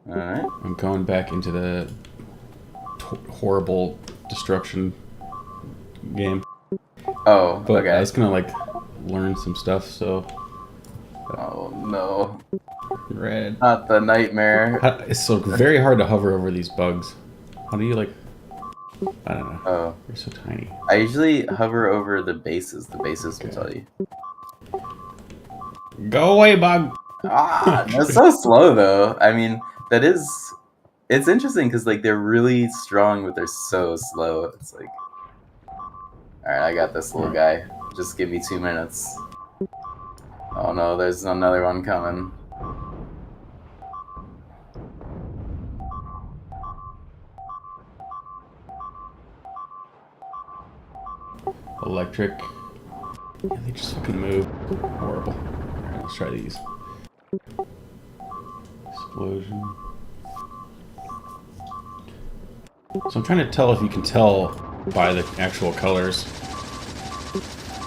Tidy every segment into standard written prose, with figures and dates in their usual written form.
Alright. I'm going back into the horrible destruction game. Oh, But I okay. was gonna like learn some stuff, so Oh no. red. Not the nightmare. It's so very hard to hover over these bugs. How do you like? I don't know. Oh. They're so tiny. I usually hover over the bases. The bases will Okay. tell you. Go away, bug. Ah, that's Okay. so slow though. I mean, that is it's interesting because like they're really strong, but they're so slow. It's like, all right, I got this All little right. guy. Just give me 2 minutes. Oh no, there's another one coming. Electric. Yeah, they just fucking move. Horrible. All right, let's try these. Explosion. So I'm trying to tell if you can tell by the actual colors,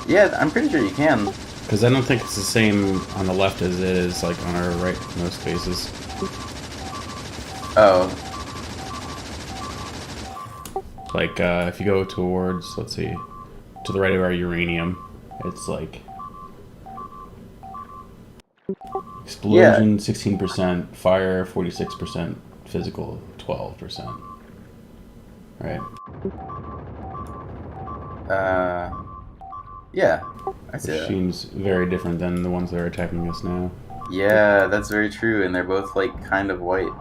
Yeah, I'm pretty sure you can. because I don't think it's the same on the left as it is like on our right most faces. Oh, Like if you go towards, let's see, to the right of our uranium, it's like yeah. explosion 16%, fire 46%, physical 12%. Right. Uh, yeah. I see Which that. seems very different than the ones that are attacking us now. Yeah, that's very true, and they're both like kind of white.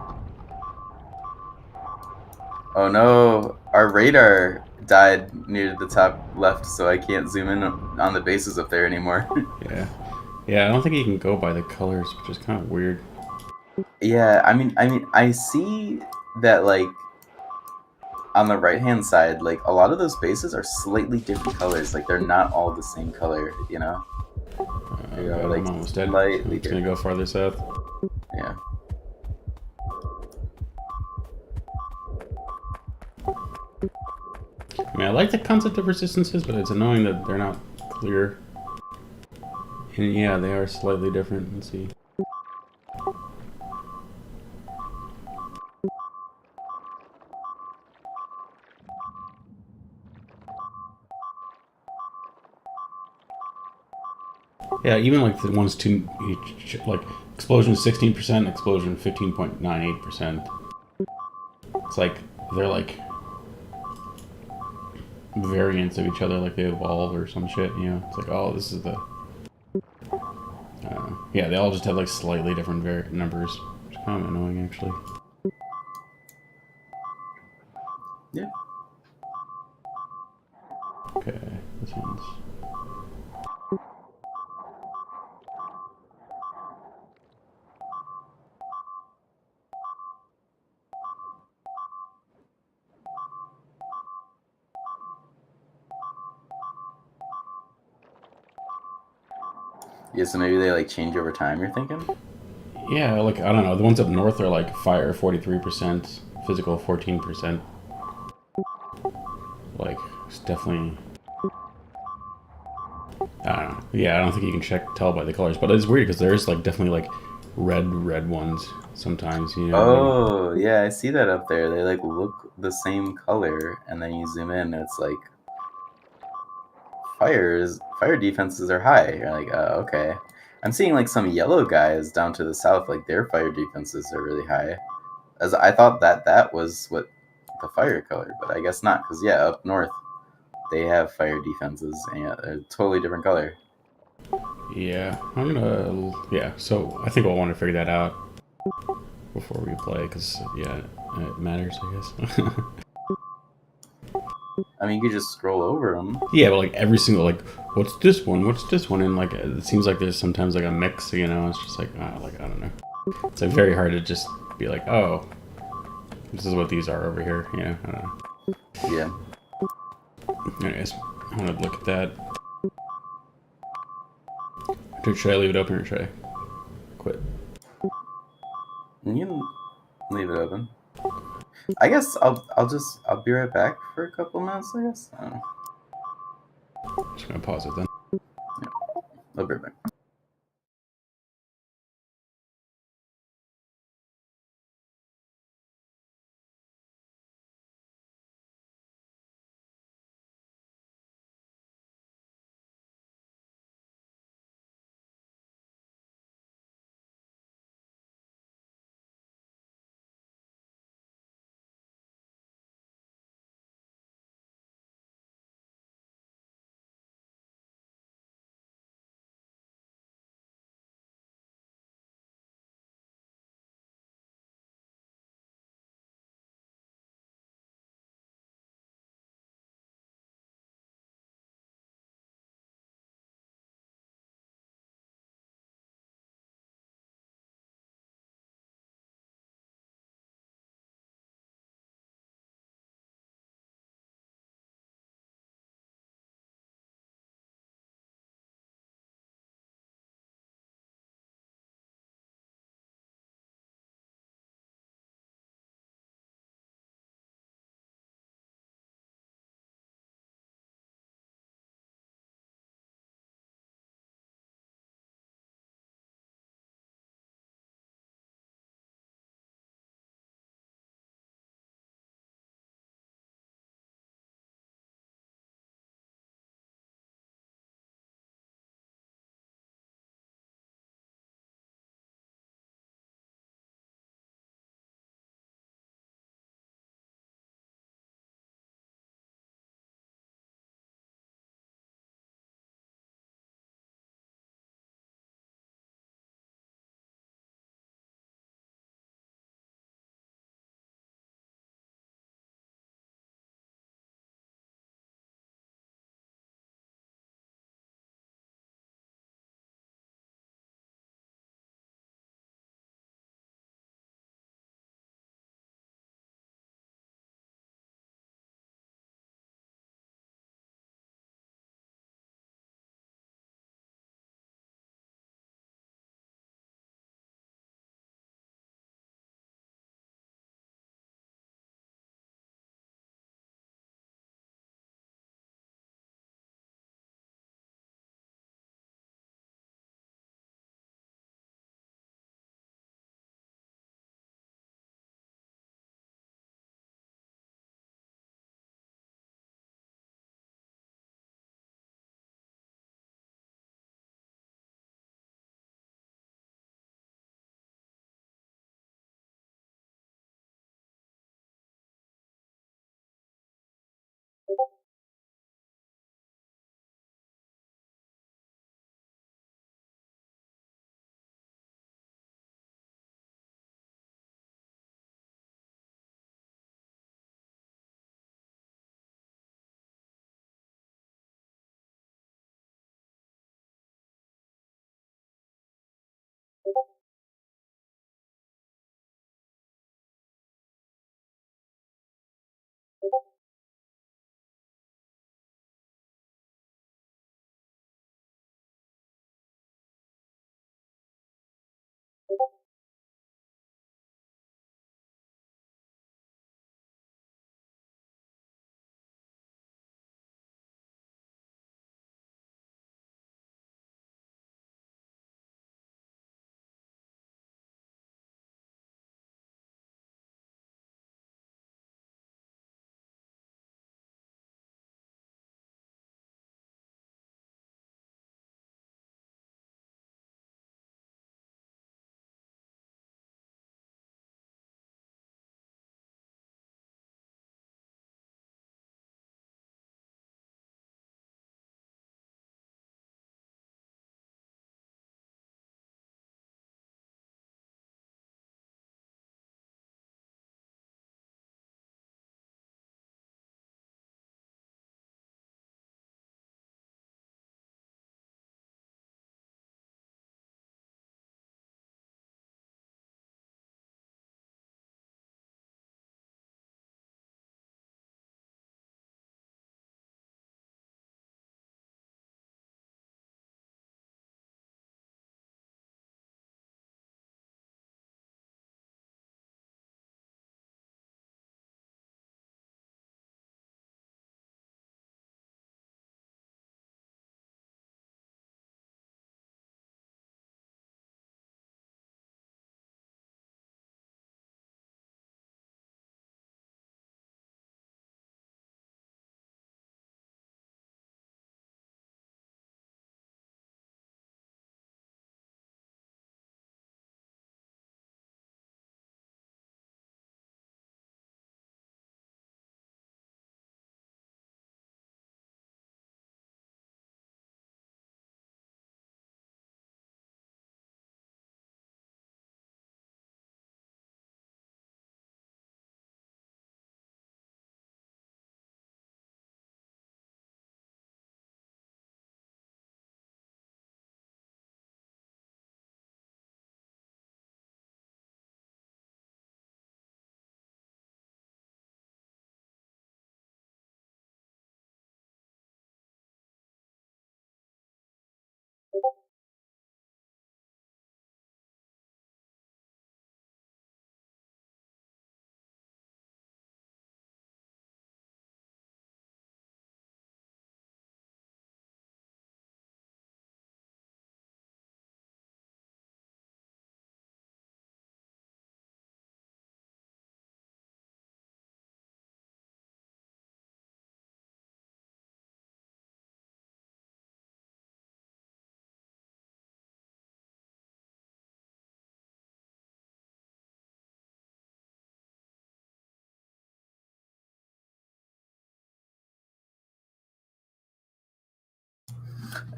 Oh no, our radar died near the top left, so I can't zoom in on the bases up there anymore. Yeah. Yeah, I don't think you can go by the colors, which is kind of weird. Yeah, I mean, I see that like on the right hand side, like a lot of those bases are slightly different colors. Like they're not all the same color, you know? Oh They are god, like I'm almost dead. So slightly it's gonna go different. farther south. Yeah. I mean, I like the concept of resistances, but it's annoying that they're not clear. And yeah, they are slightly different. Let's see. Yeah, even like the ones two, each, like explosion 16%, explosion 15.98%. It's like they're like variants of each other, like they evolve or some shit. You know, it's like oh, this is the. Yeah, they all just have like slightly different numbers, which is kind of annoying actually. Yeah. Okay, this one's. Yeah, so maybe they like change over time, you're thinking? Yeah, like I don't know. The ones up north are like fire 43%, physical 14%. Like it's definitely. I don't know. Yeah, I don't think you can tell by the colors, but it's weird because there's like definitely like red ones sometimes. You know what I mean? Oh, yeah, I see that up there. They like look the same color, and then you zoom in, and it's like fire defenses are high. You're like, okay. I'm seeing like some yellow guys down to the south, like their fire defenses are really high. As I thought that that was what the fire color, but I guess not, because yeah, up north they have fire defenses, and yeah, they're a totally different color. Yeah, I'm gonna. Yeah, so I think we'll want to figure that out before we play because yeah, it matters, I guess. I mean, you could just scroll over them. Yeah, but like every single like, what's this one? What's this one? And like, it seems like there's sometimes like a mix. You know, it's just like I don't know. It's like very hard to just be like, oh, this is what these are over here. Yeah, I don't know. Yeah. Anyways, I'm gonna look at that. Should I leave it open or should I quit? You can leave it open. I guess I'll be right back for a couple minutes. I guess. I don't know. Just gonna pause it then. Yeah, I'll be right back.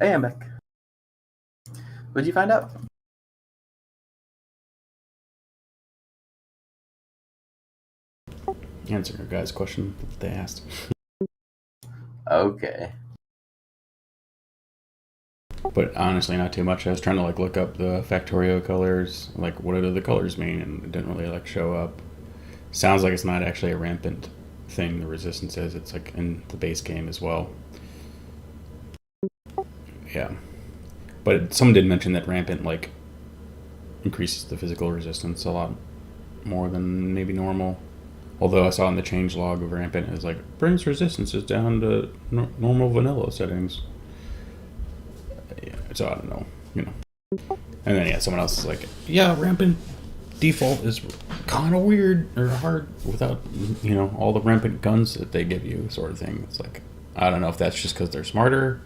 Hey, I'm back. What'd you find out? Answer a guy's question that they asked. Okay. But honestly, not too much. I was trying to like look up the Factorio colors, like what do the colors mean, and it didn't really like show up. Sounds like it's not actually a rampant thing. The resistance is. It's like in the base game as well. Yeah, but someone did mention that rampant like increases the physical resistance a lot more than maybe normal. Although I saw in the change log of rampant is like brings resistances down to normal vanilla settings. Yeah, so I don't know, you know. And then yeah, someone else is like, yeah, rampant default is kind of weird or hard without all the rampant guns that they give you, sort of thing. It's like I don't know if that's just because they're smarter,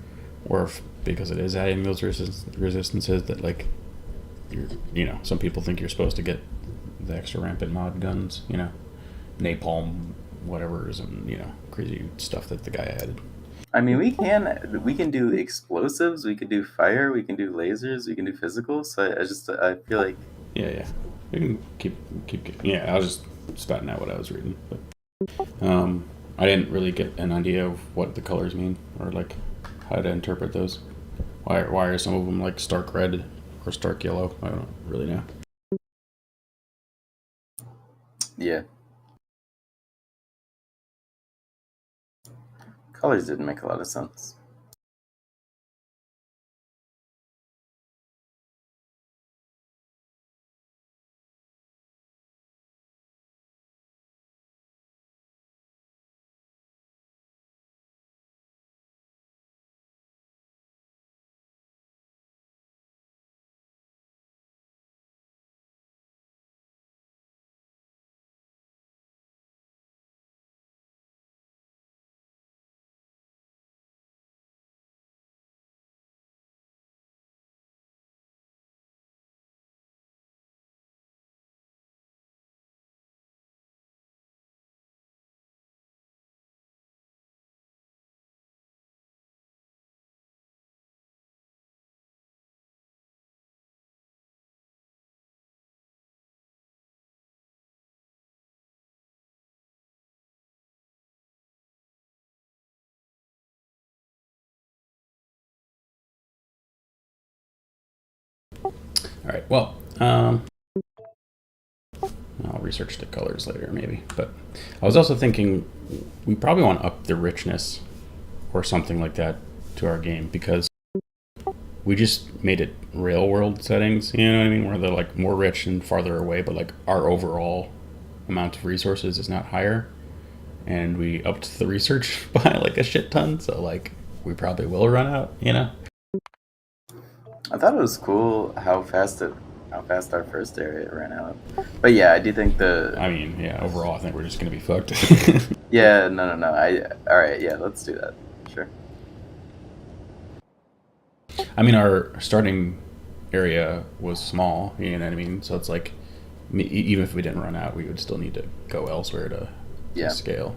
or if because it is adding those resistances that like some people think you're supposed to get the extra rampant mod guns, napalm whatever's and crazy stuff that the guy added. I mean, we can do explosives, we can do fire, we can do lasers, we can do physical. So I feel like Yeah. We can keep. Yeah, I was just spouting out what I was reading, but I didn't really get an idea of what the colors mean or like how to interpret those. Why are some of them like stark red or stark yellow? I don't really know. yeah, colors didn't make a lot of sense. All right. Well, I'll research the colors later, maybe. But I was also thinking we probably want to up the richness or something like that to our game because we just made it real world settings. You know what I mean? Where they're like more rich and farther away, but like our overall amount of resources is not higher, and we upped the research by like a shit ton. So like we probably will run out. I thought it was cool how fast our first area ran out. But yeah, I do think I mean, yeah. Overall, I think we're just gonna be fucked. yeah, no. All right, yeah, let's do that. Sure. I mean, our starting area was small. You know what I mean? So it's like even if we didn't run out, we would still need to go elsewhere to Yeah. scale.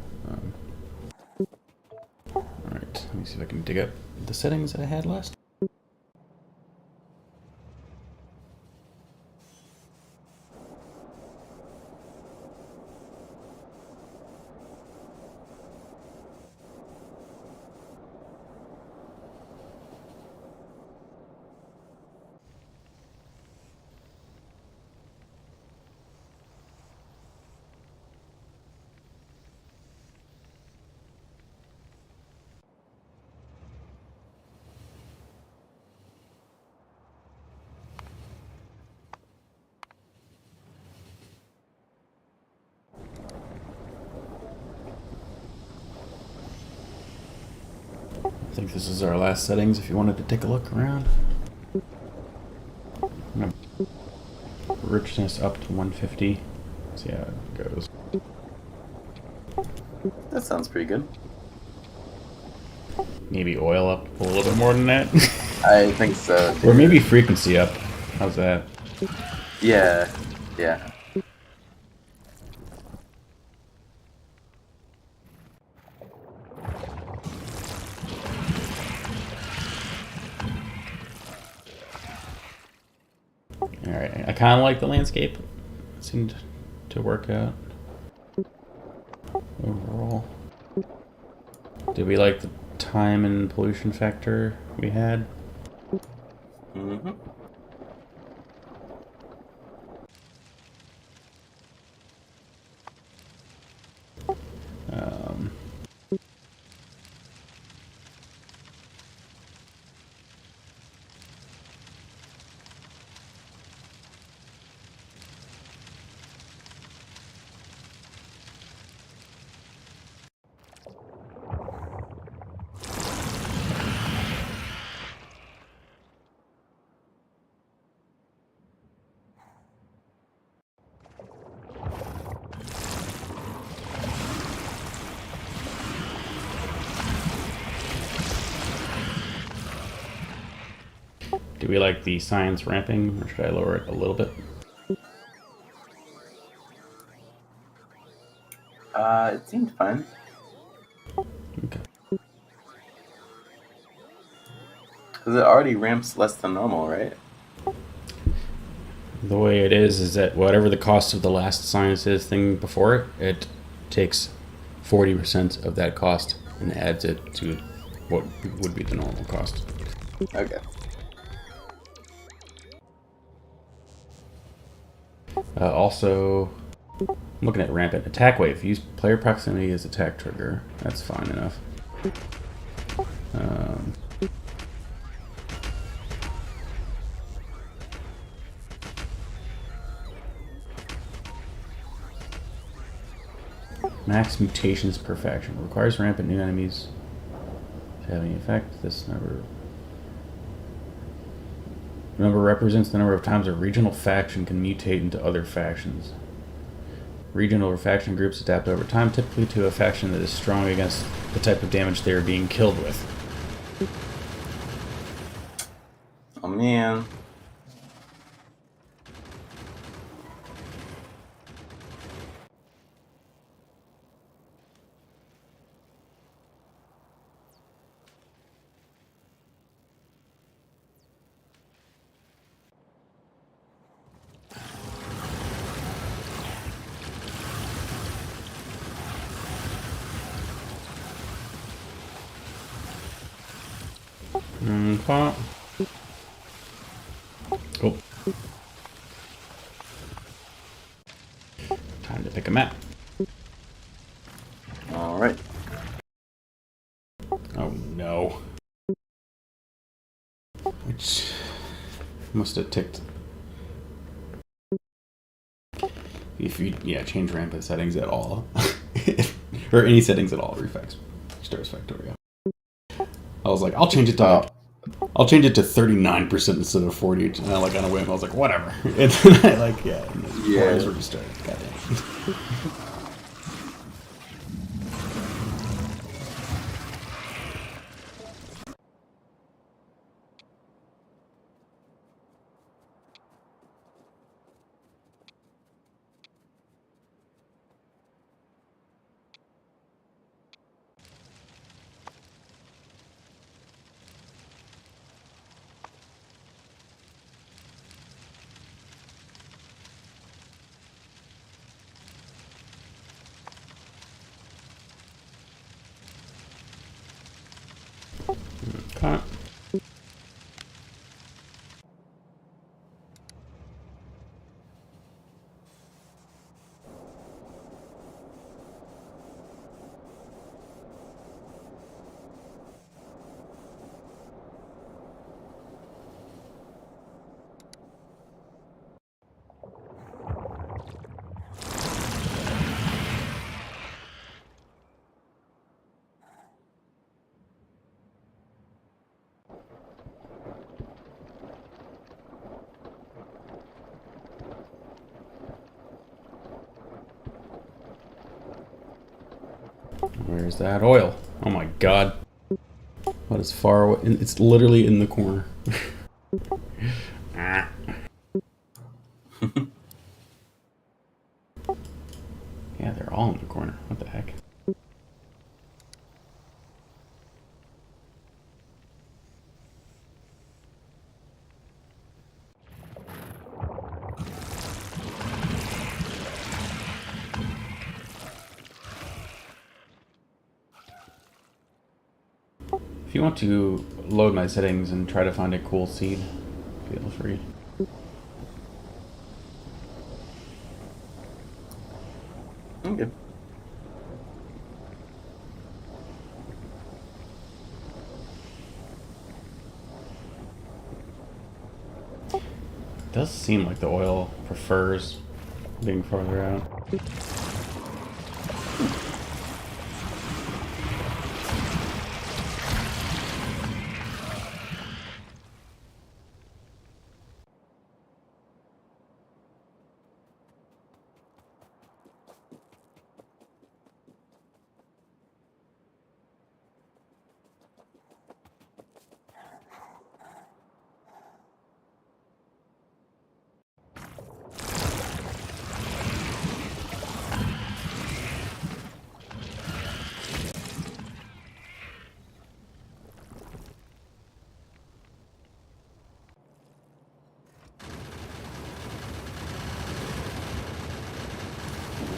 All right, let me see if I can dig up the settings that I had last. I think this is our last settings. If you wanted to take a look around, richness up to 150. See how it goes. That sounds pretty good. Maybe oil up a little bit more than that, I think so. or maybe frequency up. How's that? Yeah. Yeah. kind of like the landscape. It seemed to work out overall. Did we like the time and pollution factor we had? Mm-hmm. Um, do we like the science ramping, or should I lower it a little bit? It seemed fine. Okay. Because it already ramps less than normal, right? The way it is that whatever the cost of the last sciences thing before it, it takes 40% of that cost and adds it to what would be the normal cost. Okay. Also, I'm looking at rampant attack wave. Use player proximity as attack trigger. That's fine enough. Um, max mutations per faction. Requires rampant new enemies to have any effect. This number represents the number of times a regional faction can mutate into other factions. Regional or faction groups adapt over time, typically to a faction that is strong against the type of damage they are being killed with. Oh man. Okay. Cool. Time to pick a map. Alright. Oh no. Which must have ticked. If you change rampant settings at all, or any settings at all, restarts Factorio. I was like, I'll change it to 39% instead of 40, and I on a whim I was like, whatever. And then I Yeah. just restarted. Goddamn. Okay. Where's that oil? Oh my god. What is far away? It's literally in the corner. Ah. Yeah, they're all in the corner. What the heck? If you want to load my settings and try to find a cool seed, feel free. Okay. It does seem like the oil prefers being farther out.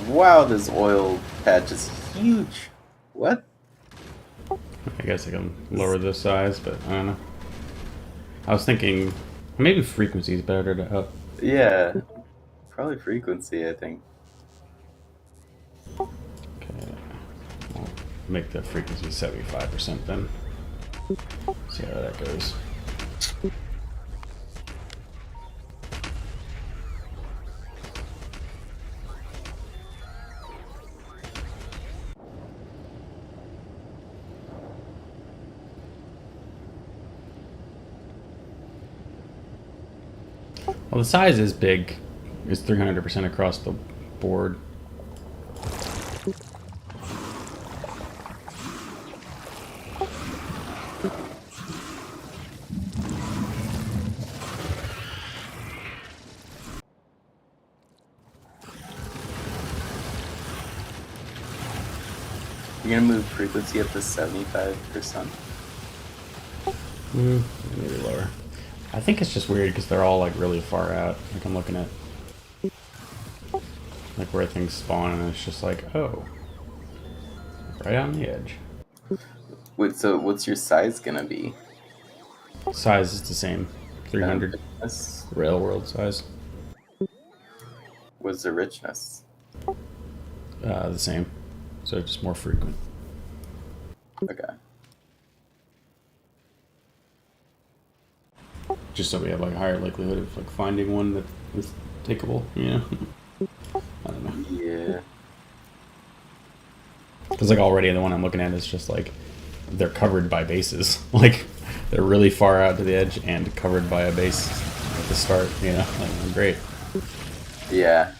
Wow, this oil patch is huge. What? I guess I can lower the size, but I don't know. I was thinking maybe frequency is better to up. Yeah, probably frequency, I think. Okay, I'll make the frequency 75% then. See how that goes. Well, the size is big. It's 300% across the board. You're gonna move frequency up to 75%. Maybe lower. I think it's just weird because they're all like really far out. Like I'm looking at like where things spawn, and it's just like, oh, right on the edge. Wait, so what's your size gonna be? Size is the same, 300 Bigness? railroad size. What's the richness? The same, so just more frequent. Okay. Just so we have like a higher likelihood of like finding one that is takeable. You know, I don't know. Yeah. Because like already the one I'm looking at is just like they're covered by bases. Like they're really far out to the edge and covered by a base at the start. You know, like great. Yeah.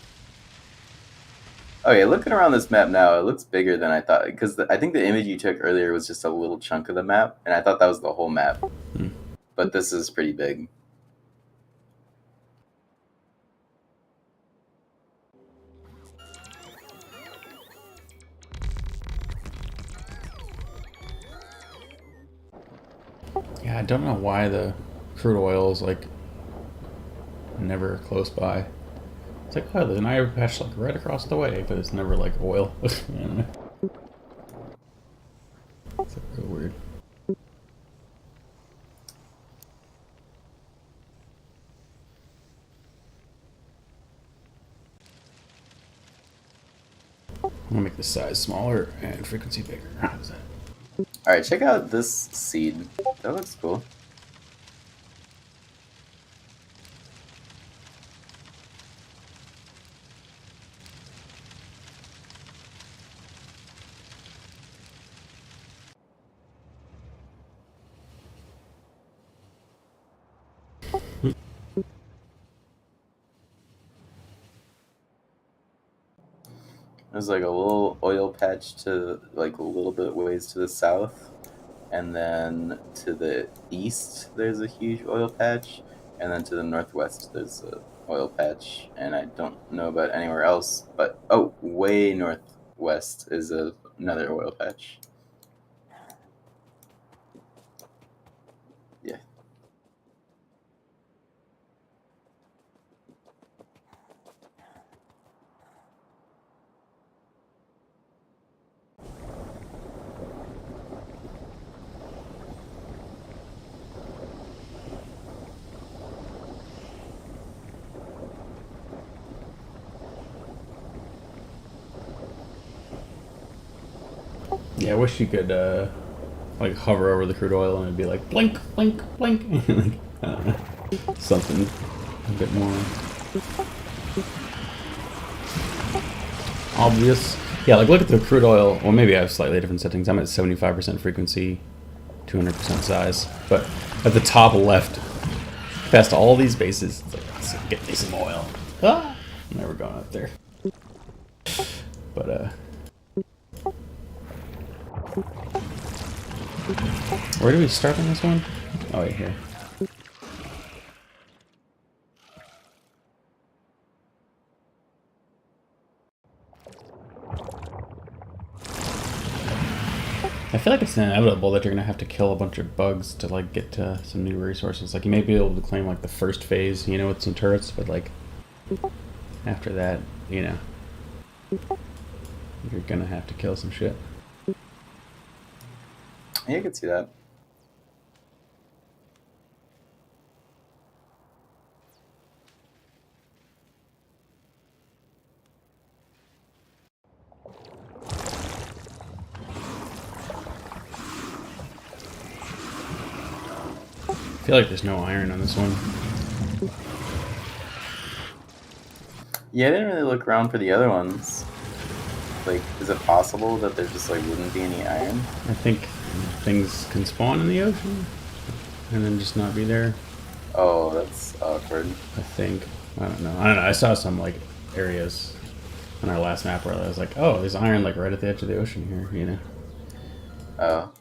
Okay, looking around this map now, it looks bigger than I thought. Because I think the image you took earlier was just a little chunk of the map, and I thought that was the whole map. But this is pretty big. Yeah, I don't know why the crude oil is like never close by. It's like, oh, there's an iron patch like right across the way, but it's never like oil. I don't know. It's like real weird. I'm gonna make the size smaller and frequency bigger. How's that? Alright, check out this seed. That looks cool. There's like a little oil patch to like a little bit ways to the south, and then to the east there's a huge oil patch, and then to the northwest there's a oil patch, and I don't know about anywhere else, but oh, way northwest is another oil patch. Yeah. Yeah, I wish you could like hover over the crude oil and it'd be like blink, blink, blink, like, I don't know, something a bit more obvious. Yeah, like look at the crude oil. Well, maybe I have slightly different settings. I'm at 75% frequency, 200% size, but at the top left, past all these bases, it's like, let's get me some oil. Ah, never going up there. But where do we start on this one? Oh, right here. I feel like it's inevitable that you're gonna have to kill a bunch of bugs to like get to some new resources. Like you may be able to claim like the first phase, you know, with some turrets, but like after that, you know, you're gonna have to kill some shit. Yeah, I could see that. I feel like there's no iron on this one. Yeah, I didn't really look around for the other ones. Like, is it possible that there just like wouldn't be any iron? I think things can spawn in the ocean and then just not be there. Oh, that's awkward. I think. I don't know. I don't know. I saw some like areas on our last map where I was like, oh, there's iron like right at the edge of the ocean here, you know. Oh,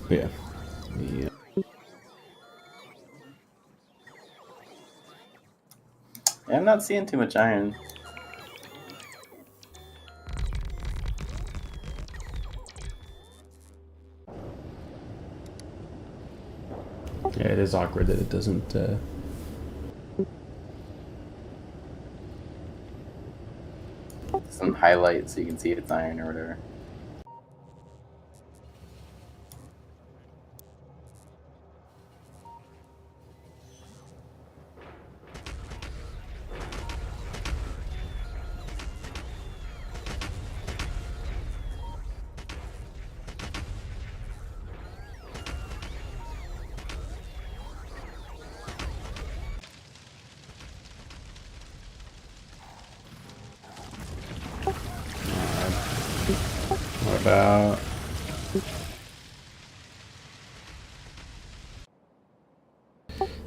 But yeah. Yeah. yeah, I'm not seeing too much iron. Yeah, it is awkward that it doesn't. Some highlight so you can see it's iron or whatever. What about?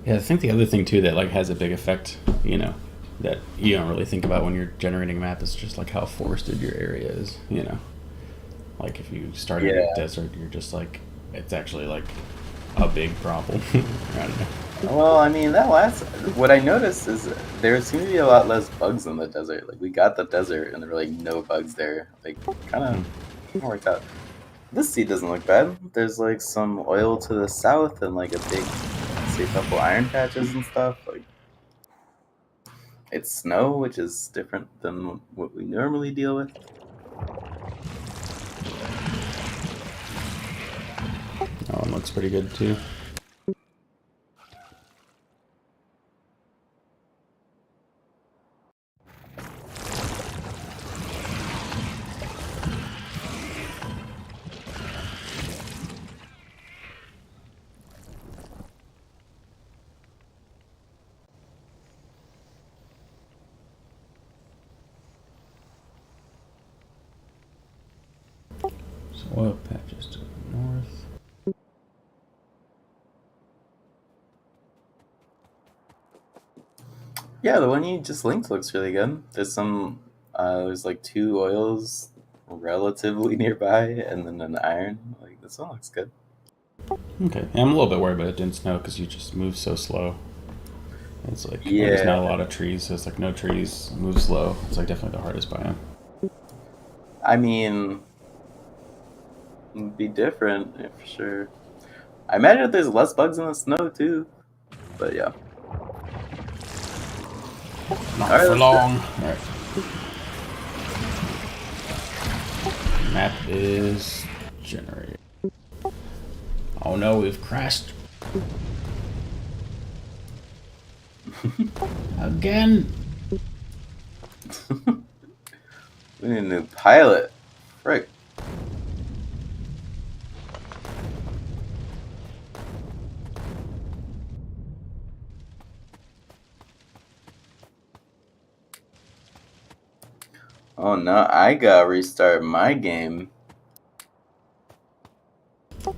Yeah, I think the other thing too that like has a big effect, you know, that you don't really think about when you're generating a map is just like how forested your area is, you know. Like if you start in a desert, you're just like it's actually like a big problem. I don't know. Well, I mean, what I noticed is there seem to be a lot less bugs in the desert. Like, we got the desert and there were like no bugs there. Like, kind of worked out. This seed doesn't look bad. There's like some oil to the south and like a big, say, couple iron patches and stuff. Like, it's snow, which is different than what we normally deal with. That one looks pretty good too. So oil patches to the north. Yeah, the one you just linked looks really good. There's like two oils relatively nearby, and then an iron. Like, this one looks good. Okay, yeah, I'm a little bit worried about it didn't snow because you just move so slow. It's like well, there's not a Yeah, lot of trees, so it's like no trees, move slow. It's like definitely the hardest biome. I mean, it'd be different yeah, for sure. I imagine that there's less bugs in the snow too, but yeah. All Not right, for let's go. long. All right. Map is generated. Oh no, we've crashed again. We need a new pilot. Right. Oh no, I gotta restart my game.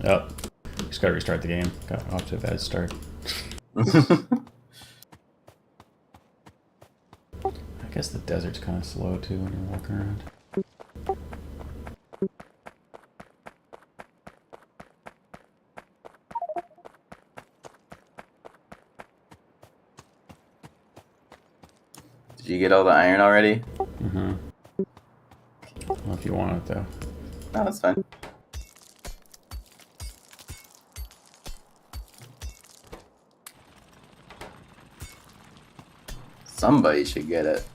Oh, just gotta restart the game. Got off to a bad start. I guess the desert's kind of slow too when you're walking around. Did you get all the iron already? Mm-hmm. Well, if you want it though. No, that's fine. Somebody should get it.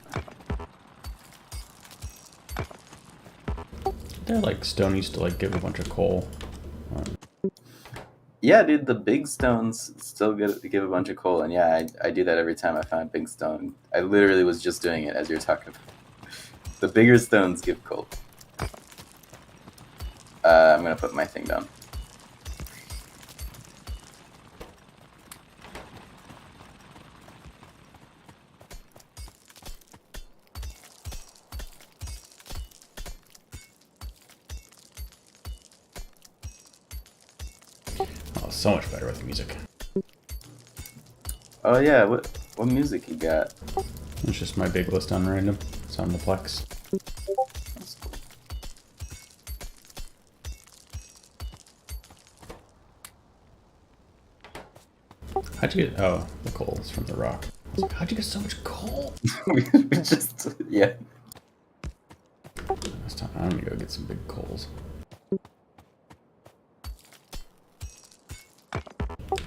They're like stone used to like give a bunch of coal. Yeah, dude, the big stones still give a bunch of coal, and yeah, I do that every time I find a big stone. I literally was just doing it as you're talking about. The bigger stones give coal. I'm gonna put my thing down. Oh, so much better with the music. Oh yeah, what music you got? It's just my big list on random. It's on the Plex. That's cool. How'd you get? Oh, the coal is from the rock. I was like, how'd you get so much coal? we just yeah. I'm gonna go get some big coals.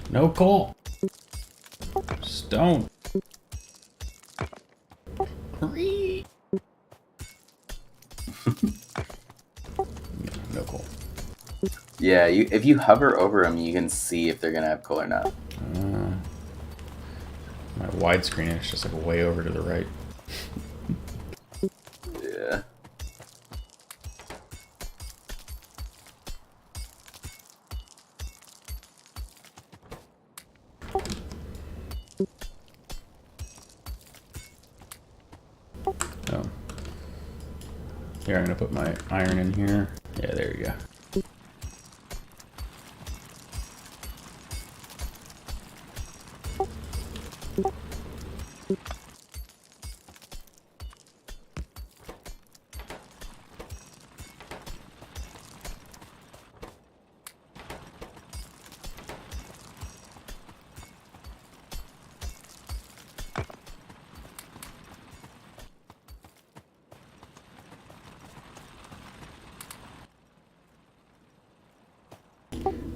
No coal. Stone. No coal. Yeah, if you hover over them, you can see if they're gonna have coal or not. My widescreen is just like way over to the right. Yeah. Oh. Here, I'm gonna put my iron in here. Yeah, there you go.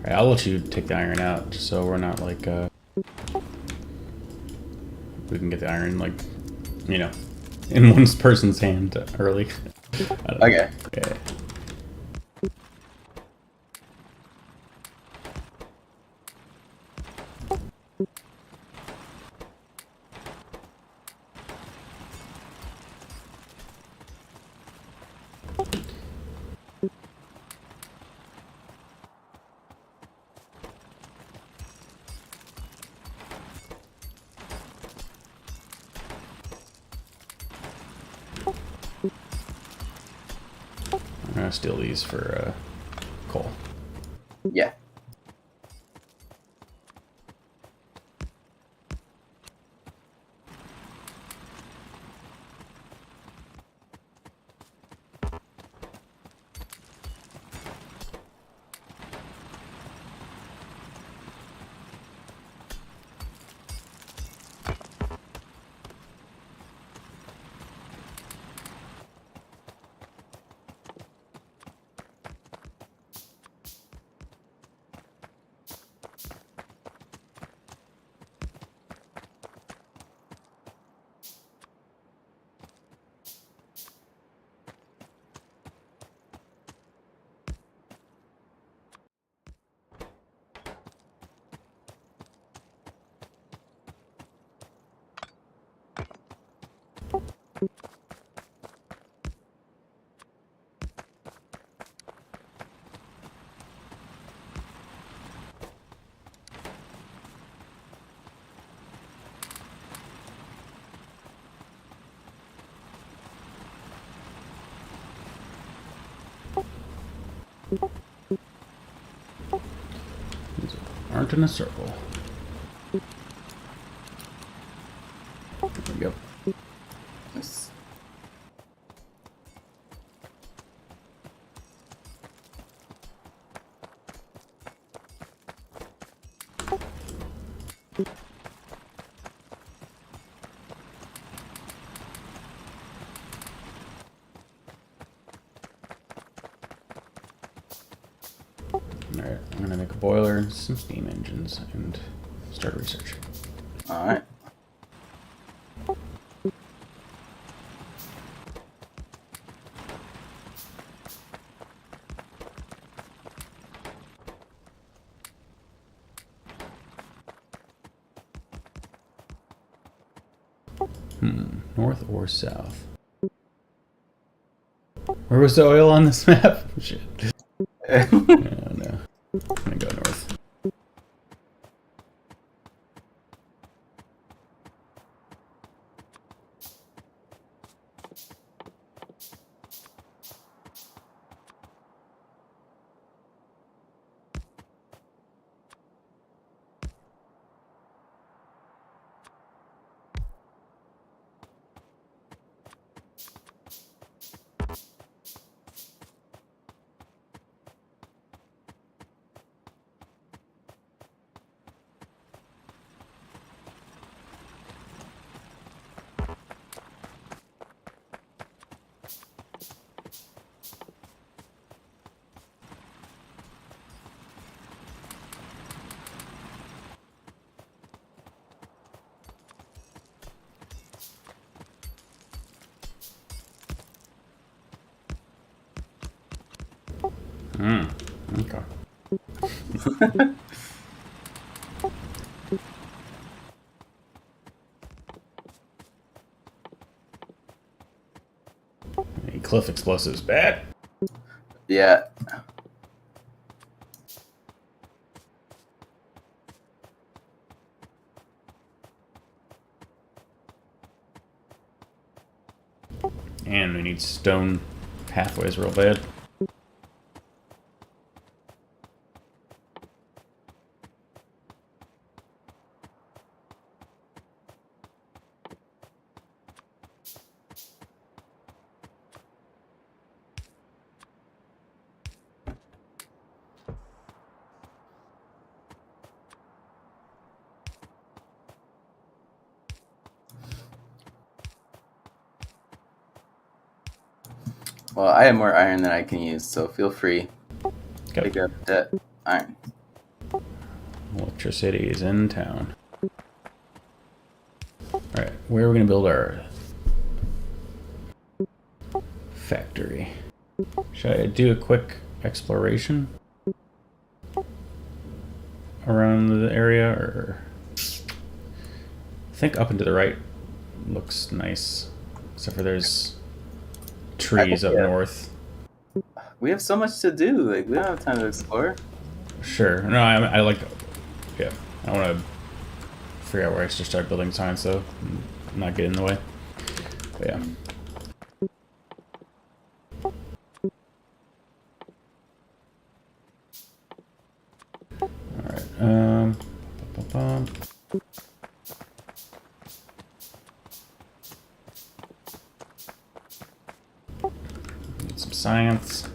Alright, I'll let you take the iron out, just so we're not like, we can get the iron, like, you know, in one person's hand early. I don't know. Okay. Yeah. I'm gonna steal these for coal. Yeah. These aren't in a circle. There we go. Nice. Alright, I'm gonna make a boiler, some steam engines, and start research. All right. North or south? Where was the oil on this map? Shit. Oh no. I'm gonna go north. Okay. Hey, cliff explosives bad. Yeah. And we need stone pathways real bad. Well, I have more iron than I can use, so feel free. Okay. Pick up that iron. Electricity is in town. Alright, where are we gonna build our factory? Should I do a quick exploration around the area, or I think up and to the right looks nice, except for there's trees up Yeah. north. We have so much to do. Like, we don't have time to explore. Sure. No, I like. Yeah, I want to figure out where I should start building signs, though, and not get in the way. But yeah. All right. Bum. Need some science.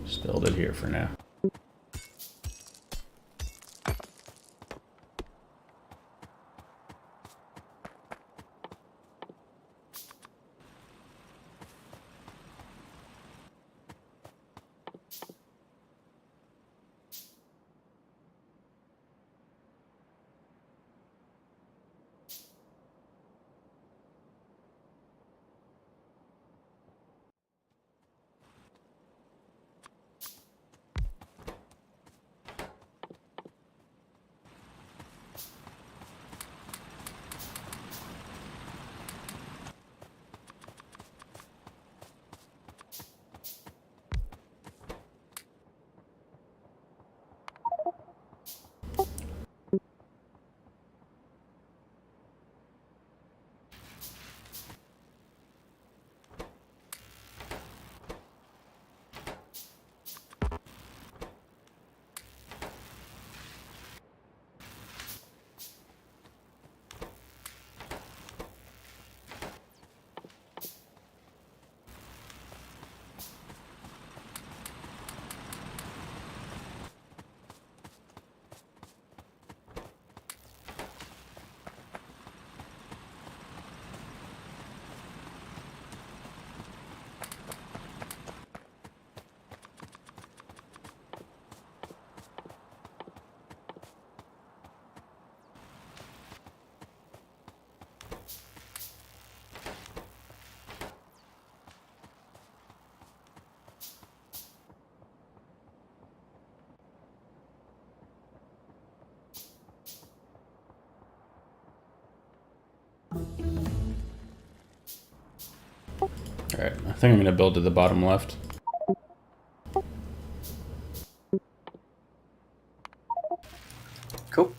Just build it here for now. Alright, I think I'm going to build to the bottom left. Cool.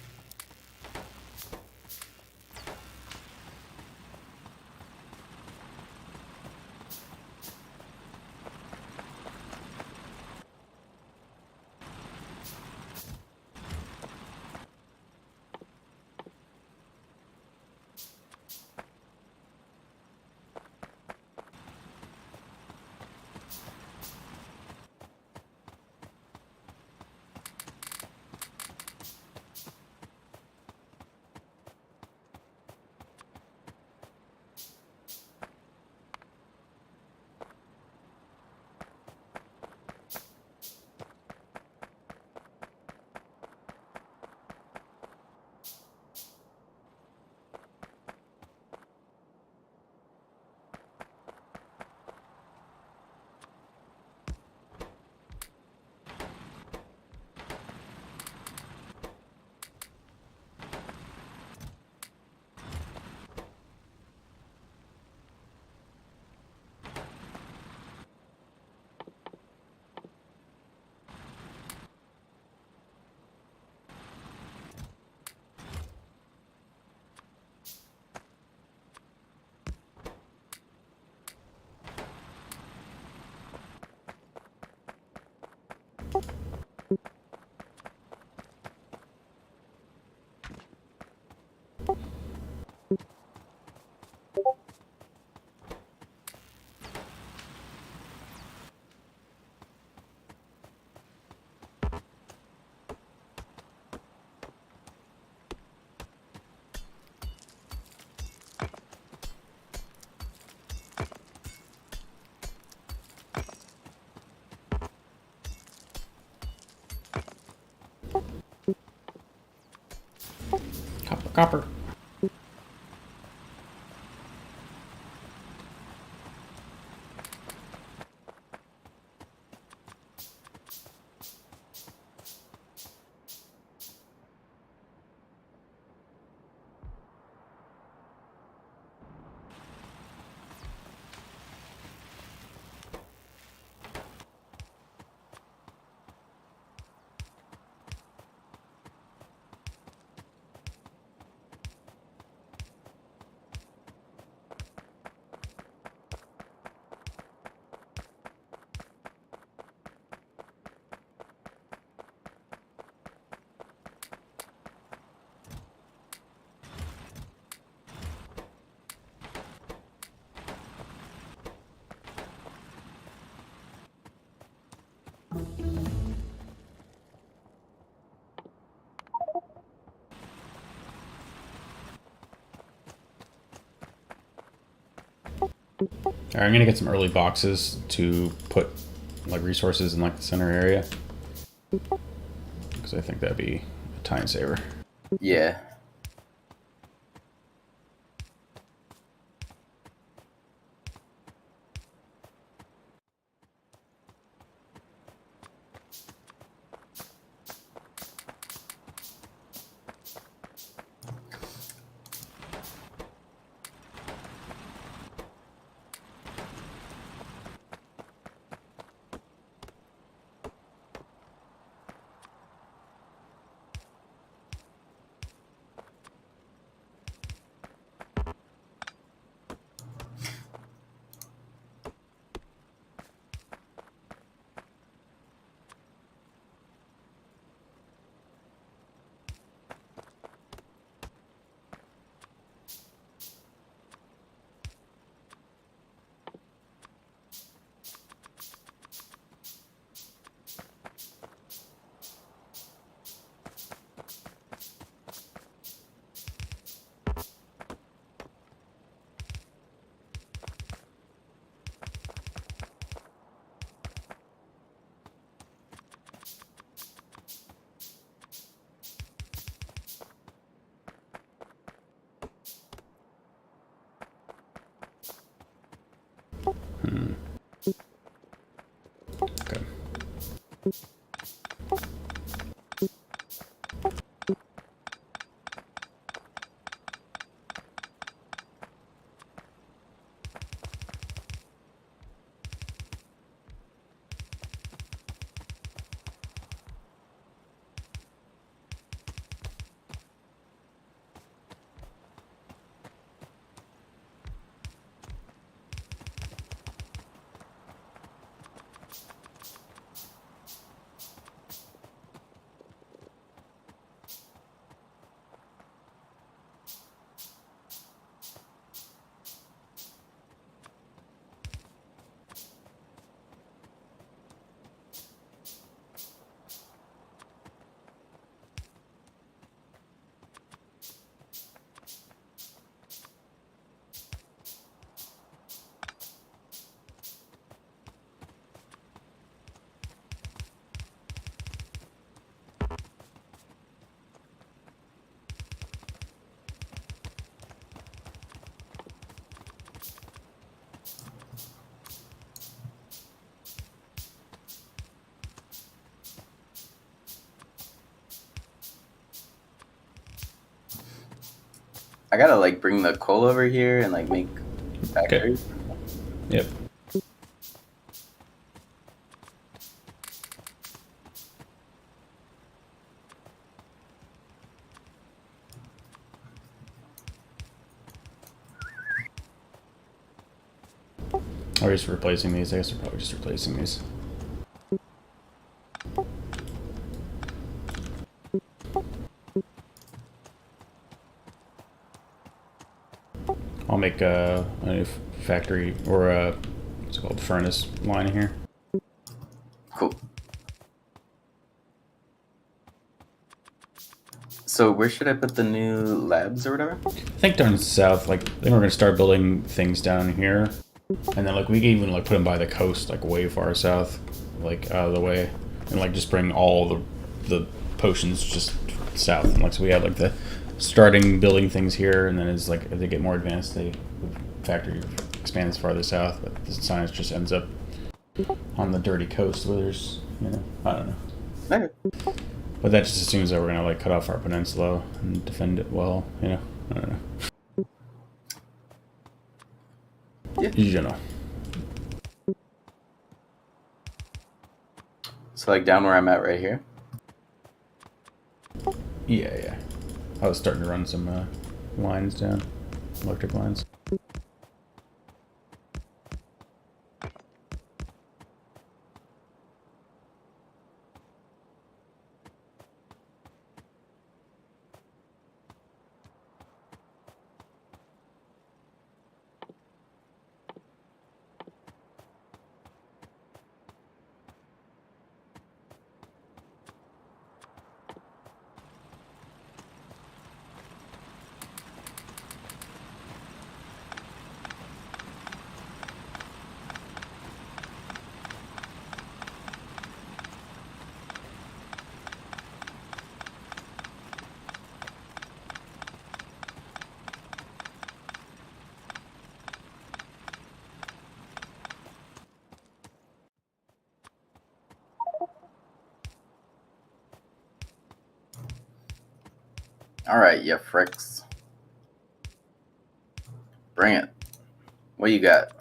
Copper, copper. Alright, I'm gonna get some early boxes to put like resources in like the center area. Because I think that'd be a time saver. Yeah. I gotta like bring the coal over here and like make Okay. factories. Yep. Or just replacing these. I guess we're probably just replacing these. I'll make a new factory or a what's it called, furnace line here. Cool. So where should I put the new labs or whatever? I think down south, like then we're gonna start building things down here, and then like we can even like put them by the coast, like way far south, like out of the way, and like just bring all the potions just south. And like so we have like the starting building things here, and then as like as they get more advanced, the factory expands farther south. But the science just ends up on the dirty coast where there's I don't know. Okay. But that just assumes that we're gonna like cut off our peninsula and defend it well. I don't know. Yeah. You know. So like down where I'm at right here. Yeah. I was starting to run some lines down, electric lines. All right, yeah, fricks. Bring it. What you got?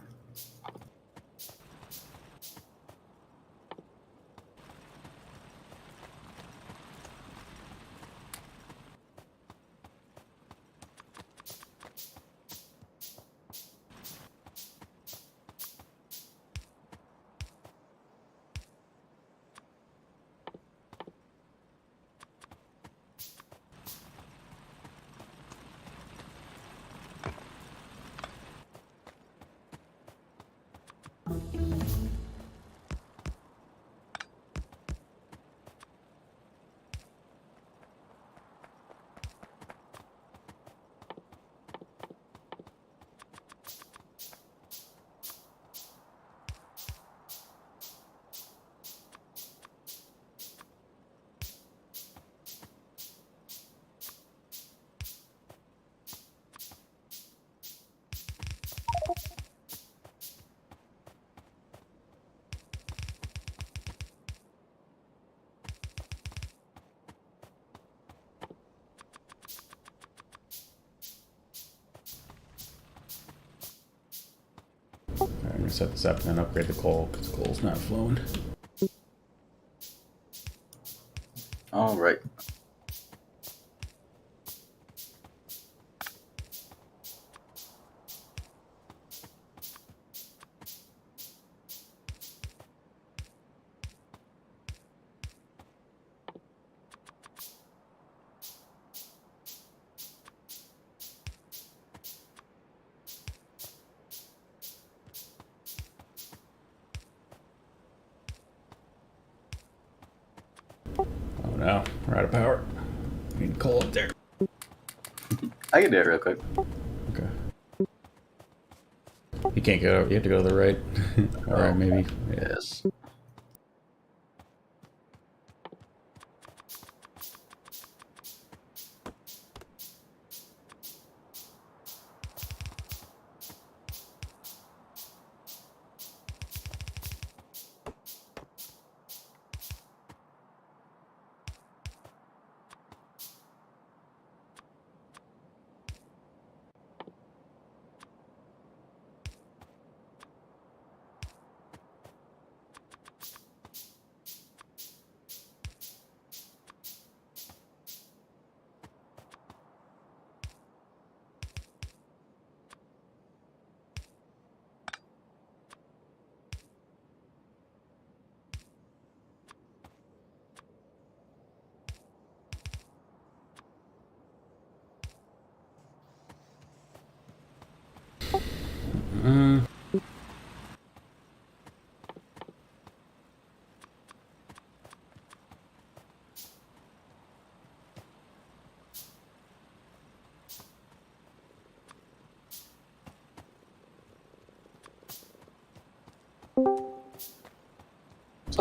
All right, I'm gonna set this up and then upgrade the coal because coal's not flowing. All right. Oh no, we're out of power. We need coal up there. I can do it real quick. Okay. You can't go. You have to go to the right. All right, maybe. Yeah. Yes.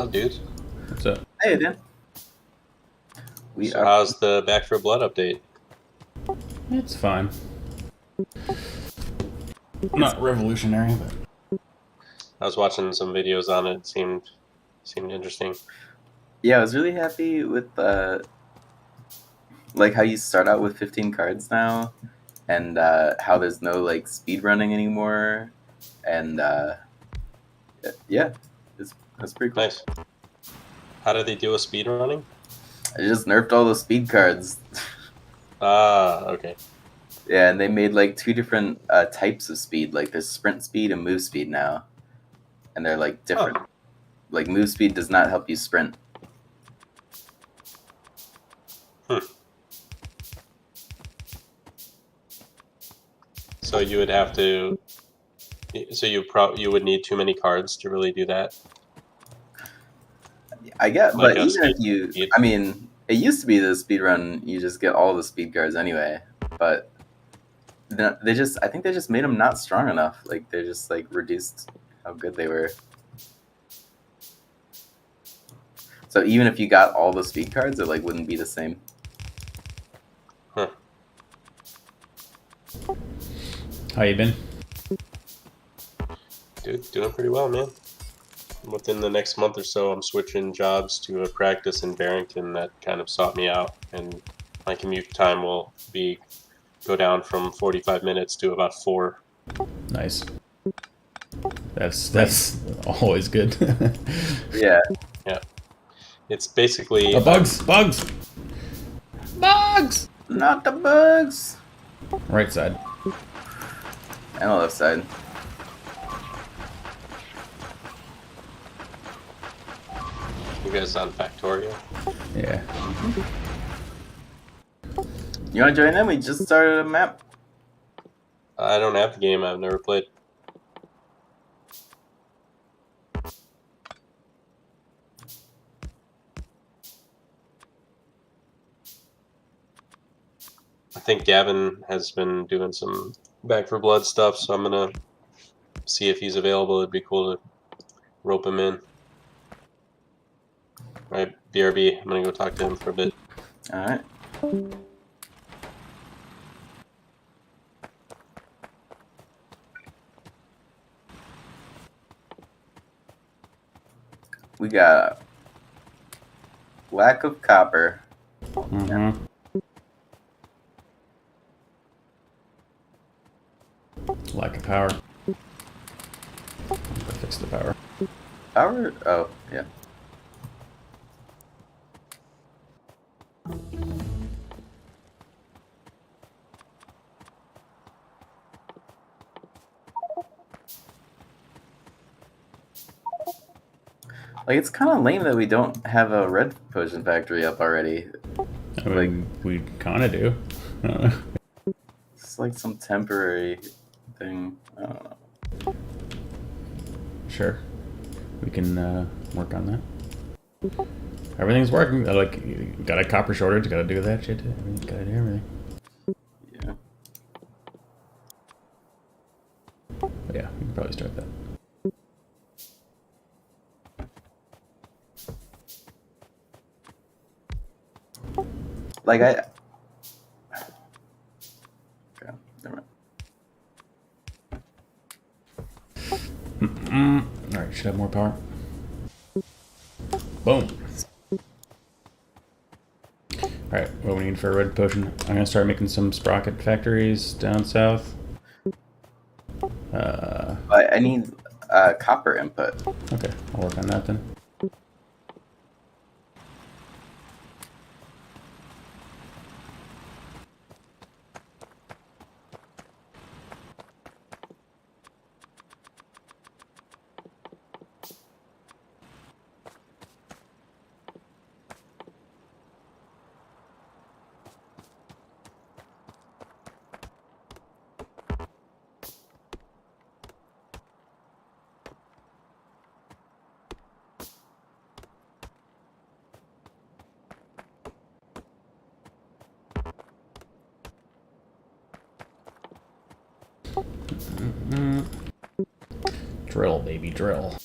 up, dude? What's up? Hey, Dan. We So are. how's the Back for Blood update? It's fine. Not revolutionary, but I was watching some videos on it. It seemed interesting. Yeah, I was really happy with like how you start out with 15 cards now, and how there's no like speed running anymore, and yeah, that's pretty cool. Nice. How did they do with speed running? I just nerfed all the speed cards. Ah, okay. Yeah, and they made like two different types of speed. Like there's sprint speed and move speed now, and they're like Huh. different. Like move speed does not help you sprint. Hmm. So you would have to. So you would need too many cards to really do that, I get, like but a even if speed. you, I mean, it used to be the speed run, you just get all the speed cards anyway. But they just, I think they just made them not strong enough. Like they just like reduced how good they were. So even if you got all the speed cards, it like wouldn't be the same. Huh. how you been? Dude, doing pretty well, man. Within the next month or so, I'm switching jobs to a practice in Barrington that kind of sought me out, and my commute time will be go down from 45 minutes to about 4. Nice. That's always good. Yeah, Yeah, it's basically Oh, bugs! Bugs! Bugs! not the bugs. Right side. And the left side. you guys on Factorio. Yeah. You want to join them? We just started a map. I don't have the game. I've never played. I think Gavin has been doing some Back for Blood stuff, so I'm gonna see if he's available. It'd be cool to rope him in. All right, BRB. I'm gonna go talk to him for a bit. All right. We got lack of copper. Mm-hmm. Lack of power. Fix the power. Power? Oh, yeah. Like it's kind of lame that we don't have a red potion factory up already. I mean, we kind of do. It's like some temporary thing. I don't know. Sure. We can work on that. Everything's working. Like, you got a copper shortage, gotta do that shit. Everything's gotta do everything. Yeah. But yeah, we can probably start that. Like I. Okay, never mind. Alright, should have more power. Boom. Alright, what do we need for a red potion? I'm gonna start making some sprocket factories down south. I need copper input. Okay, I'll work on that then. Drill, baby, drill.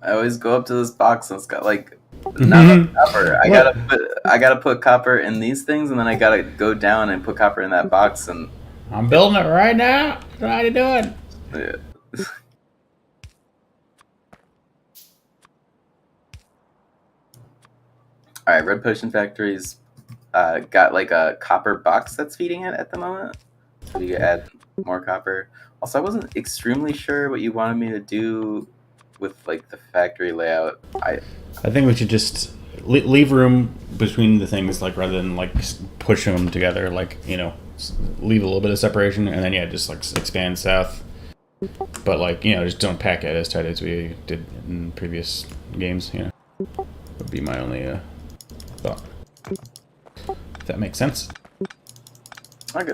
I always go up to this box and it's got like not enough copper. I gotta put copper in these things, and then I gotta go down and put copper in that box, and I'm building it right now. How you doing? yeah. All right, Red Potion Factory's got like a copper box that's feeding it at the moment, so you add more copper. Also, I wasn't extremely sure what you wanted me to do with like the factory layout. I think we should just leave room between the things, like rather than like push them together. Like leave a little bit of separation, and then just like expand south. But like just don't pack it as tight as we did in previous games. Would be my only thought. If that makes sense. Okay.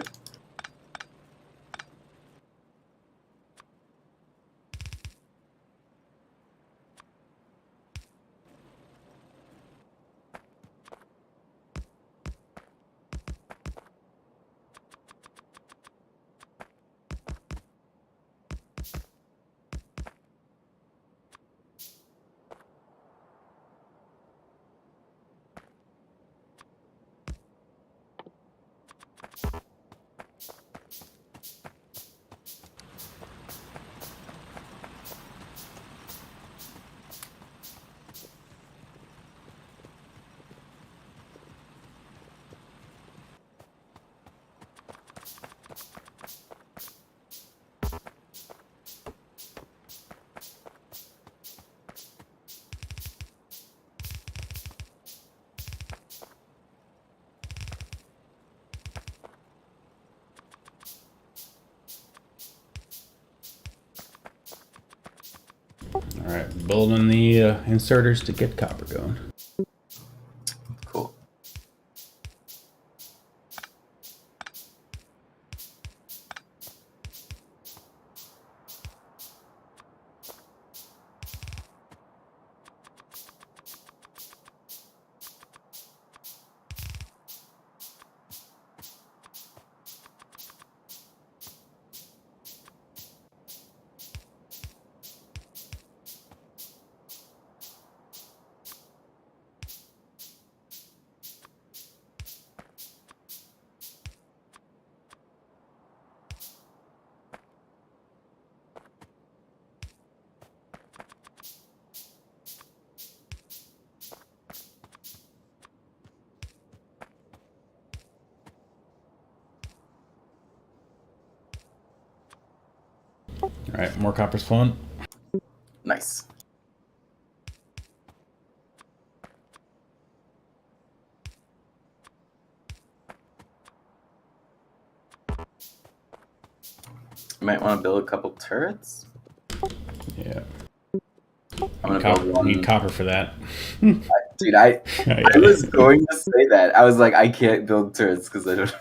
All right, building the inserters to get copper going. Cool. All right, more copper's flowing. Nice. You might want to build a couple turrets. Yeah. I'm gonna build one. Need copper for that. Dude, I was going to say that. I was like, I can't build turrets because I don't.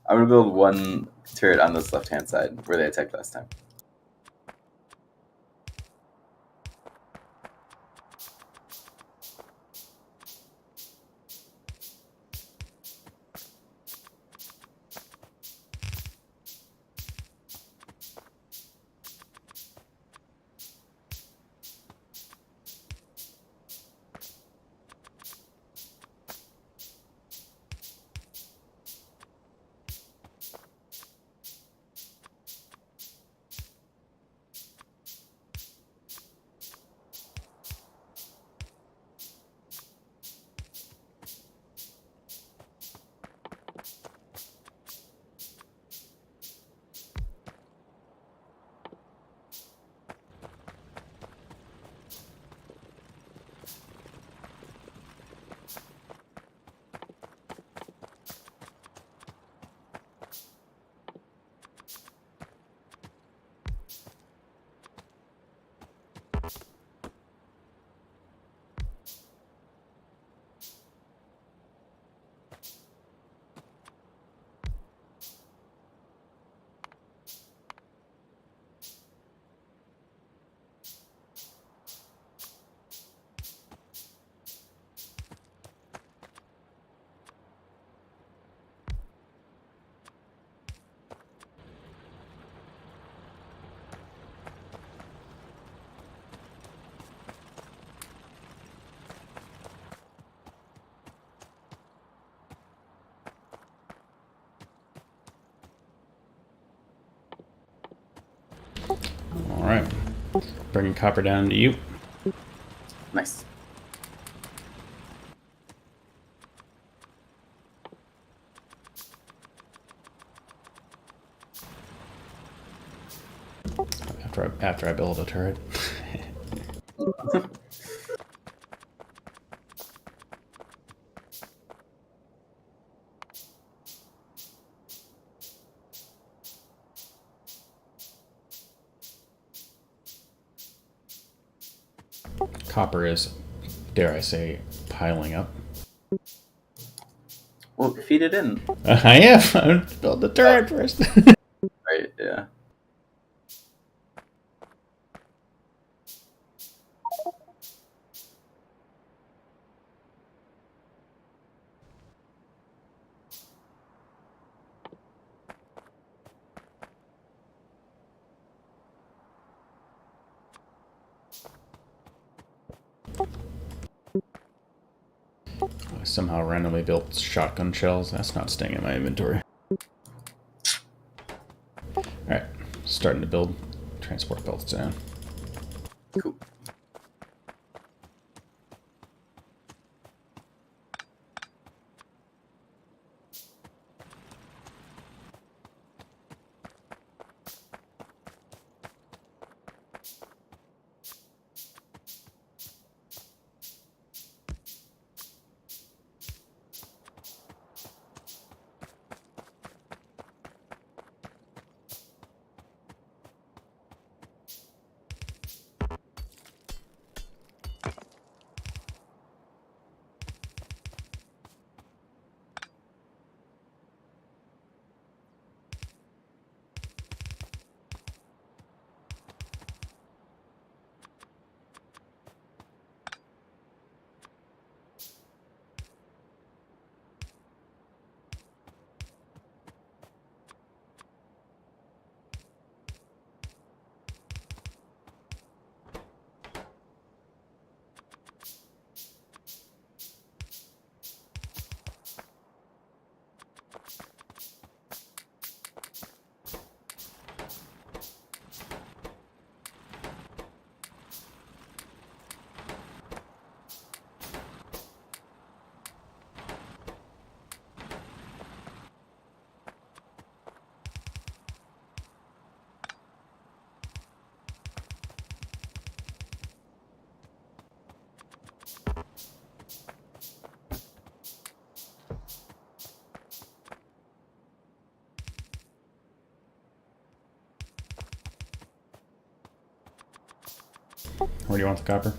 I'm gonna build one turret on this left-hand side where they attacked last time. Bringing copper down to you. Nice. After I build a turret. Copper is, dare I say, piling up. Well, feed it in. I am. I'm build the turret first. Right, yeah. I somehow randomly built shotgun shells. That's not staying in my inventory. Alright, starting to build transport belts down. Cool. Where do you want the copper?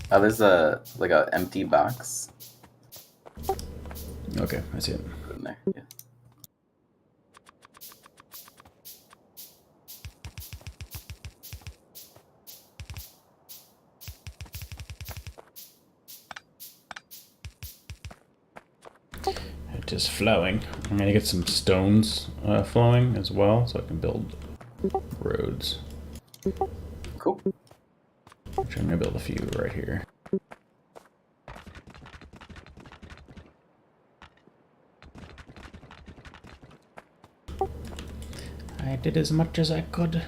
There's a empty box. Okay, I see it. Put in there. Yeah. It is flowing. I'm gonna get some stones flowing as well, so I can build roads. Cool. Which I'm gonna build a few right here. I did as much as I could.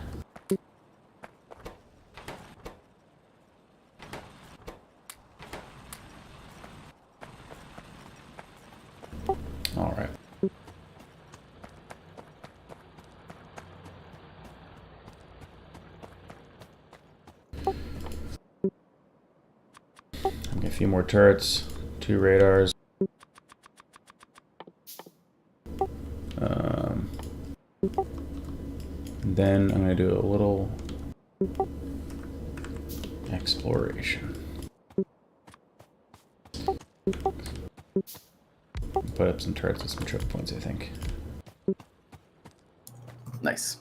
All right. Get a few more turrets, 2 radars. Then I'm going to do a little exploration. Put up some turrets with some choke points, I think. Nice.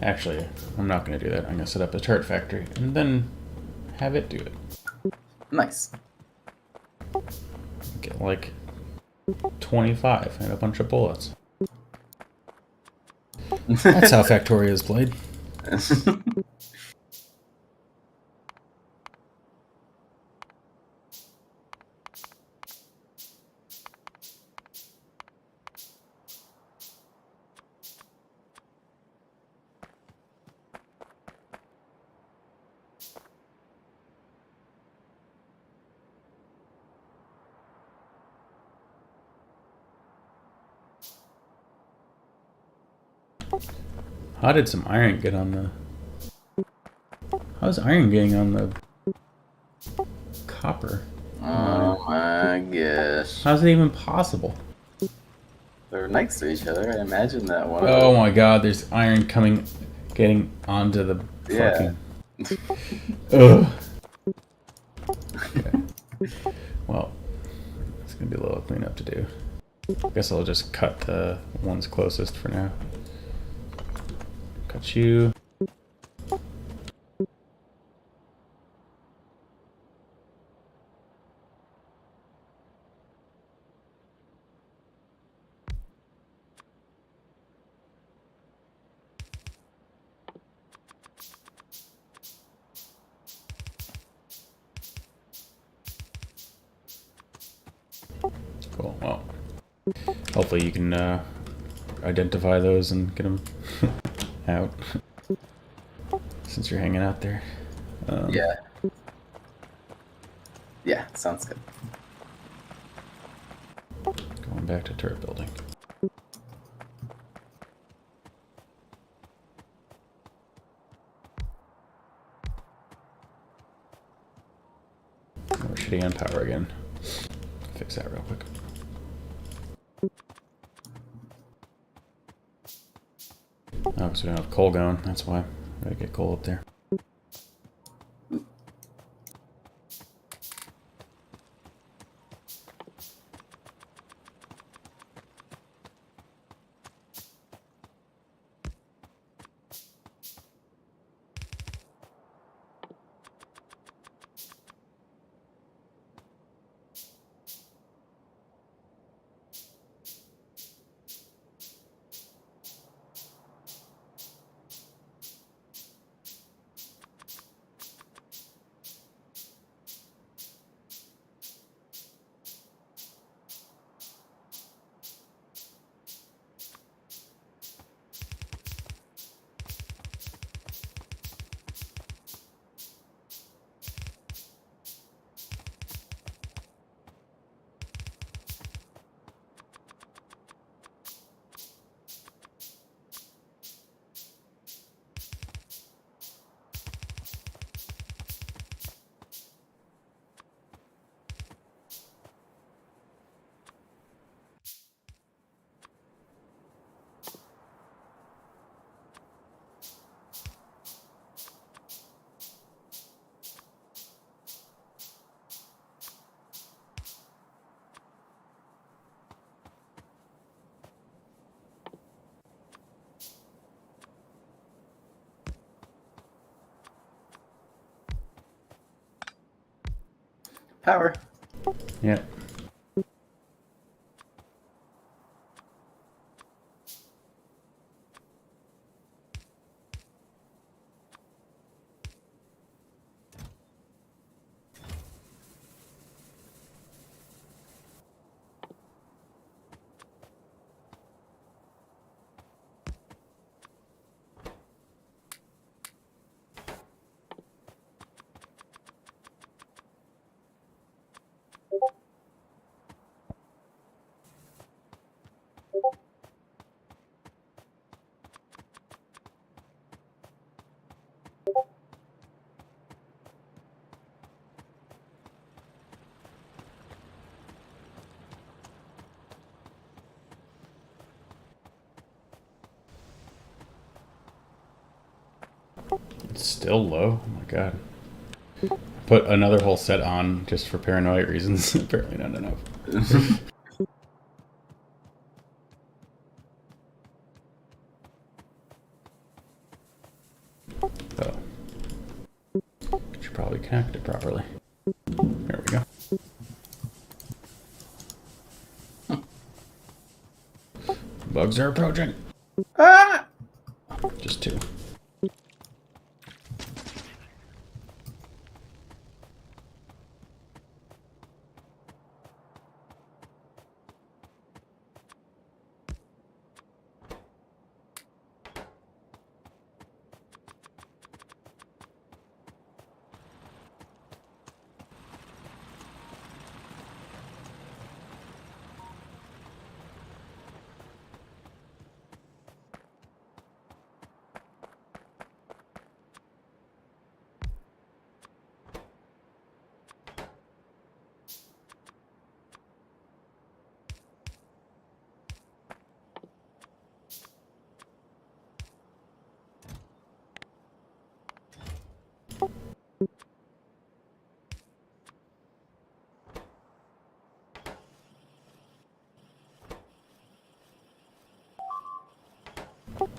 Actually, I'm not going to do that. I'm going to set up a turret factory and then have it do it. Nice. Get like 25 and a bunch of bullets. That's how Factorio is played. How did some iron get on the... How's iron getting on the copper? Oh my gosh. How's it even possible? They're next to each other. I imagine that one. Oh my god, there's iron getting onto the Yeah. fucking... Ugh. Okay. Well, it's gonna be a little cleanup to do. I guess I'll just cut the ones closest for now. Cut you. Cool. Well, hopefully you can identify those and get them out since you're hanging out there. Yeah. Yeah, sounds good. Going back to turret building. Oh, we're shitty on power again. Fix that real quick. Oh, because we don't have coal going. That's why. Gotta get coal up there. Power. Yeah. It's still low. Oh my god. Put another whole set on just for paranoid reasons. Apparently not enough. Oh. Should probably connect it properly. There we go. Bugs are approaching. Ah! Just two.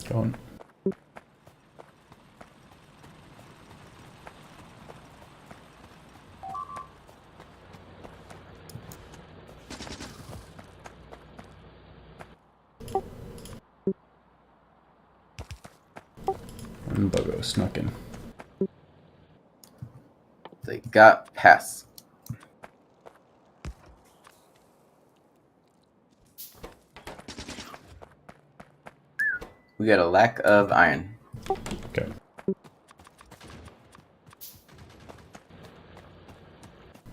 Going. And Buggo snuck in. They got pass. We got a lack of iron. Okay.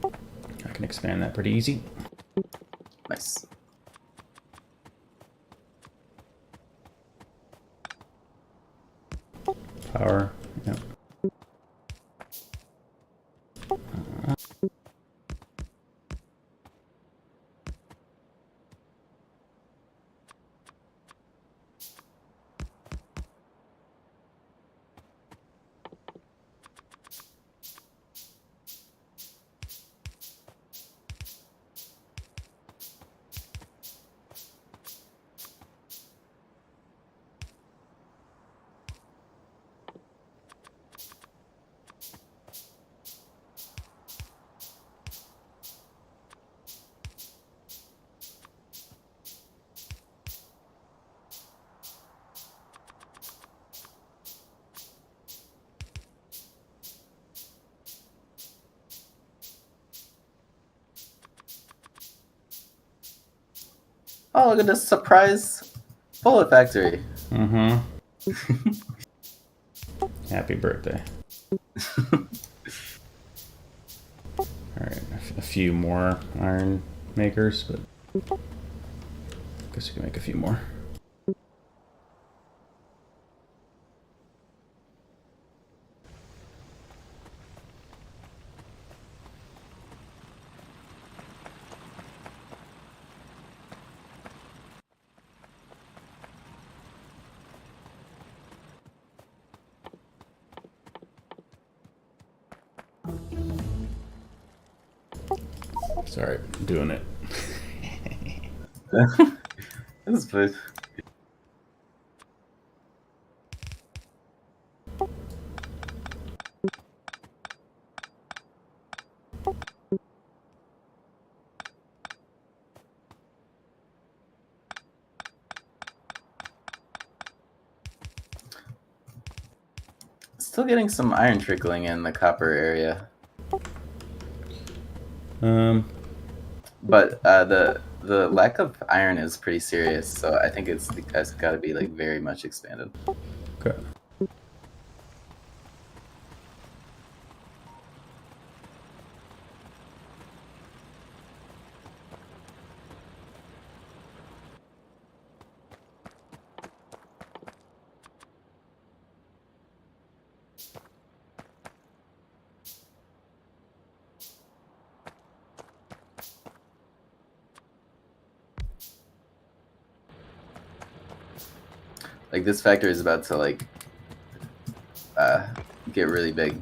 I can expand that pretty easy. Nice. Power. Yep. Oh, look at this surprise bullet factory. Mm-hmm. Happy birthday. Alright, a few more iron makers, but I guess we can make a few more. Sorry, I'm doing it. This is good. Still getting some iron trickling in the copper area. But the lack of iron is pretty serious, so I think it's got to be like very much expanded. Okay. Like this factory is about to like get really big.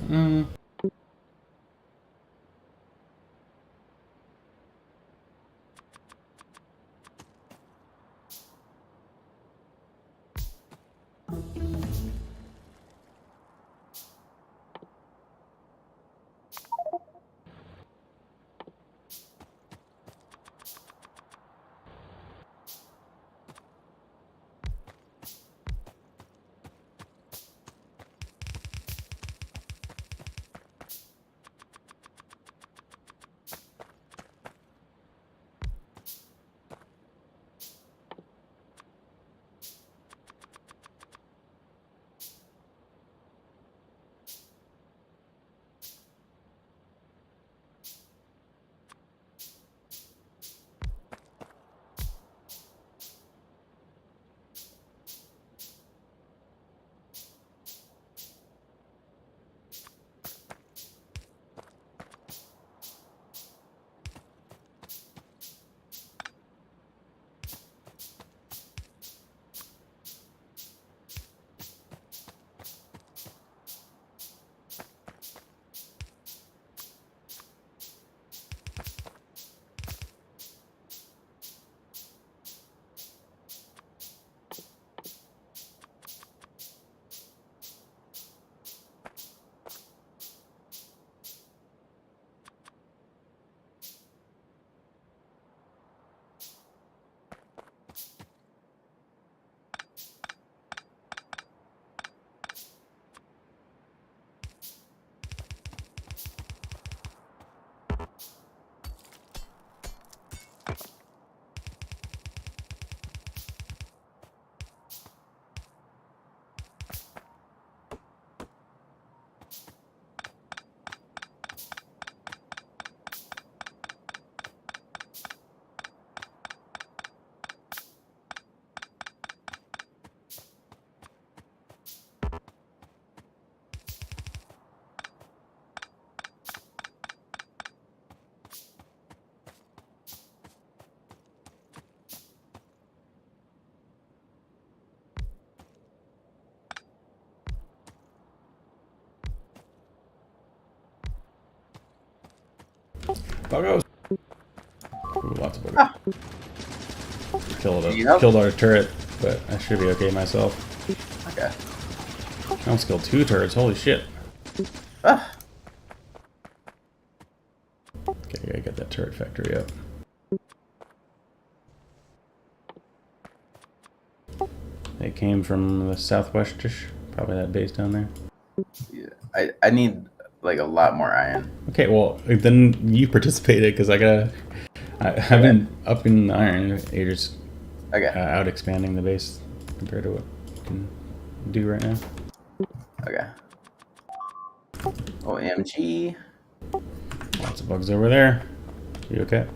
Mm. Buggos. Ooh, lots of buggos. Ah, you help? Killed our turret, but I should be okay myself. Okay. I almost killed 2 turrets. Holy shit. Ah, Okay, I gotta get that turret factory up. They came from the southwestish, probably that base down there. yeah. I need like a lot more iron. Okay, well then you participated because I've Okay. been up in the iron. You're just Okay. out expanding the base compared to what you can do right now. Okay. OMG. Lots of bugs over there. You okay?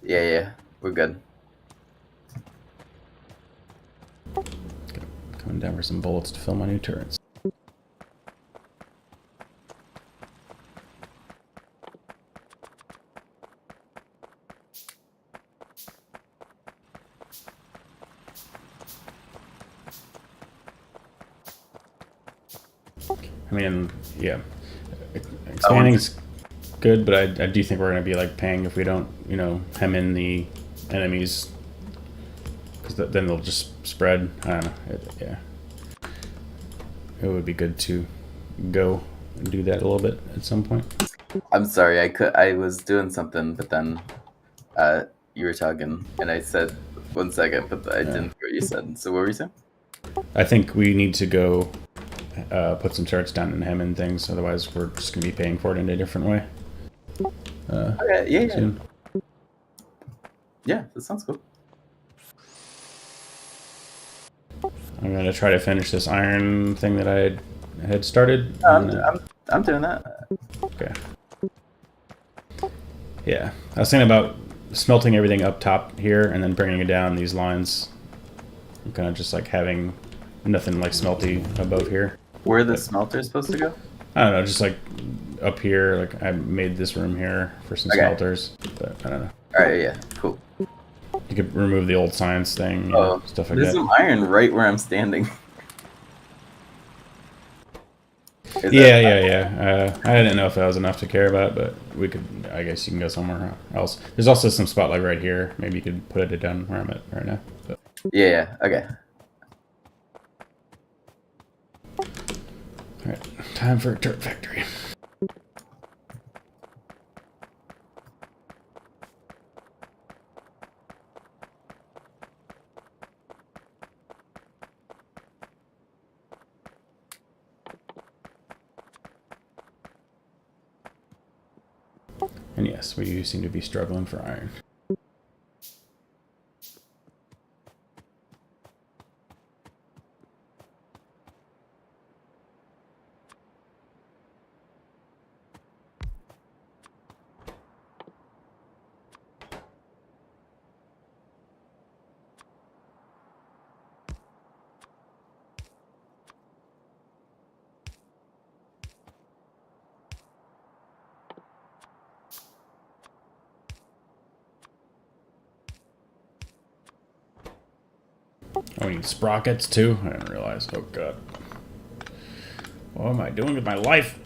Yeah, yeah. We're good. Coming down for some bullets to fill my new turrets. I mean, yeah, expanding's good, but I do think we're gonna be like paying if we don't, you know, hem in the enemies, because then they'll just spread. I don't know. Yeah, it would be good to go and do that a little bit at some point. I'm sorry. I was doing something, but then you were talking, and I said 1 second, but I didn't hear what you said. So what were you saying? I think we need to go put some turrets down and hem in things. Otherwise, we're just gonna be paying for it in a different way. Okay. Yeah, yeah. Soon. Yeah, that sounds cool. I'm gonna try to finish this iron thing that I had started. No, And, I'm doing that. okay. Yeah, I was thinking about smelting everything up top here and then bringing it down these lines. Kind of just like having nothing like smelty above here. Where the smelter's supposed to go? I don't know, just like up here. Like I made this room here for some Okay. smelters, but I don't know. All right. Yeah. Cool. You could remove the old science thing, you Oh, know, stuff like there's that. some iron right where I'm standing. Is Yeah, that- yeah. I didn't know if that was enough to care about, but we could. I guess you can go somewhere else. There's also some spotlight right here. Maybe you could put it down where I'm at right now. But. Yeah. Yeah. Okay. All right, time for a turret factory. And yes, we seem to be struggling for iron. Oh, we need sprockets too? I didn't realize. Oh god. What am I doing with my life?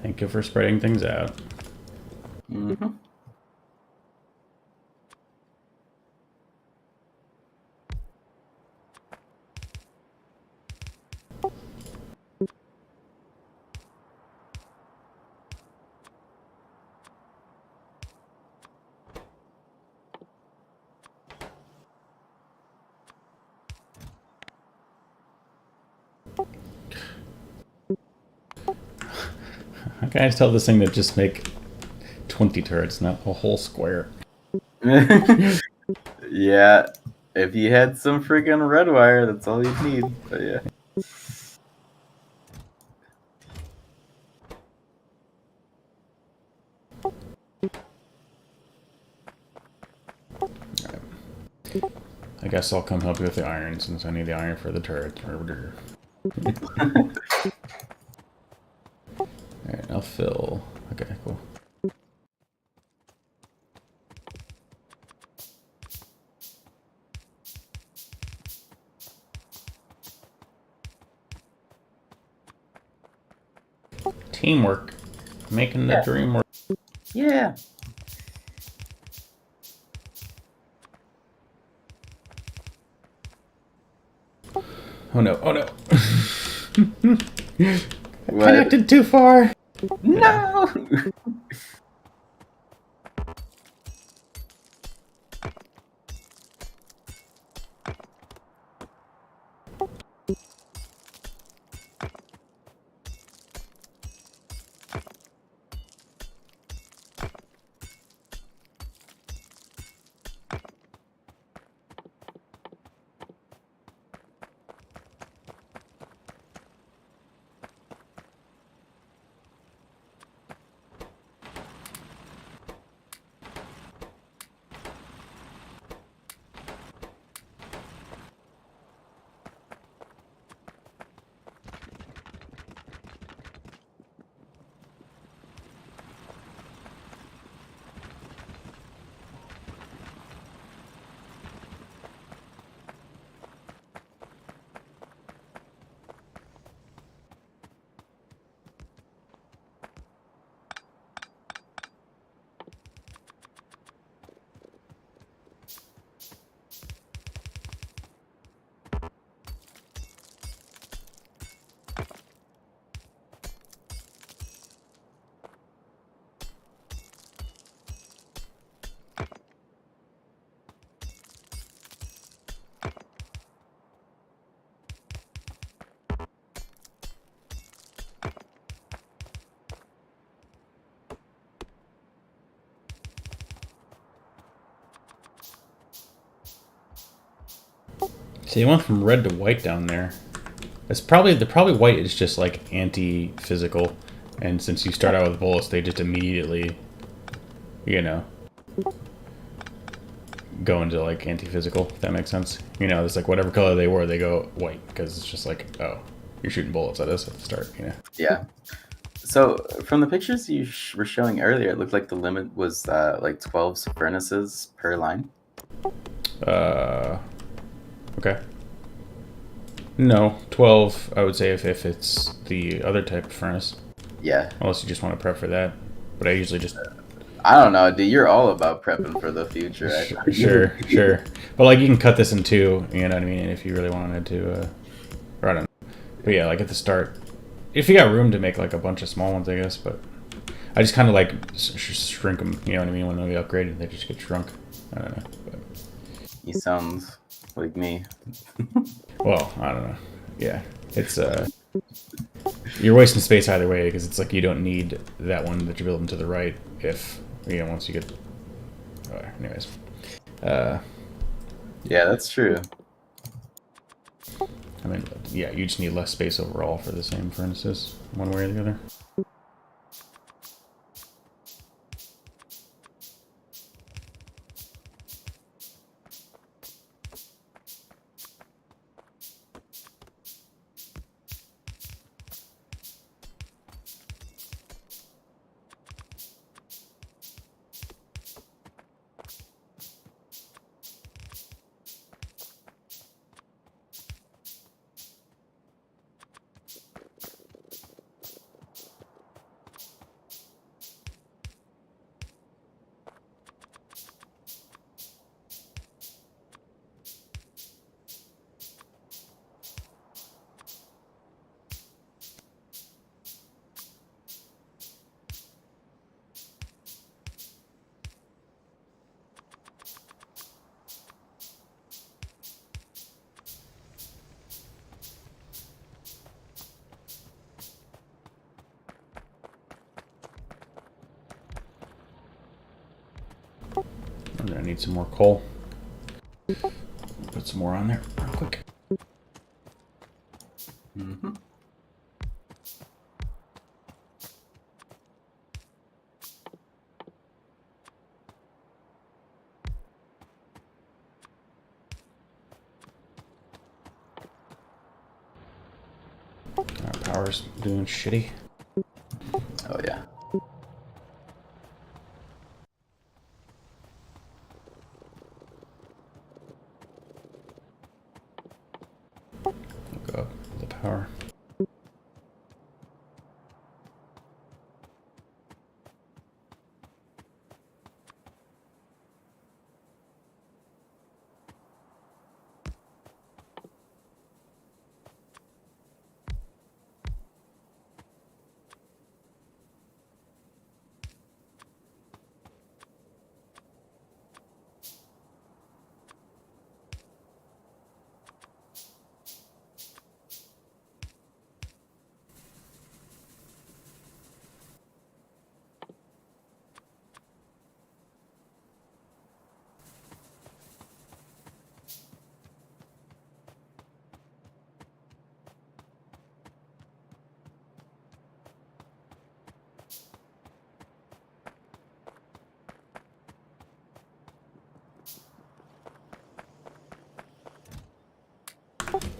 Thank you for spreading things out. Mm-hmm. How can I tell this thing to just make 20 turrets, not a whole square? Yeah, if you had some freaking red wire, that's all you'd need. But yeah. I guess I'll come help you with the iron since I need the iron for the turret. Alright, I'll fill. Okay, cool. Teamwork. Making the dream work. Yeah. Oh no, oh no. What? Connected too far. No. So you went from red to white down there. It's probably white is just like anti-physical, and since you start out with bullets, they just immediately, you know, go into like anti-physical. If that makes sense. You know, it's like whatever color they were, they go white because it's just like, oh, you're shooting bullets at us at the start. You know. Yeah. So from the pictures you were showing earlier, it looked like the limit was like 12 furnaces per line. Okay. No, 12. I would say if it's the other type of furnace, Yeah. unless you just want to prep for that. But I usually just I don't know, dude. You're all about prepping for the future. sure. But like you can cut this in two. You know what I mean? If you really wanted to, or I don't know. But yeah, like at the start, if you got room to make like a bunch of small ones, I guess. But I just kind of like shrink them. You know what I mean? When they get upgraded, they just get shrunk. I don't know. But, You sound like me. well, I don't know. Yeah, it's you're wasting space either way because it's like you don't need that one that you're building to the right if once you get. Anyways. Yeah, that's true. I mean, yeah, you just need less space overall for the same furnaces, one way or the other. I need some more coal. Put some more on there real quick. Mm-hmm. Our power's doing shitty. Oh yeah. Go up the power.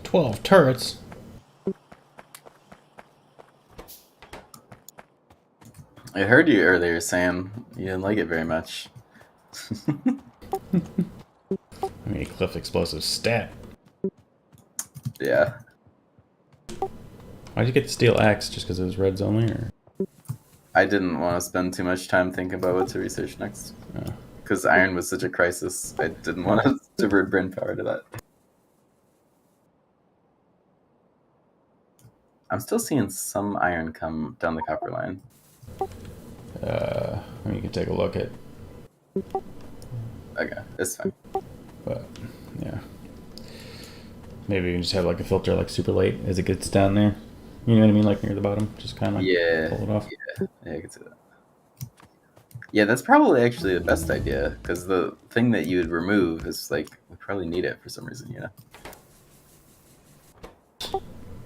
"12 turrets? I heard you earlier saying you didn't like it very much. I mean, Cliff Explosive stat. Yeah. Why'd you get the steel axe? Just because it was reds only? Or? I didn't want to spend too much time thinking about what to research next. Because iron was such a crisis. I didn't want to divert brain power to that. I'm still seeing some iron come down the copper line. I mean, you can take a look at, Okay, it's fine. but yeah. Maybe you can just have like a filter like super late as it gets down there. You know what I mean? Like near the bottom. Just kind of like Yeah, pull it off. yeah, I can see that. Yeah, that's probably actually the best idea, because the thing that you would remove is like, we probably need it for some reason, you know?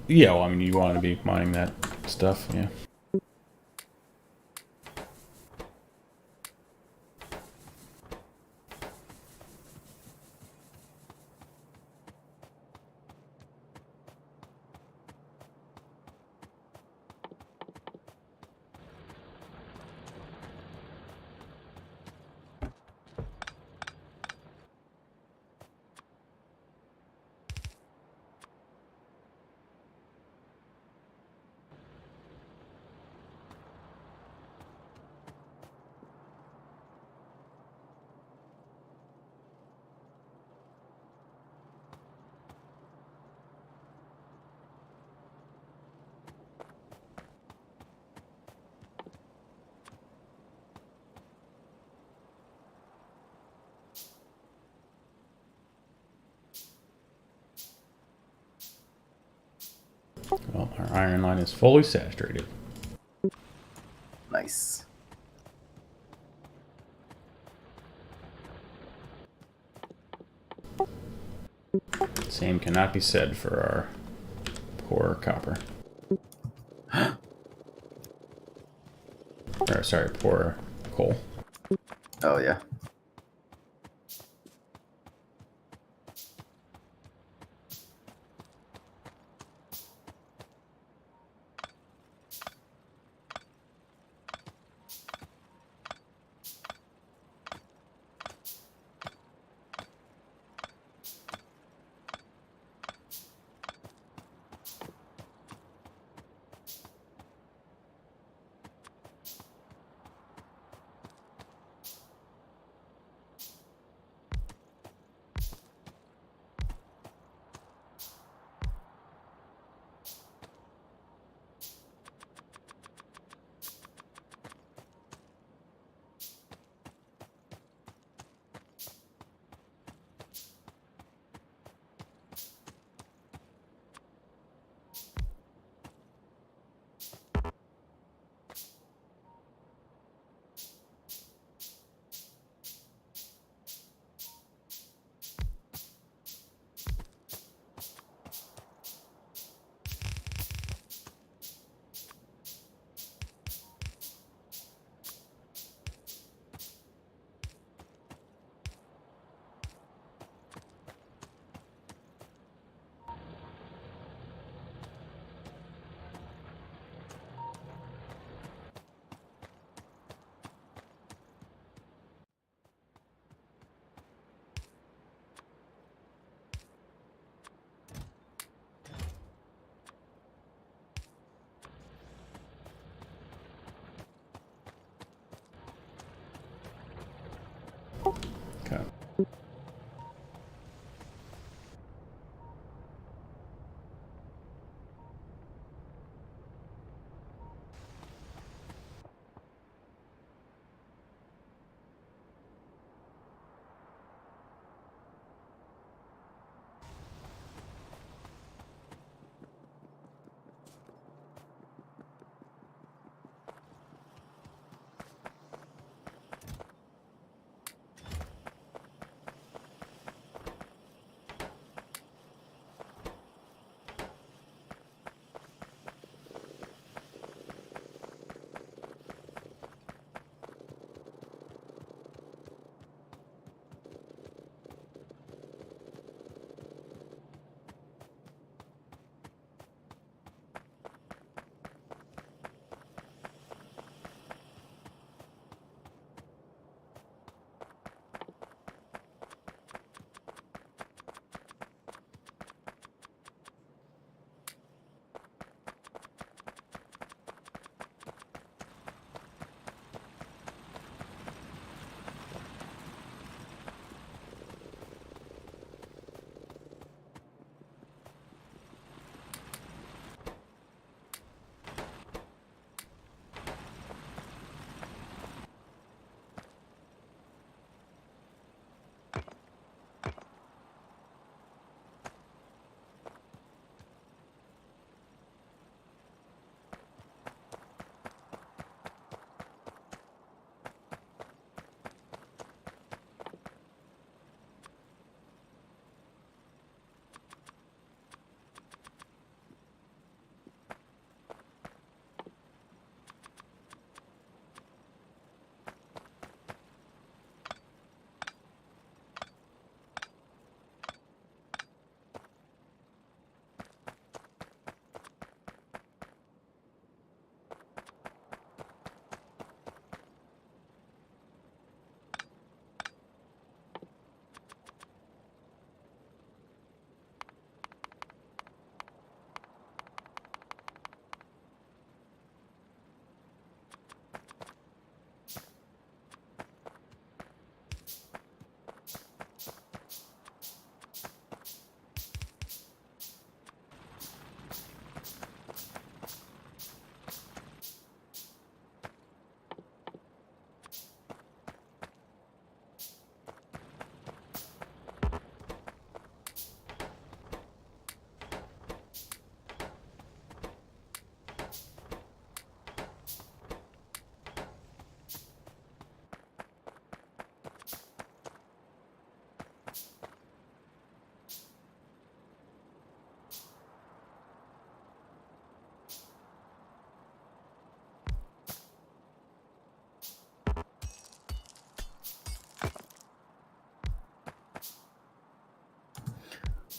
Yeah, well, I mean, you want to be mining that stuff, yeah. Well, our iron line is fully saturated. Nice. Same cannot be said for our poor copper. Or, sorry, poor coal. Oh, yeah.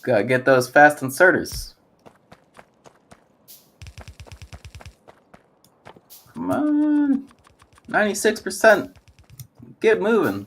Gotta get those fast inserters. Come on. 96%. Get moving.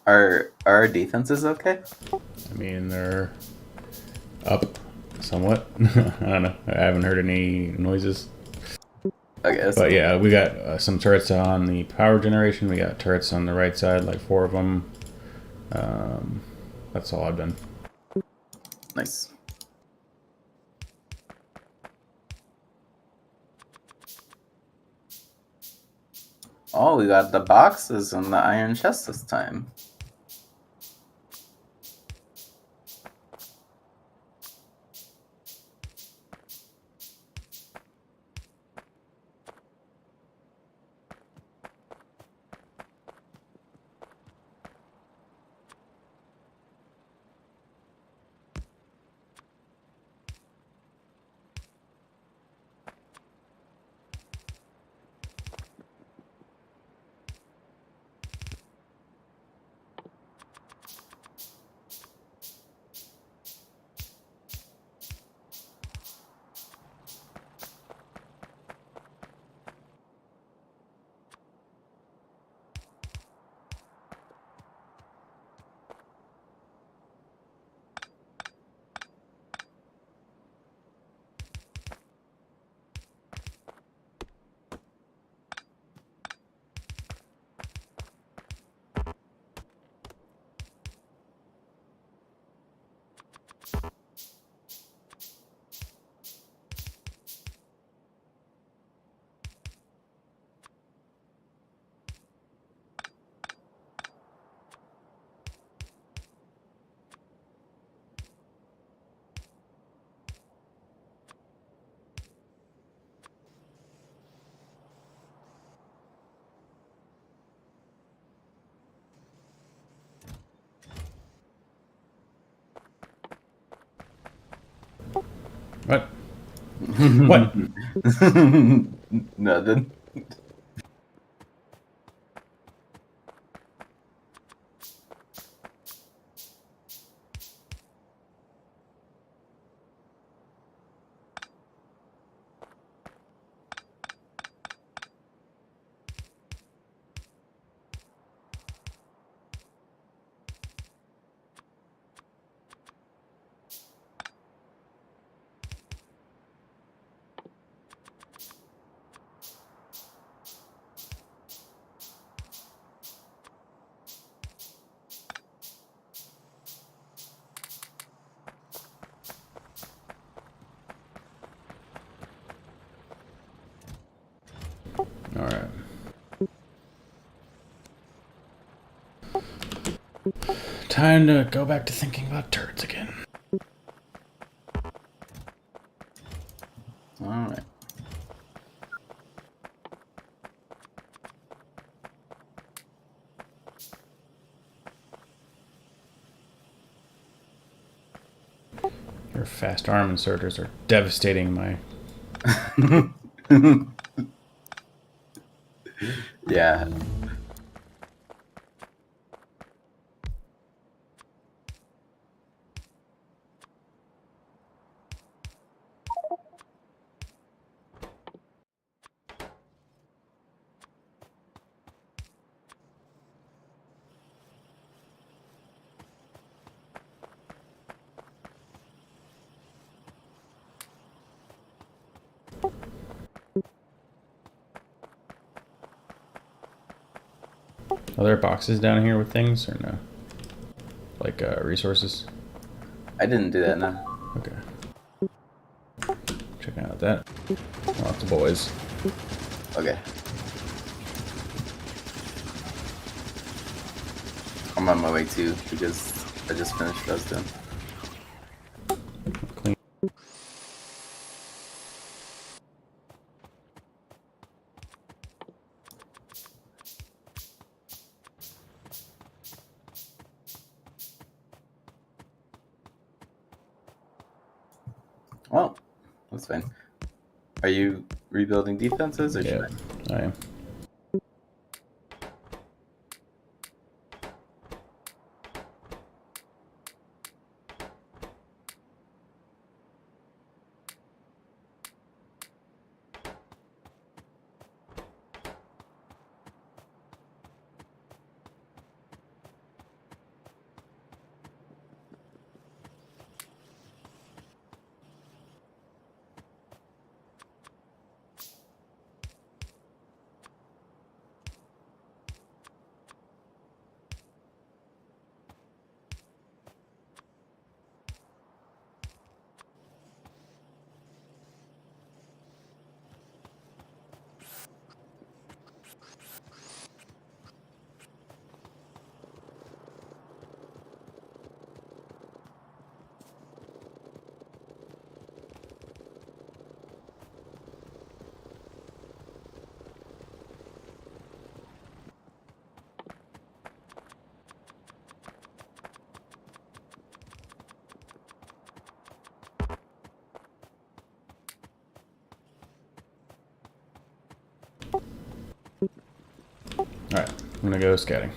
Are our defenses okay? I mean, they're up somewhat. I don't know. I haven't heard any noises. I guess. But yeah, we got some turrets on the power generation. We got turrets on the right side, like 4 of them. That's all I've done. Nice. Oh, we got the boxes and the iron chest this time. What? What? Nothing. Time to go back to thinking about turrets again. All right. Your fast arm inserters are devastating my. Yeah. Are there boxes down here with things or no? Like resources? I didn't do that, no. Okay. Checking out that. Lots of boys. Okay. I'm on my way too because I just finished what I was doing. Clean. Well, that's fine. Are you rebuilding defenses or should Yeah, I am. Alright, I'm gonna go scouting.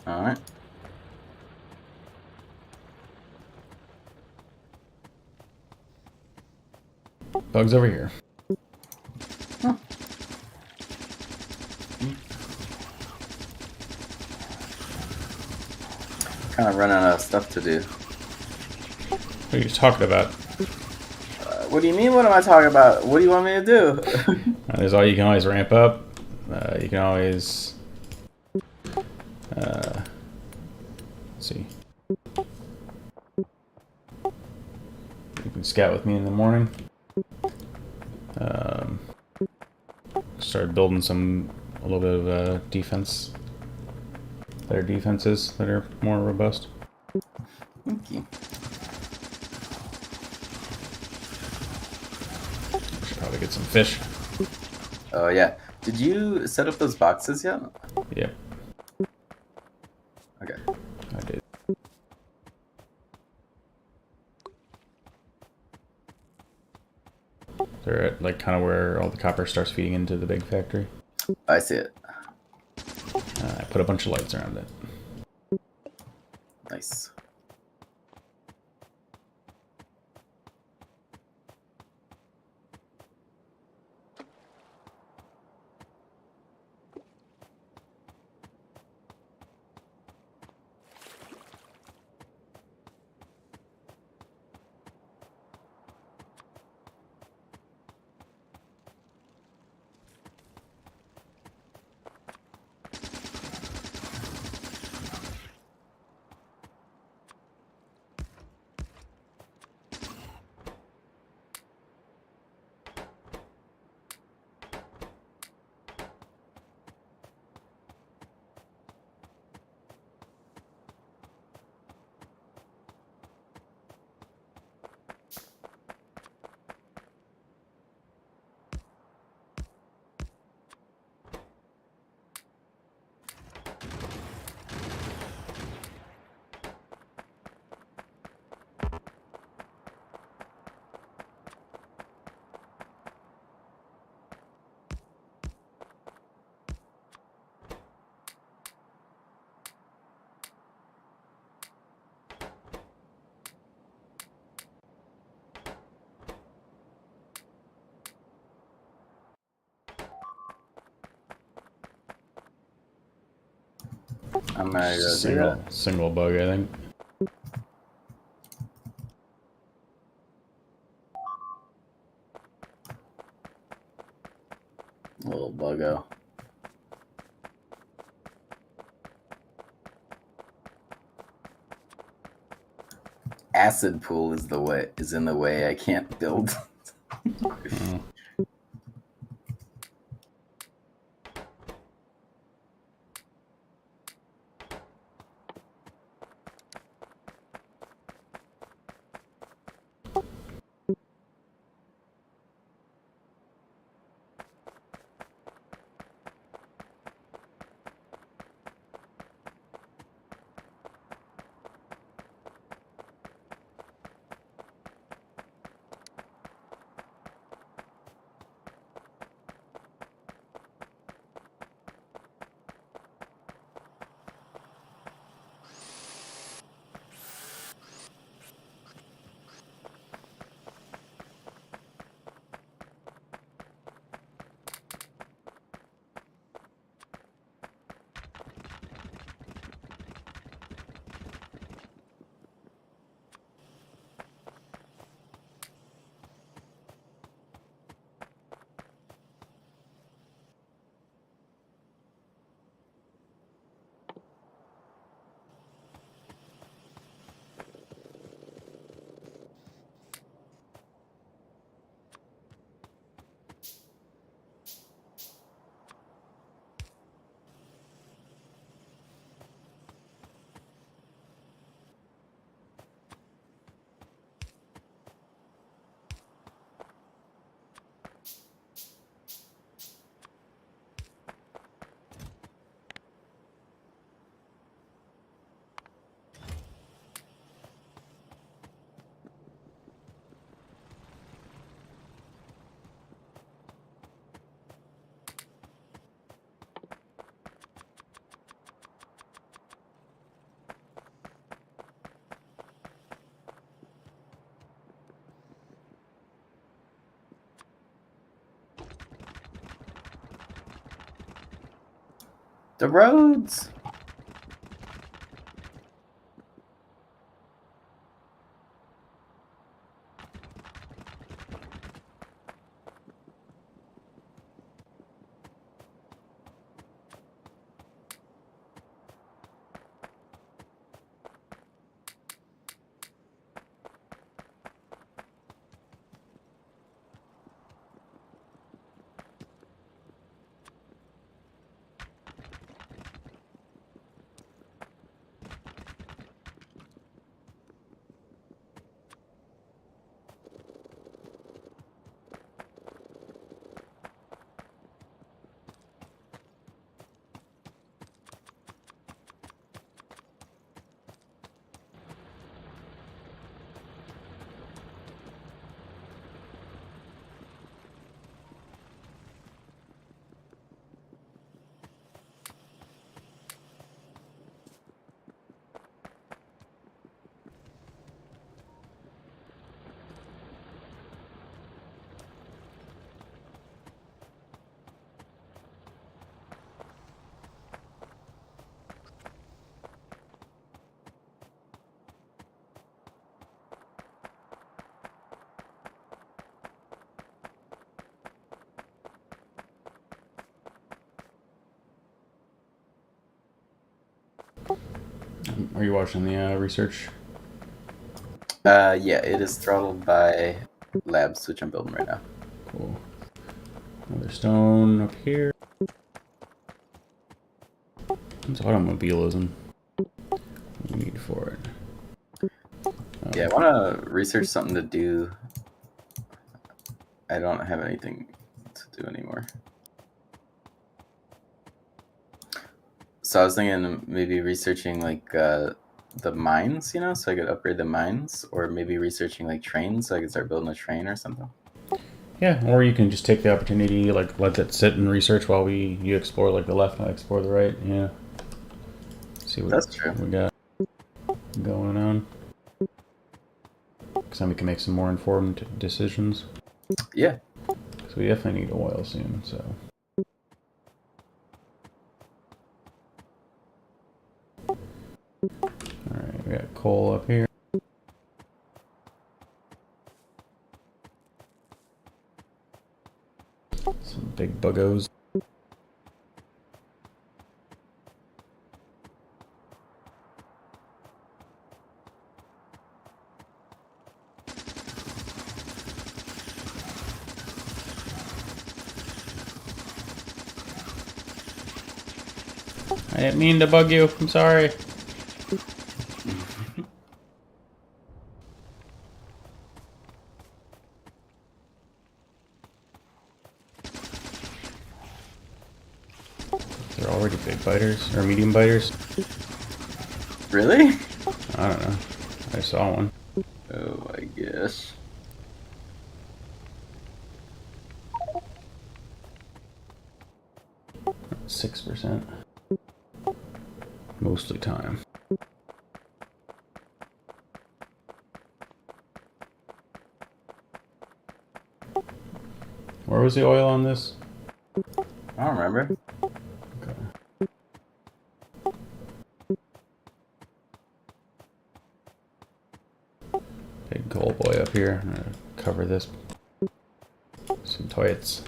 All right. Bugs over here. Kind of running out of stuff to do. What are you talking about? What do you mean? What am I talking about? What do you want me to do? There's all you can always ramp up. You can always. Let's see. You can scout with me in the morning. Start building a little bit of defense. Better defenses that are more robust. Thank you. Should probably get some fish. Oh yeah. Did you set up those boxes yet? Yep, Okay. I did. They're at like kind of where all the copper starts feeding into the big factory. I see it. I put a bunch of lights around it. Nice. I'm gonna Just go do that. single bug, I think. Little buggo. Acid pool is in the way. I can't build. Oh. The roads. Are you watching the research? Yeah, it is throttled by labs, which I'm building right now. Cool. Another stone up here. What's automobilism? What do you need for it? Oh. Yeah, I want to research something to do. I don't have anything to do anymore. So I was thinking maybe researching like the mines, you know, so I could upgrade the mines, or maybe researching like trains, so I could start building a train or something. Yeah, or you can just take the opportunity, like let it sit and research while you explore like the left and I explore the right. Yeah. See what That's true. we got going on. Because then we can make some more informed decisions. Yeah. Because we definitely need oil soon, so. Alright, we got coal up here. Some big buggos. I didn't mean to bug you. I'm sorry. They're already big biters or medium biters. Really? I don't know. I saw one. Oh my gosh. %6. Mostly time. Where was the oil on this? I don't remember. Okay. Big coal boy up here. I'm gonna cover this. Some toilets.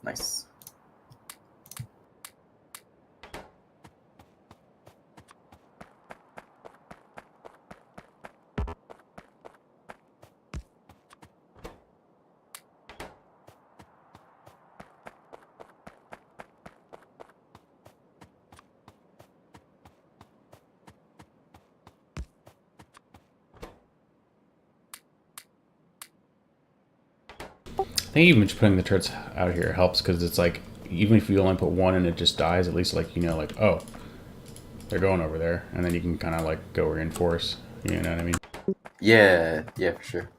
Nice. I think even just putting the turrets out here helps because it's like, even if you only put one and it just dies, at least like, you know, like, oh, they're going over there. And then you can kind of like go reinforce. You know what I mean? Yeah, yeah, for sure.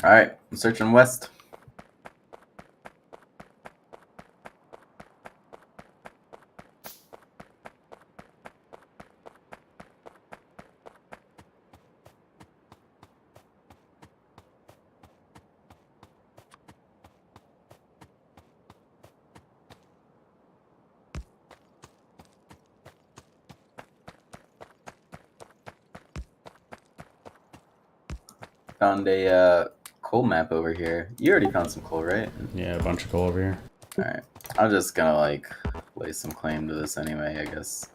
Alright, I'm searching west. Found a coal map over here. You already found some coal, right? Yeah, a bunch of coal over here. Alright. I'm just gonna like lay some claim to this anyway, I guess.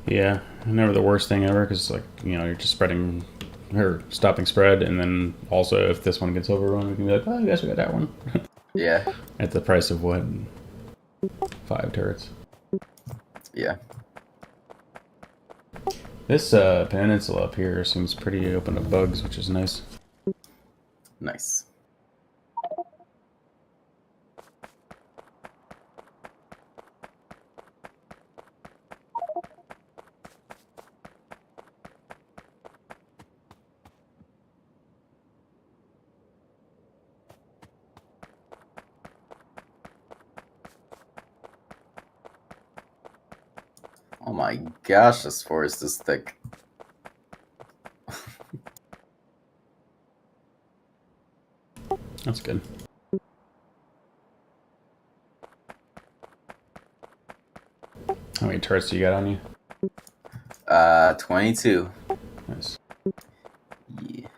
Yeah, never the worst thing ever because, like, you know, you're just spreading or stopping spread, and then also if this one gets overrun, we can be like, oh, I guess we got that one. Yeah. At the price of what? 5 turrets. Yeah. This peninsula up here seems pretty open to bugs, which is nice. Nice. Oh my gosh, this forest is thick. That's good. How many turrets do you got on you? 22. Nice. Yeah.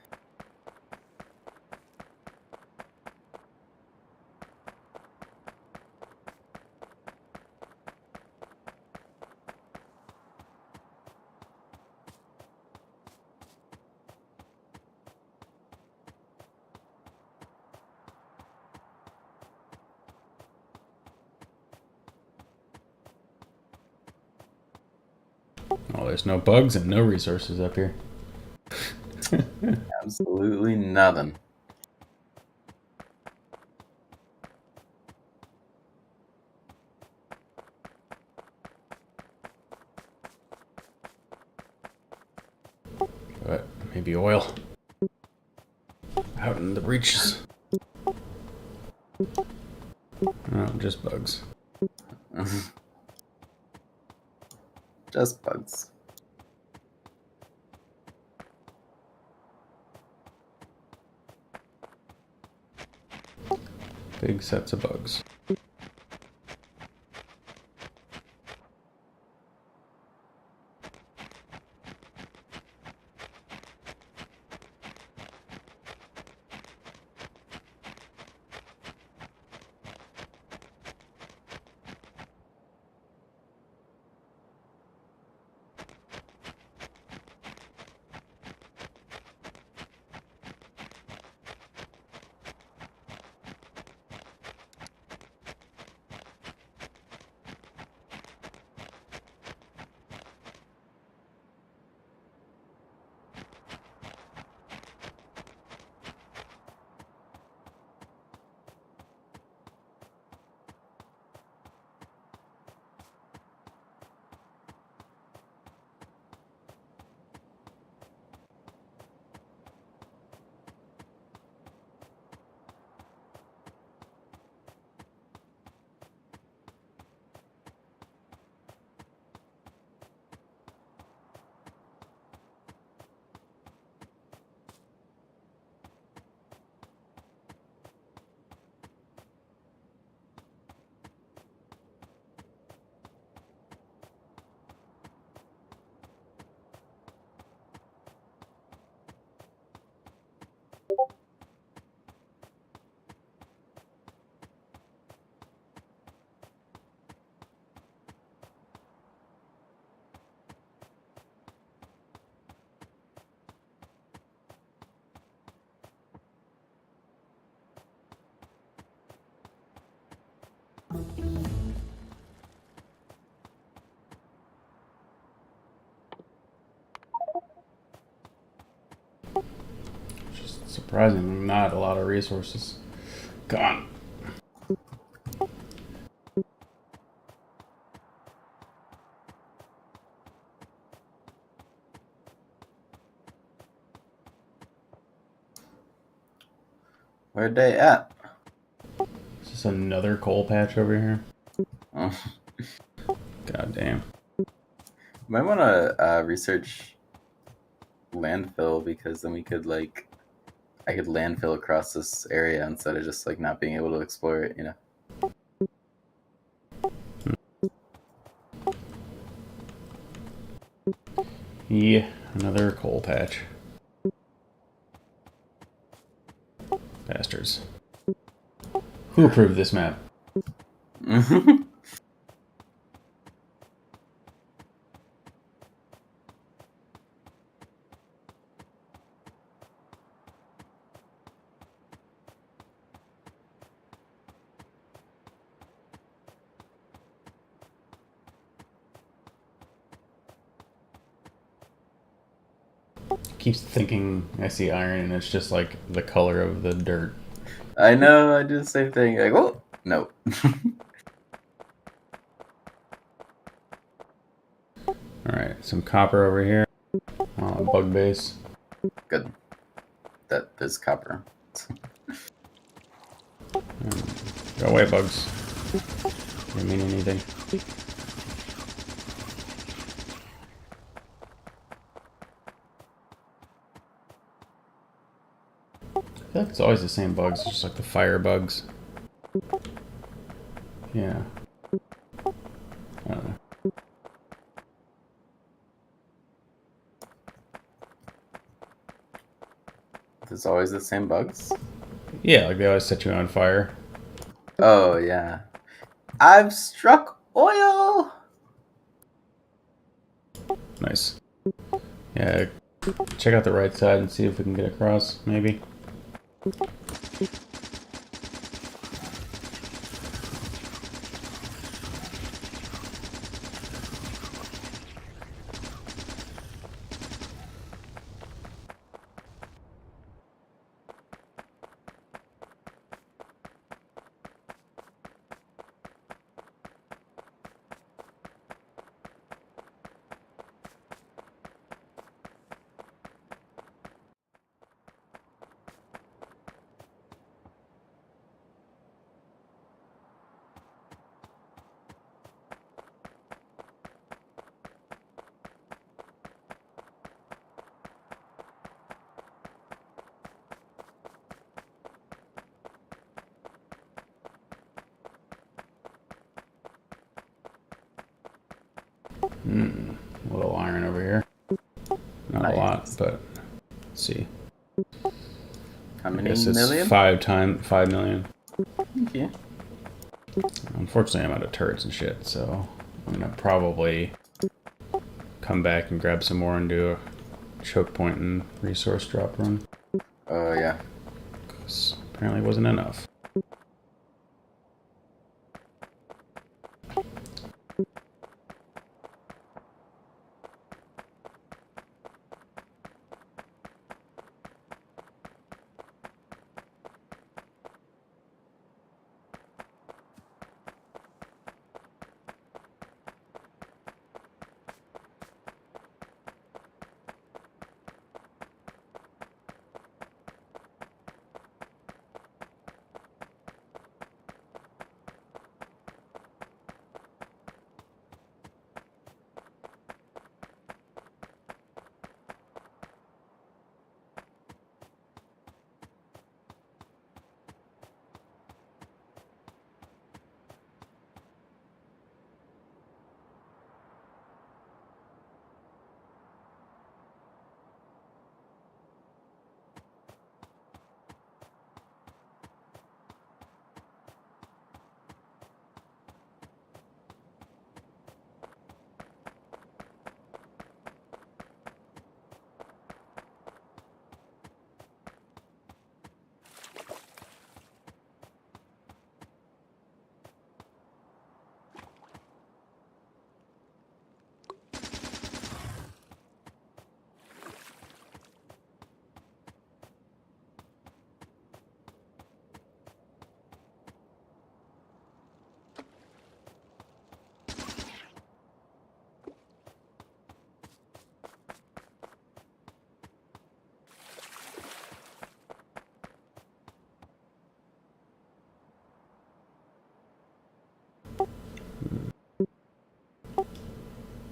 Oh, there's no bugs and no resources up here. Absolutely nothing. But maybe oil. Out in the breaches. Oh, just bugs. Just bugs. Big sets of bugs. Just surprisingly not a lot of resources. Gone. Where'd they at? Is this another coal patch over here? Oh. God damn. Might want to research landfill, because then we could like I could landfill across this area instead of just like not being able to explore it, you know. Yeah, another coal patch. Bastards. Who approved this map? Keeps thinking I see iron and it's just like the color of the dirt. I know, I do the same thing. Like, oh no. Alright, some copper over here. Bug base. Good. That there's copper. Go away, bugs. Didn't mean anything. I feel like it's always the same bugs, it's just like the fire bugs. Yeah. I don't know. There's always the same bugs. Yeah, like they always set you on fire. Oh yeah. I've struck oil. Nice. Yeah, check out the right side and see if we can get across, maybe. A little iron over here. Not Nice. a lot, but let's see. How I many guess it's million? 5 million. Thank you. Unfortunately, I'm out of turrets and shit, so I'm gonna probably come back and grab some more and do a choke point and resource drop run. Oh yeah. Because apparently it wasn't enough.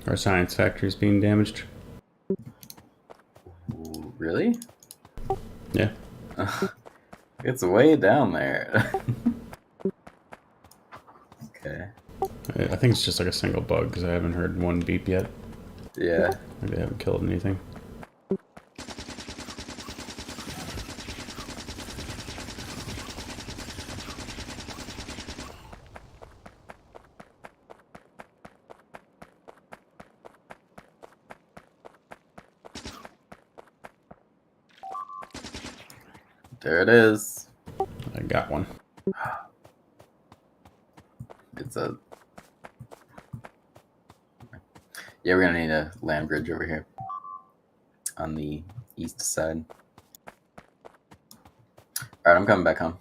Our science factory is being damaged. Ooh, really? Yeah. It's way down there. Okay. I think it's just like a single bug because I haven't heard one beep yet. Yeah. Maybe they haven't killed anything. There it is. I got one. It's a. Yeah, we're gonna need a land bridge over here on the east side. All right, I'm coming back home.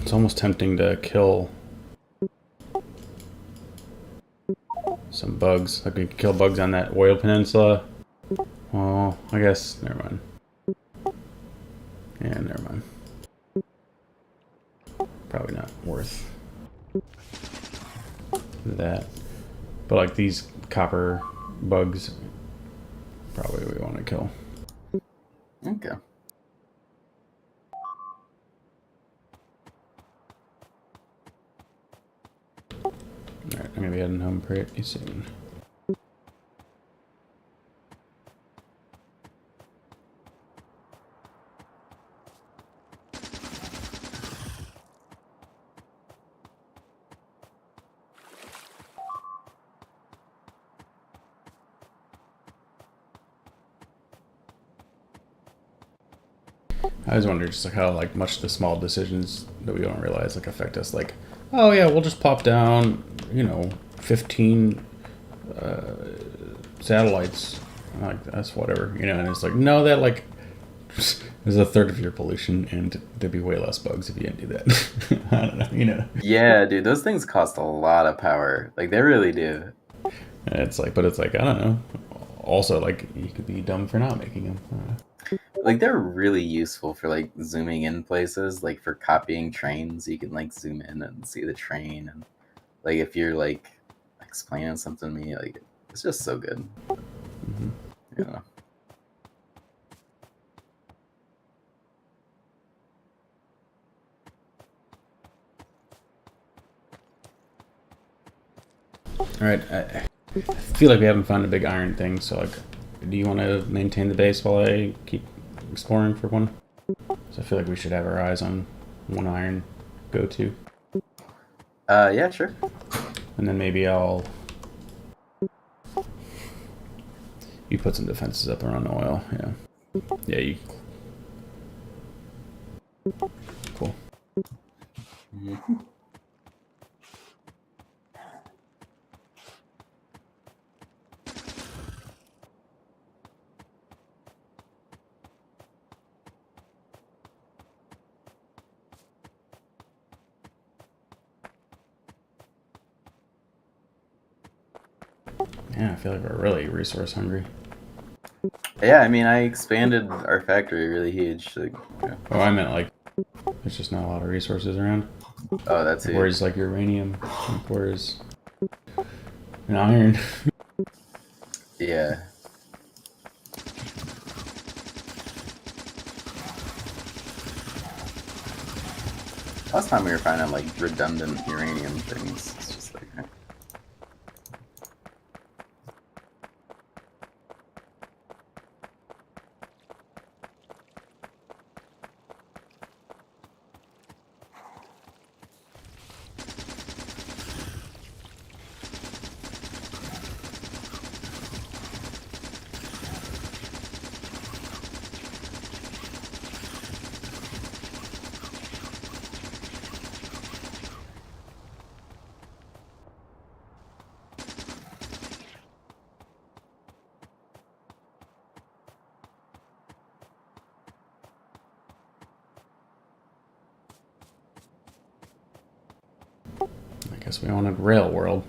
It's almost tempting to kill some bugs. Like we could kill bugs on that oil peninsula. Oh, I guess. Never mind. Yeah, never mind. Probably not worth that. But like these copper bugs, probably we want to kill. Okay. Alright, I'm gonna be heading home pretty soon. I always wonder just like how like much the small decisions that we don't realize like affect us. Like, oh yeah, we'll just pop down, 15 satellites. Like that's whatever, and it's like no, that like is a third of your pollution, and there'd be way less bugs if you didn't do that. I don't know. Yeah, dude, those things cost a lot of power. Like they really do. And it's like, but it's like I don't know. Also, like you could be dumb for not making them. Like they're really useful for like zooming in places, like for copying trains. You can like zoom in and see the train, and like if you're like explaining something to me, like It's just so good. Mm-hmm. Yeah. All right. I feel like we haven't found a big iron thing, so like, do you want to maintain the base while I keep exploring for one? So I feel like we should have our eyes on one iron go-to. Yeah, sure. And then maybe I'll... You put some defenses up around the oil, yeah. Yeah, you... Cool. Mm-hmm. Yeah, I feel like we're really resource hungry. Yeah, I mean, I expanded our factory really huge. Like, yeah. Oh, I meant like, there's just not a lot of resources around. Oh, that's Like, it. where's like uranium? Like, where's an iron? Yeah. Last time we were finding like redundant uranium things. It's just like, I guess we wanted rail world.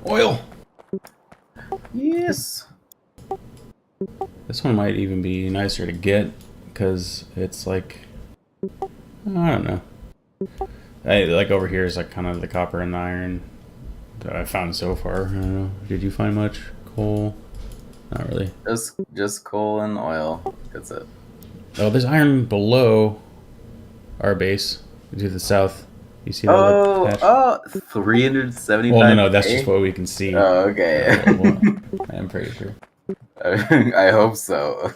Oil! yes. This one might even be nicer to get because it's like, I don't know. Like over here is like kind of the copper and the iron that I found so far. I don't know. Did you find much coal? Not really. Just coal and oil. That's it. Oh, there's iron below our base to the south. You see that Oh, patch? oh, 375. Well, no, that's just what we can see. Oh, okay. I'm pretty sure. I hope so.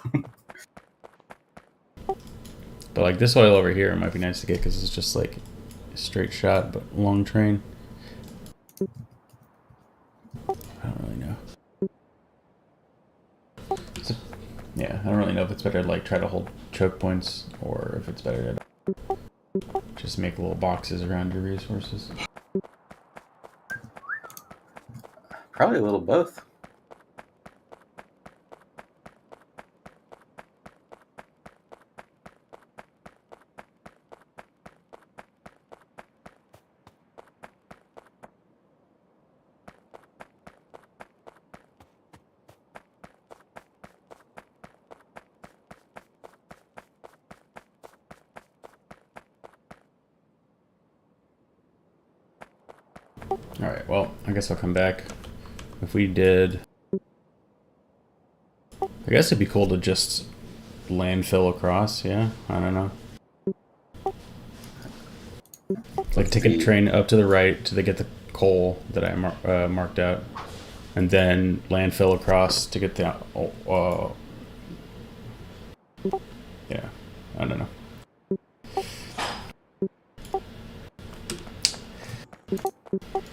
But like this oil over here might be nice to get because it's just like a straight shot, but long train. I don't really know. Yeah, I don't really know if it's better to like try to hold choke points or if it's better to just make little boxes around your resources. Probably a little both. Alright, well, I guess I'll come back. If we did... I guess it'd be cool to just landfill across, yeah? I don't know. Like take a train up to the right to get the coal that I marked out. And then landfill across to get the... yeah, I don't know.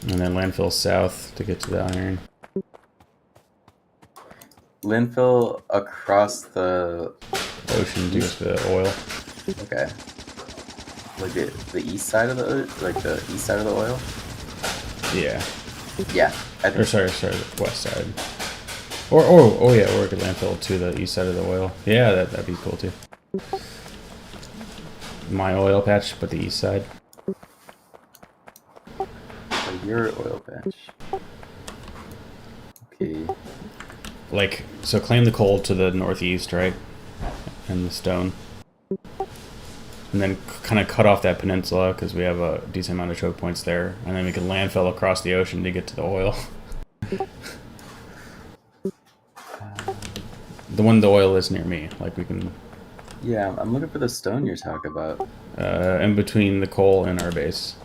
And then landfill south to get to the iron. Landfill across the Ocean to get to the oil. Okay. Like the east side of the east side of the oil. Yeah. Yeah. Or sorry, the west side. Or oh yeah, or we could landfill to the east side of the oil. Yeah, that'd be cool too. My oil patch, but the east side. Your oil patch. Okay. Like, so claim the coal to the northeast, right? And the stone. and then kind of cut off that peninsula because we have a decent amount of choke points there, and then we can landfill across the ocean to get to the oil. The oil is near me. Like we can. Yeah, I'm looking for the stone you're talking about. In between the coal and our base.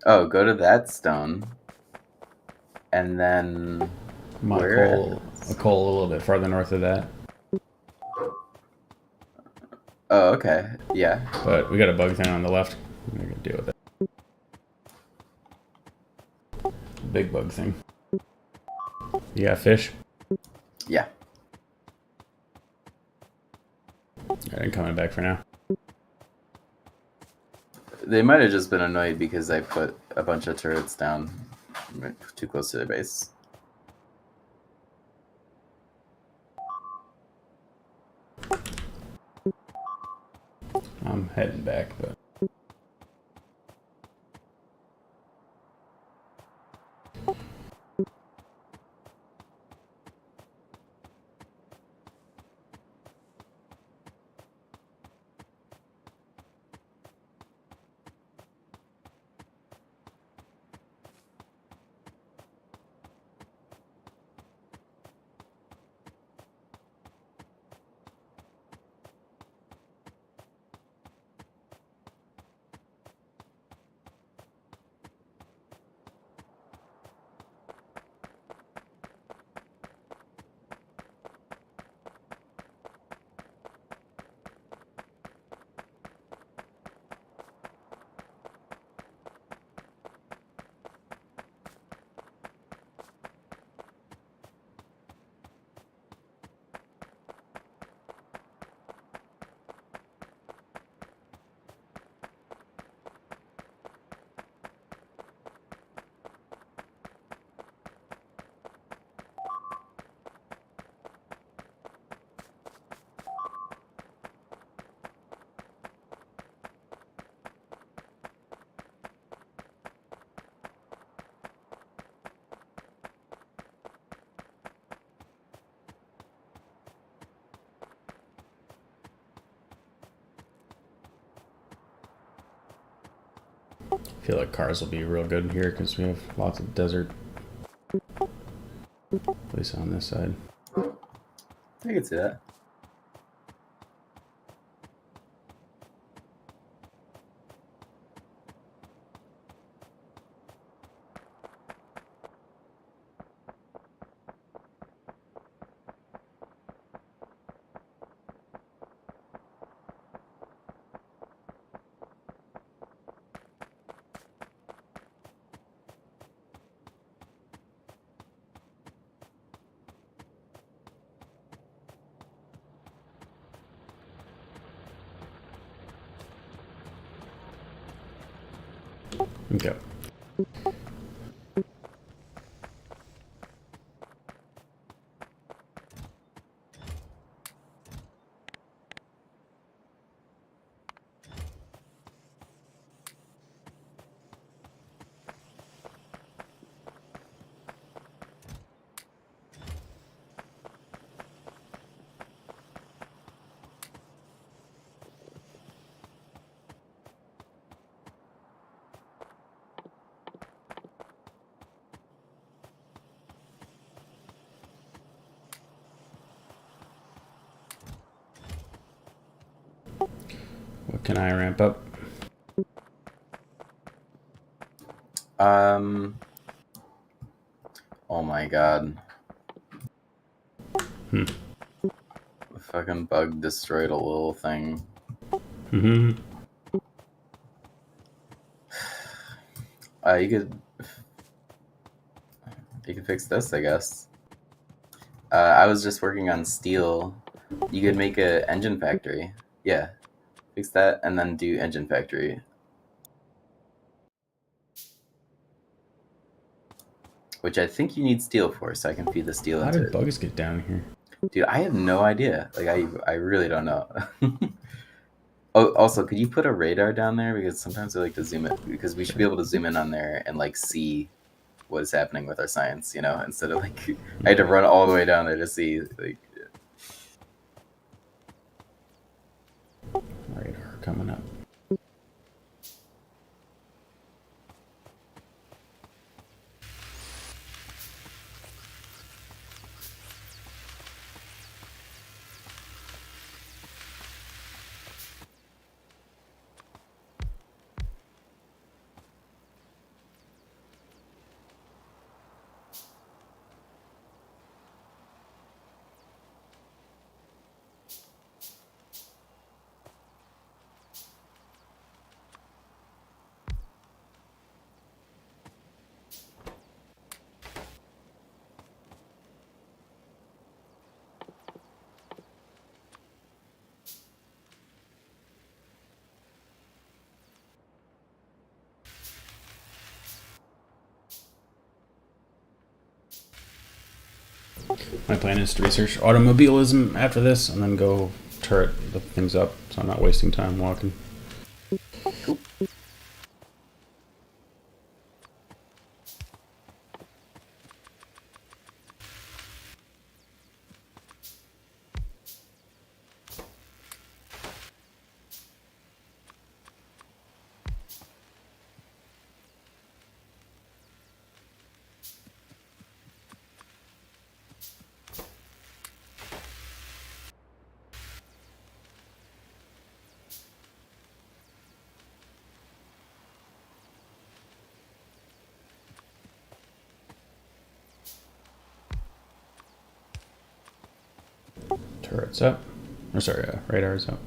Oh, go to that stone. And then where? A coal a little bit farther north of that. Oh, okay. Yeah. But we got a bug thing on the left. I'm gonna deal with it. Big bug thing. You got fish? Yeah. Alright, I'm coming back for now. They might have just been annoyed because I put a bunch of turrets down too close to their base. I'm heading back, but I feel like cars will be real good here because we have lots of desert. At least on this side. I can see that. Okay. What can I ramp up? Oh my god. Hmm. The fucking bug destroyed a little thing. Mm-hmm. You could fix this, I guess. I was just working on steel. You could make a engine factory. Yeah. Fix that and then do engine factory. Which I think you need steel for, so I can feed the steel How into did it. bugs get down here? Dude, I have no idea. Like, I really don't know. Oh, also, could you put a radar down there? Because sometimes I like to zoom in, because we should be able to zoom in on there and, like, see what is happening with our science, you know? Instead of, like, I had to run all the way down there to see, like... coming up. My plan is to research automobilism after this and then go turret the things up so I'm not wasting time walking. Cool. Turrets up. Or sorry, radar's up.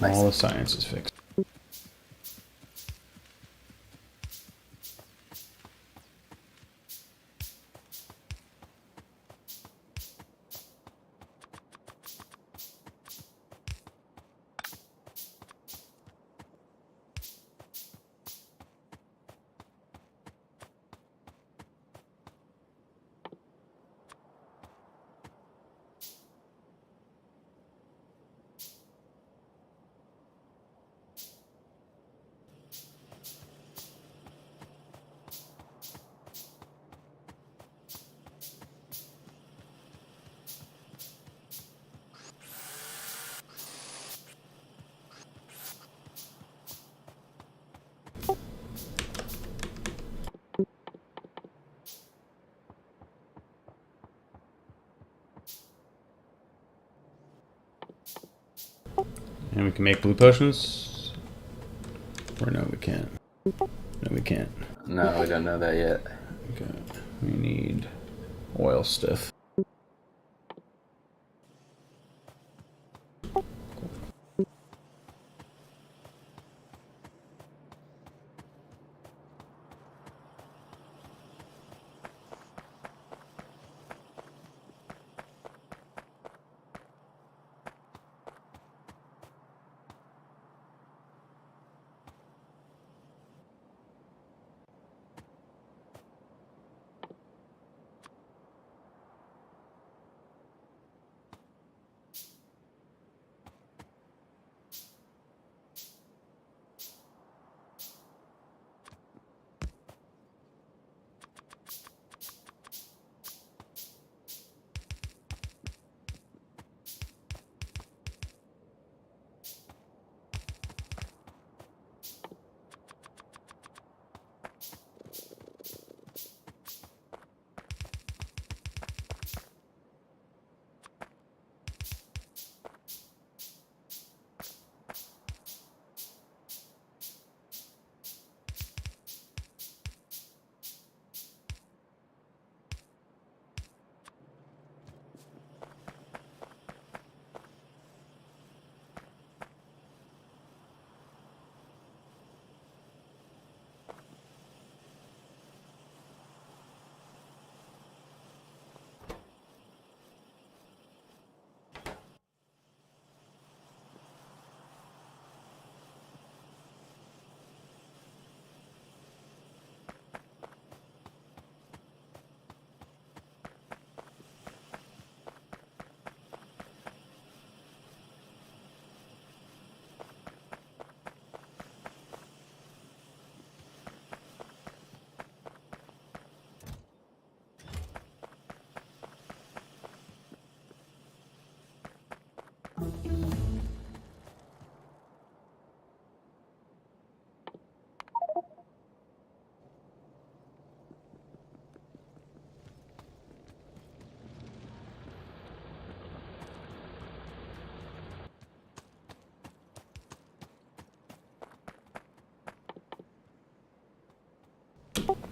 Nice. All the science is fixed. And we can make blue potions? Or no, we can't. No, we can't. No, we don't know that yet. Okay. We need oil stiff.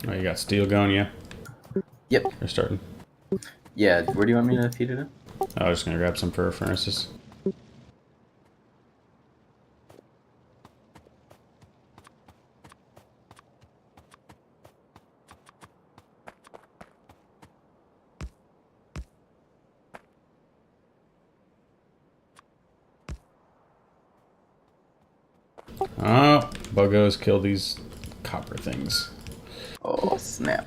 Oh, you got steel going, yeah? Yep. You're starting. Yeah, where do you want me to feed it in? I was just gonna grab some for furnaces. Oh, buggos kill these copper things. Oh, snap.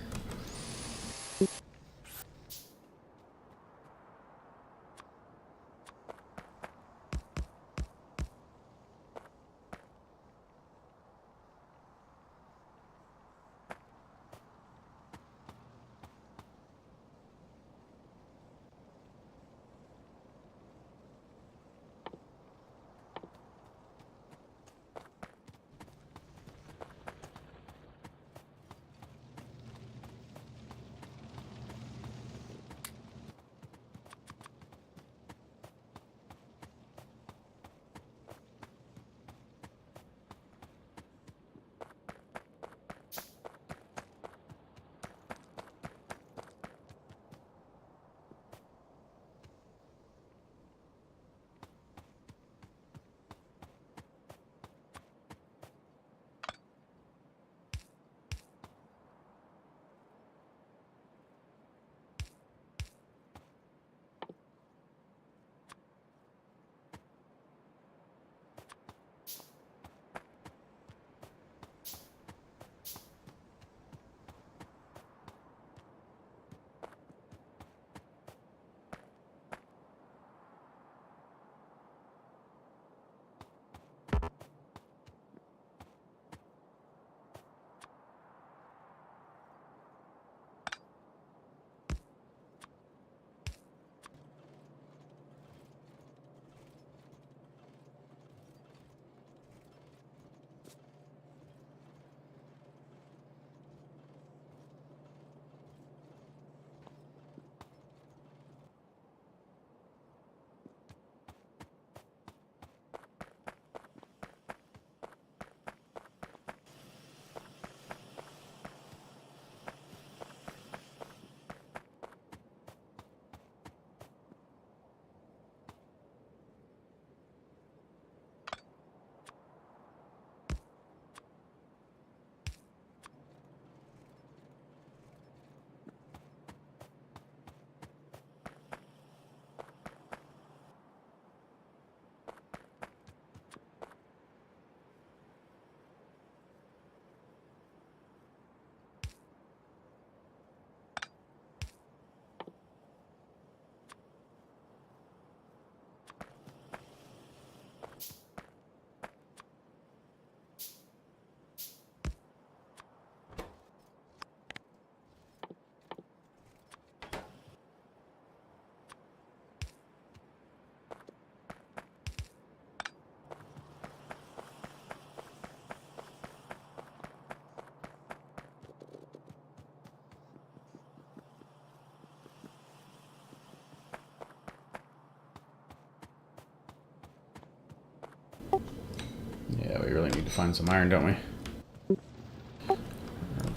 Yeah, we really need to find some iron, don't we?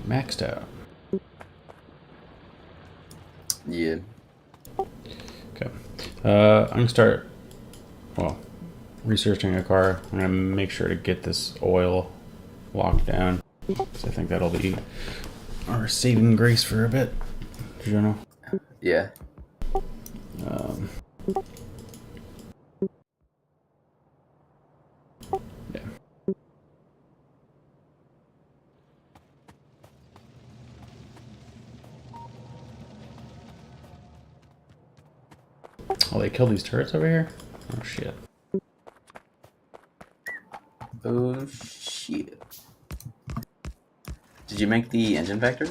Maxed out. Yeah. Okay. I'm gonna start, well, researching a car. I'm gonna make sure to get this oil locked down. So I think that'll be our saving grace for a bit. You know? Yeah. Um, yeah. Oh, they killed these turrets over here? Oh, shit. Oh, shit. Did you make the engine factory?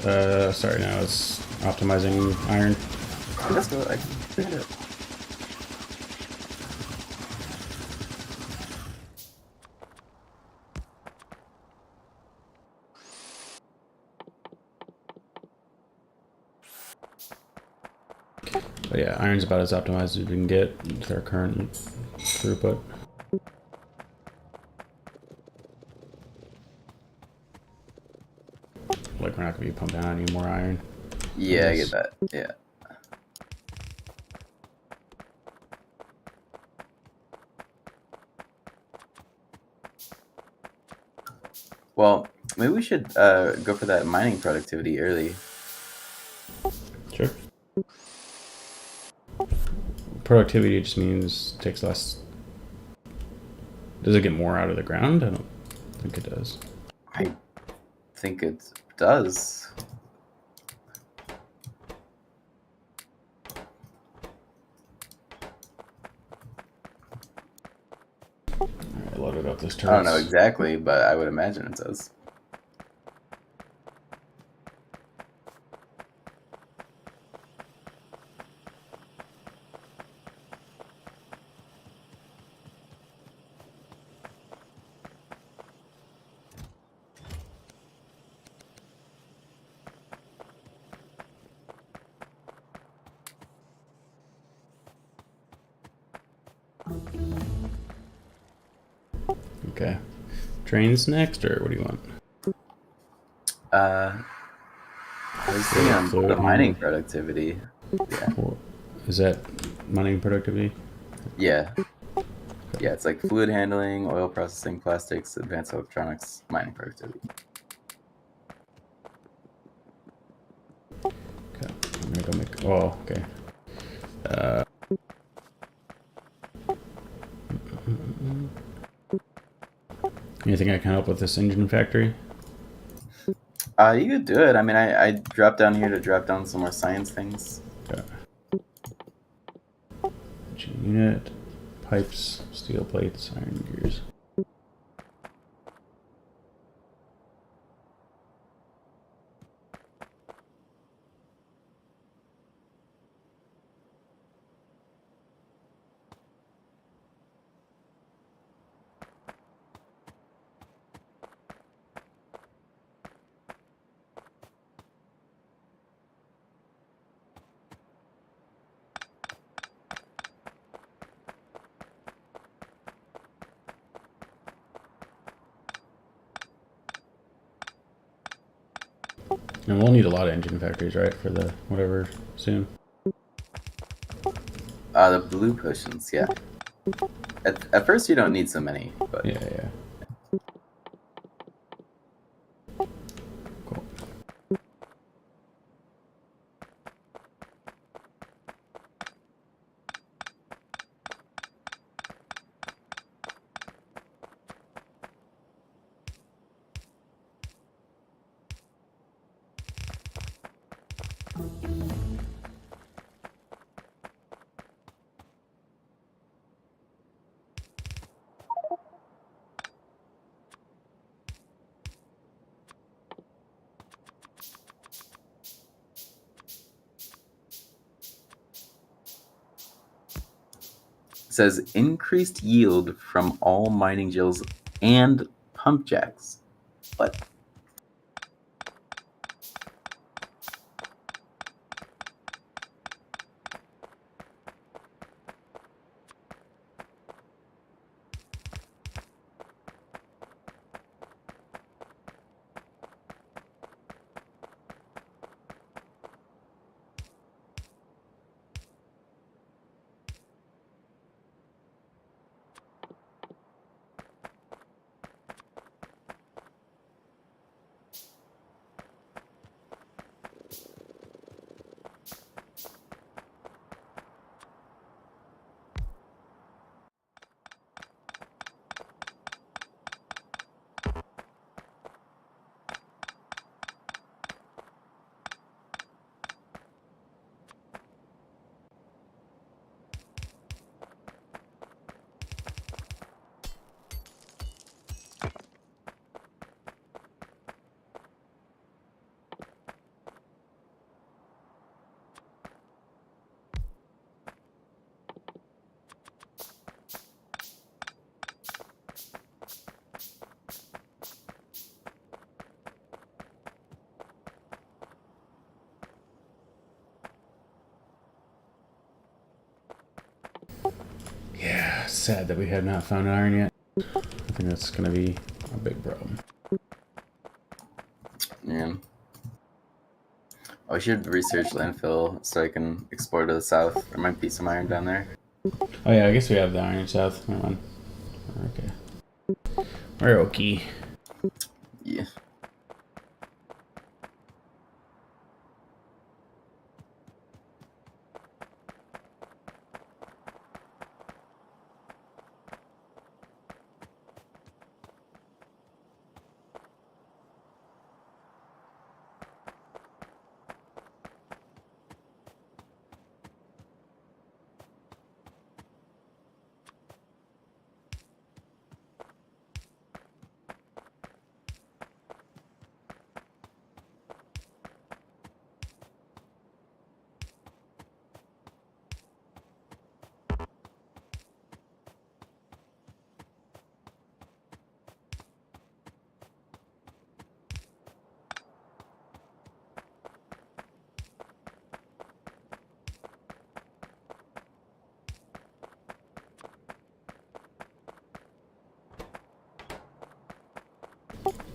Sorry, now it's optimizing iron. Let's go. I can figure it out. But yeah, iron's about as optimized as we can get with our current throughput. we're not going to be pumping out any more iron. Yeah, I get that. Yeah. Well, maybe we should go for that mining productivity early. Sure. Productivity just means takes less. Does it get more out of the ground? I don't think it does. I think it does. I loaded up this turret. I don't know exactly, but I would imagine it does. Okay. Trains next, or what do you want? I was thinking on the mining productivity. Yeah. Well, is that mining productivity? Yeah. Yeah, it's like fluid handling, oil processing, plastics, advanced electronics, mining productivity. Okay. I'm gonna go make. Oh, okay. You think I can help with this engine factory? You could do it. I mean, I dropped down here to drop down some more science things. Okay. Engine unit, pipes, steel plates, iron gears. And we'll need a lot of engine factories, right, for the whatever soon. The blue potions, yeah. At first, you don't need so many, but Yeah. Cool. it says increased yield from all mining gills and pump jacks. What? Yeah, sad that we have not found iron yet. I think that's gonna be a big problem. Yeah. Oh, we should research landfill so I can explore to the south. There might be some iron down there. Oh yeah, I guess we have the iron south. Never mind. Okay. We're okay. Yeah.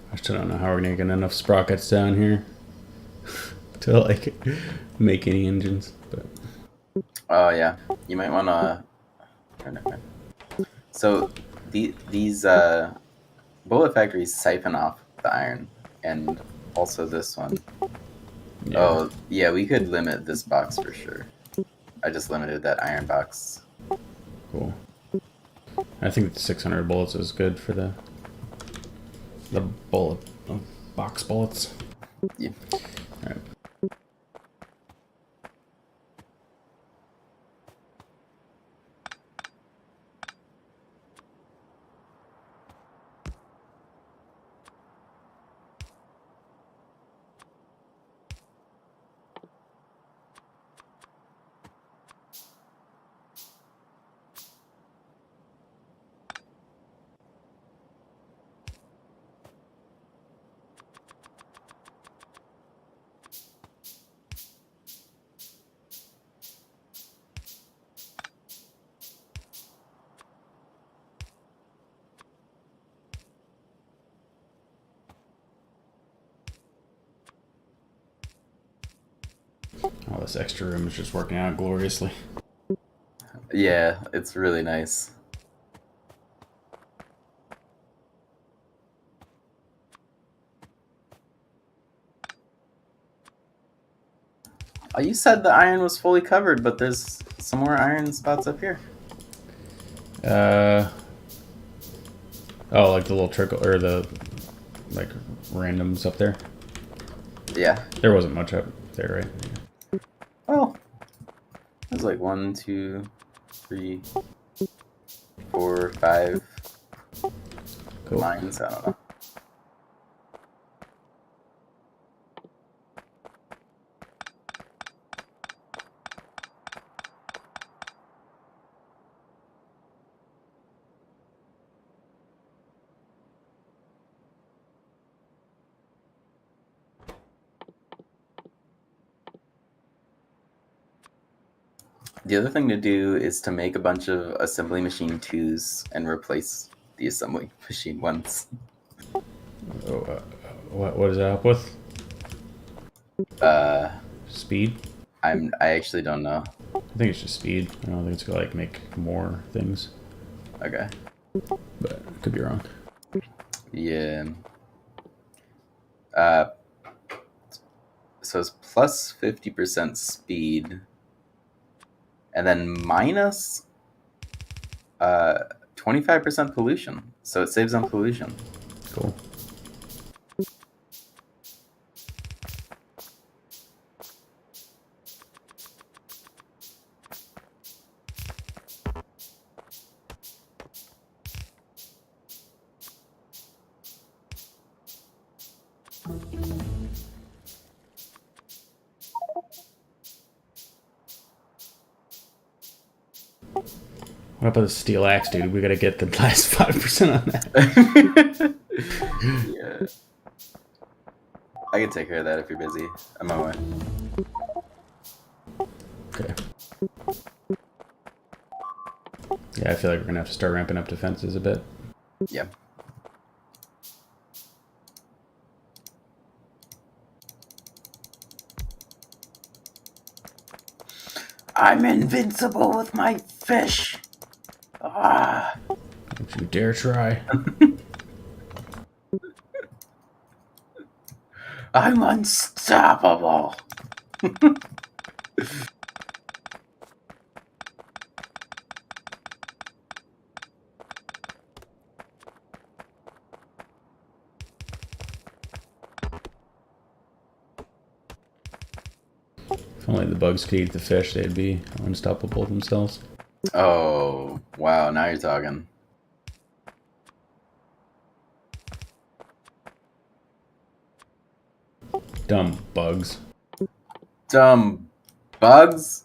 I still don't know how we're gonna get enough sprockets down here to like make any engines, but Oh yeah. You might want to. So these bullet factories siphon off the iron, and also this one. yeah. Oh yeah, we could limit this box for sure. I just limited that iron box. Cool. I think 600 bullets is good for the bullet box bullets. Yeah. All right. All this extra room is just working out gloriously. Yeah, it's really nice. Oh, you said the iron was fully covered, but there's some more iron spots up here. Oh, like the little trickle or the like randoms up there. Yeah. There wasn't much up there, right? Yeah. Oh. There's like 1, 2, 3, 4, 5 Cool. mines. I don't know. The other thing to do is to make a bunch of assembly machine 2s and replace the assembly machine 1s. Oh, what does that help with? Speed? I actually don't know. I think it's just speed. I don't think it's gonna like make more things, Okay. but I could be wrong. Yeah. So it's plus 50% speed, and then minus 25% pollution. So it saves on pollution. Cool. What about the steel axe, dude? We gotta get the last 5% on that. Yeah. I can take care of that if you're busy. I'm on my way. Okay. Yeah, I feel like we're gonna have to start ramping up defenses a bit. Yeah. I'm invincible with my fish. Ah. Don't you dare try. I'm unstoppable. If only the bugs could eat the fish, they'd be unstoppable themselves. Oh, wow. Now you're talking. Dumb bugs. Dumb bugs?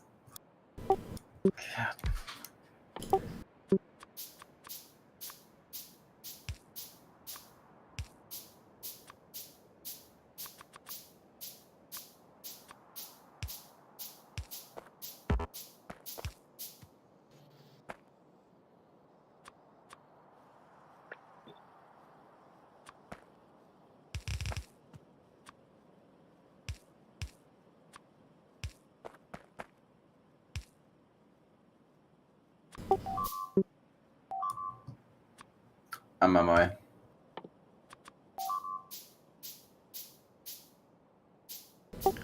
I'm on my way.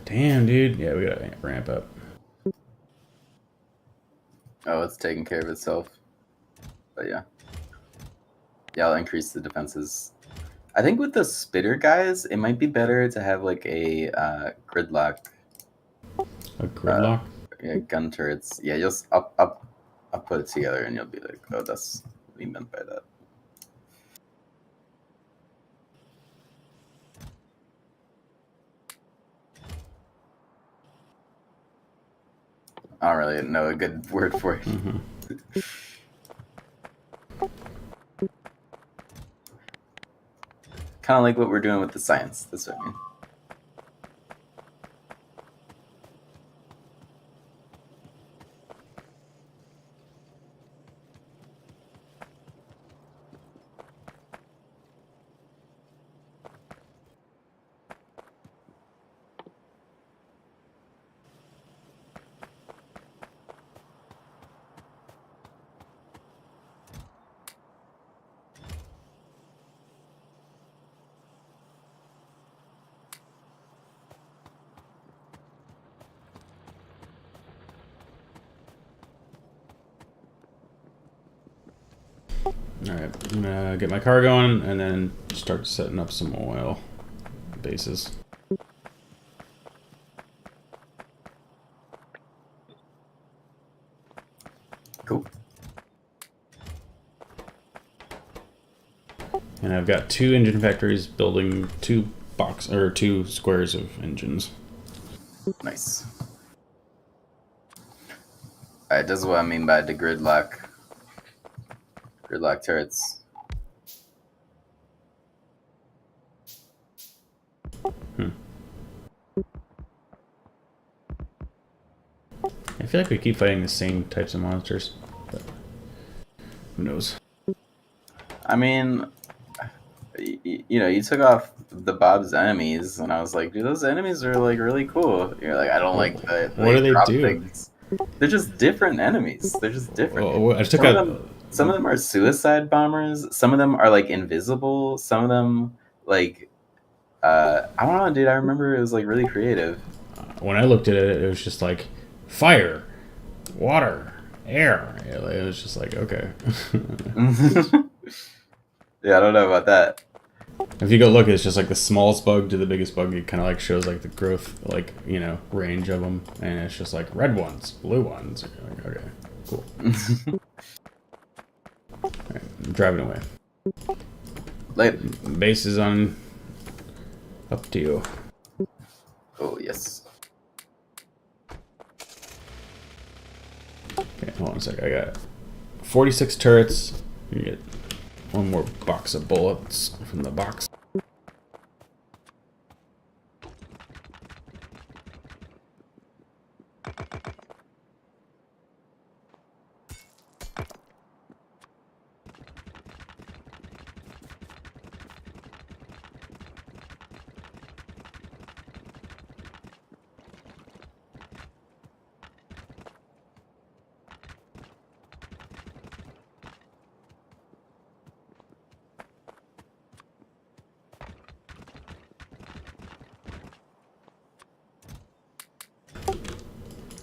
Damn, dude. Yeah, we gotta ramp up. Oh, it's taking care of itself. But yeah. Yeah, I'll increase the defenses. I think with the spitter guys, it might be better to have like a gridlock A gridlock? gun turrets. Yeah, just I'll put it together and you'll be like, oh, that's what he meant by that. I don't really know a good word for it. Mm-hmm. Kind of like what we're doing with the science. That's what I mean. Alright, I'm gonna get my car going and then start setting up some oil bases. Cool. And I've got 2 engine factories building 2 squares of engines. Nice. Alright, this is what I mean by the gridlock turrets. I feel like we keep fighting the same types of monsters, but who knows? I mean, you know, you took off the Bob's enemies, and I was like, dude, those enemies are like really cool. You're like, I don't like the What do they drop do? things. They're just different enemies. They're just different. Oh, I took Some of out. them, some of them are suicide bombers. Some of them are like invisible. Some of them like I don't know, dude. I remember it was like really creative. When I looked at it, it was just like fire, water, air. It was just like, okay. Yeah, I don't know about that. If you go look, it's just like the smallest bug to the biggest bug. It kind of like shows like the growth, like, you know, range of them, and it's just like red ones, blue ones. You're like, okay, cool. All right, I'm driving away. Later. Base is on. Up to you. Oh yes. Okay, hold on a sec. I got 46 turrets. You get 1 more box of bullets from the box.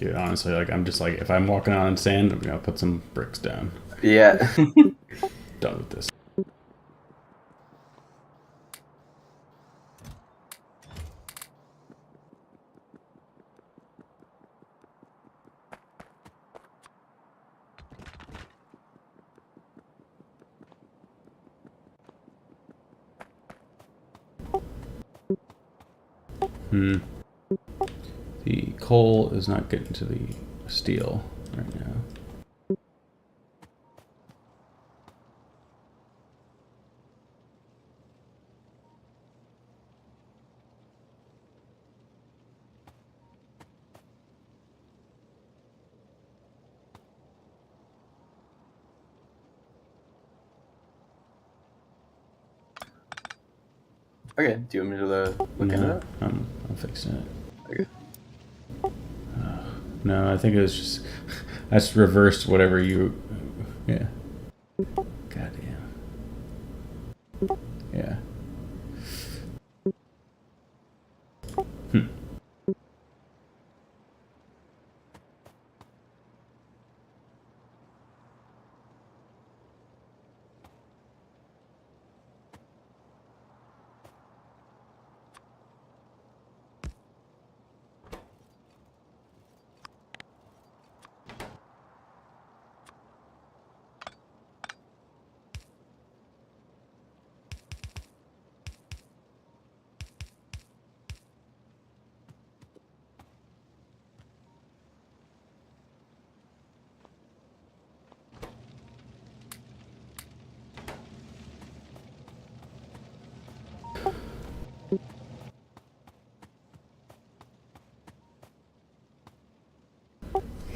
Dude, honestly, like I'm just like if I'm walking on sand, I'm gonna put some bricks down. Yeah. Done with this. Hmm. The coal is not getting to the steel right now. Okay. Do you want me to look into No, that? I'm fixing it. Okay. No, I think it was just I just reversed whatever you. Yeah. Goddamn. Yeah. Hmm.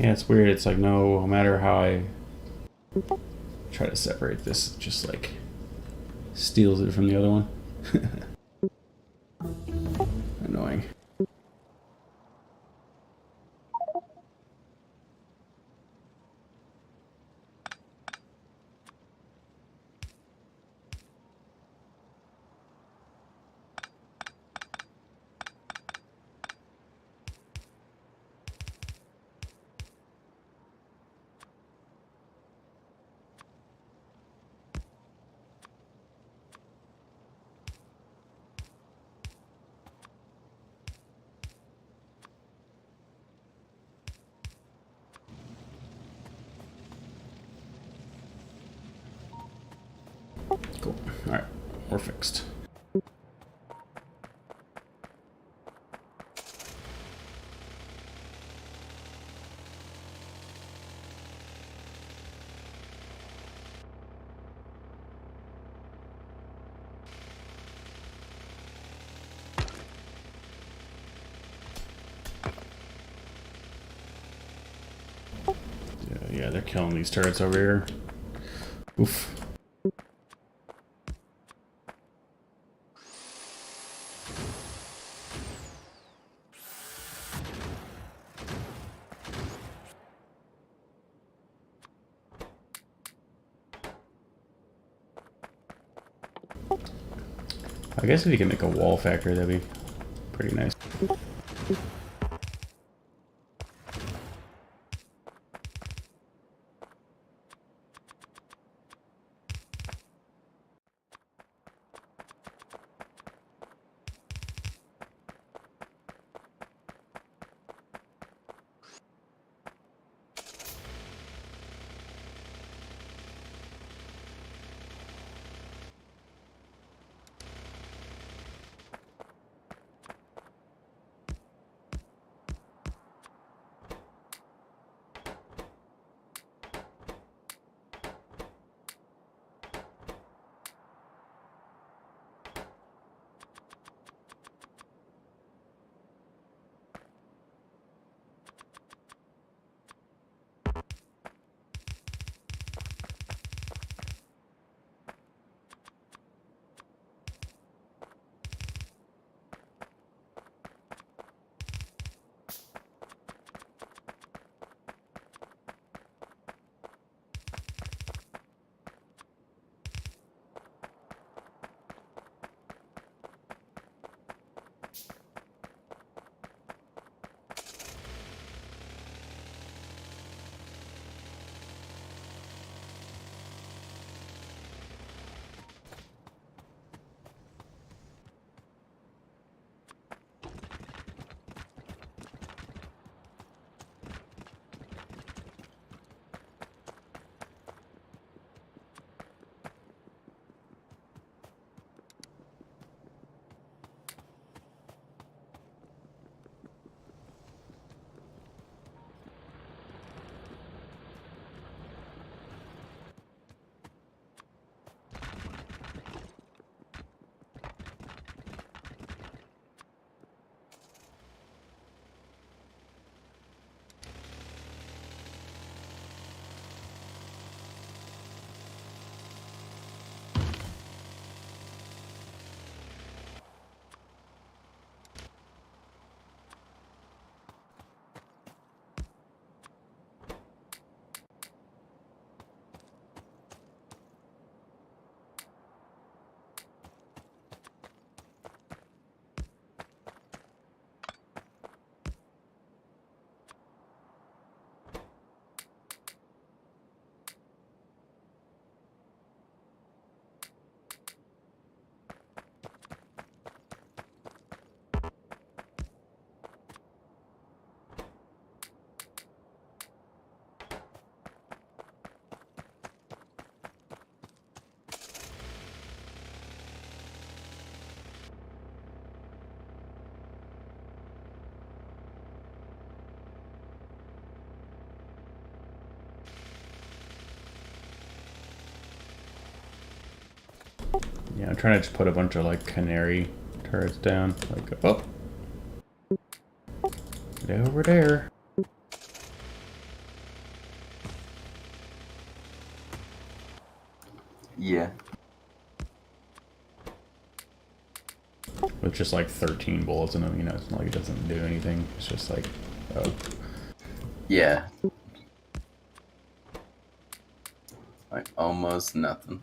Yeah, it's weird. It's like no matter how I try to separate this, it just like steals it from the other one. Annoying. Cool. All right, we're fixed. Yeah, they're killing these turrets over here. Oof. I guess if you can make a wall factory, that'd be pretty nice. Yeah, I'm trying to just put a bunch of like canary turrets down. Like, oh, get over there. Yeah. With just like 13 bullets in them, you know, it's not like it doesn't do anything. It's just like, oh. Yeah. Like almost nothing.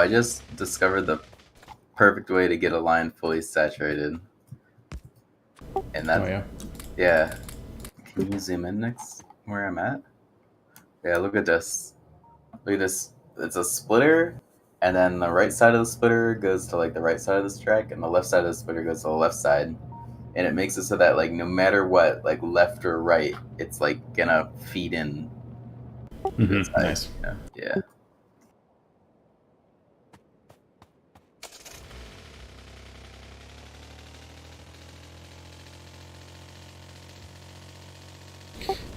I just discovered the perfect way to get a line fully saturated. And Oh that, yeah. yeah. Can you zoom in next where I'm at? Yeah, look at this. Look at this. It's a splitter, and then the right side of the splitter goes to like the right side of this track, and the left side of the splitter goes to the left side. And it makes it so that like no matter what, like left or right, it's like gonna feed in to this side. Nice. Yeah.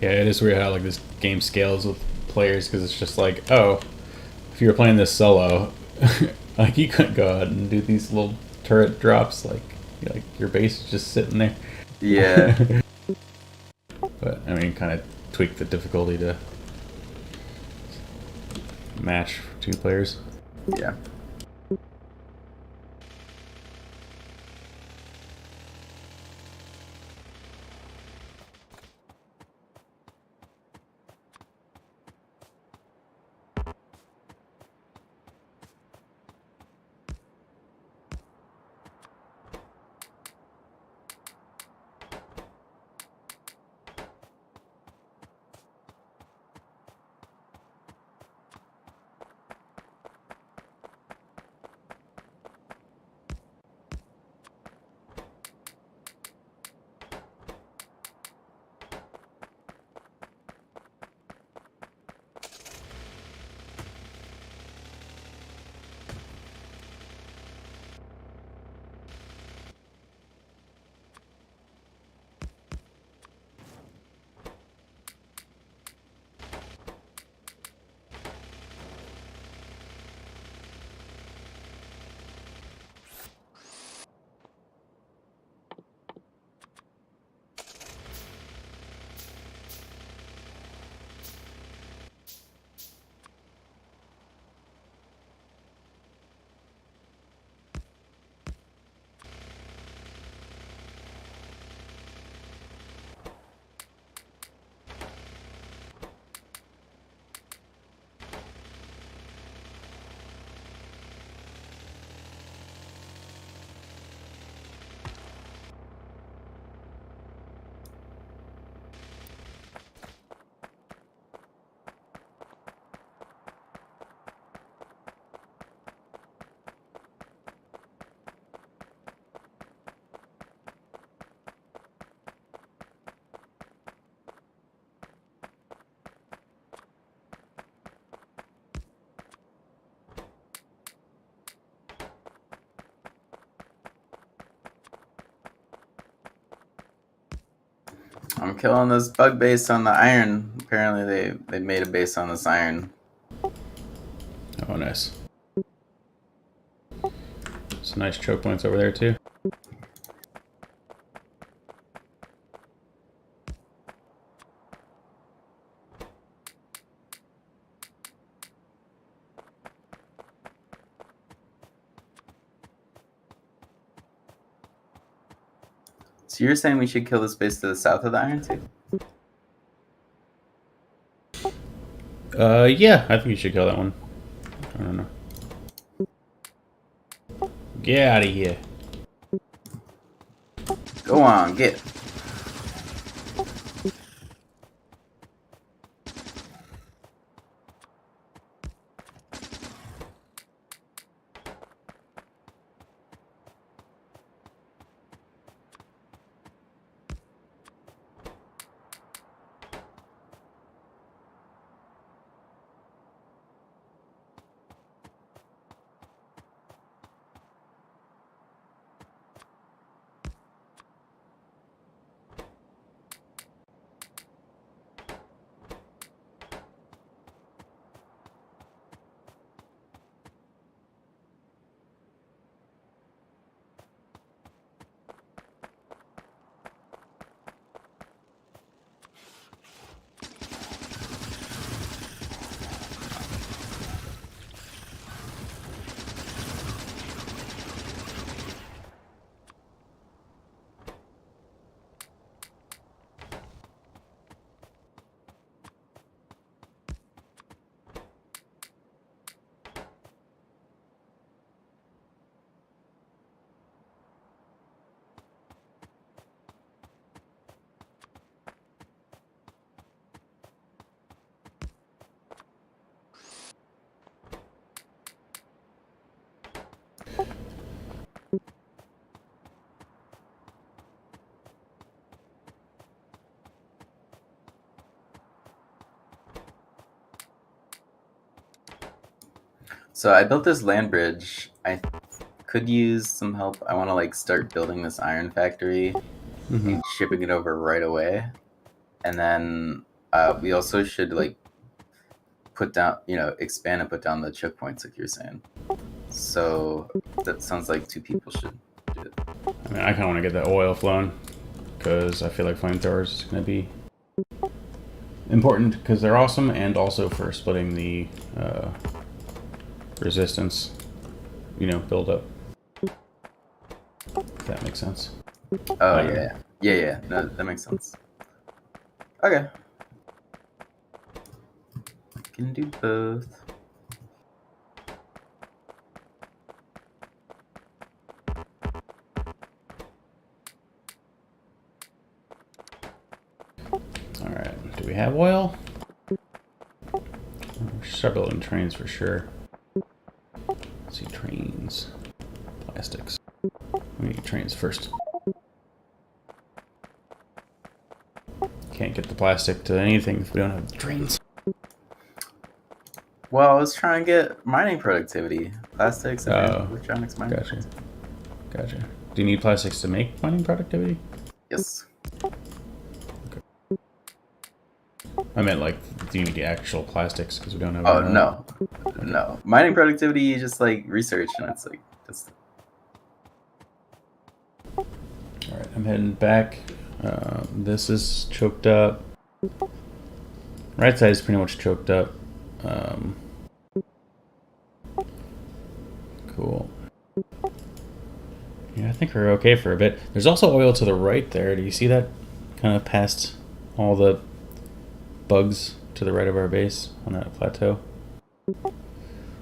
Yeah, it is weird how like this game scales with players because it's just like, oh, if you were playing this solo, like you couldn't go out and do these little turret drops, like your base is just sitting there. Yeah. But I mean, kind of tweak the difficulty to match for 2 players. Yeah. I'm killing this bug base on the iron. Apparently they made a base on this iron. Oh, nice. Some nice choke points over there too. So you're saying we should kill this base to the south of the iron too? Yeah, I think you should kill that one. I don't know. Get out of here. Go on, get. So I built this land bridge. I could use some help. I want to like start building this iron factory Mm-hmm. and shipping it over right away. And then we also should like put down, expand and put down the choke points, like you're saying. So that sounds like two people should do it. I mean, I kind of want to get that oil flowing because I feel like flamethrowers is going to be important because they're awesome, and also for splitting the resistance, build up. If that makes sense. Oh yeah. No, that makes sense. Okay, I can do both. All right. Do we have oil? We should start building trains for sure. Let's see, trains, plastics. We need trains first. Can't get the plastic to anything if we don't have the trains. Well, I was trying to get mining productivity, plastics and Oh, electronics mining. gotcha. Gotcha. Do you need plastics to make mining productivity? Yes. I meant like, do you need the actual plastics because we don't have? Oh no. Mining productivity, you just like research, and it's like just. All right, I'm heading back. This is choked up. Right side is pretty much choked up. Cool. Yeah, I think we're okay for a bit. There's also oil to the right there. Do you see that? Kind of past all the bugs to the right of our base on that plateau.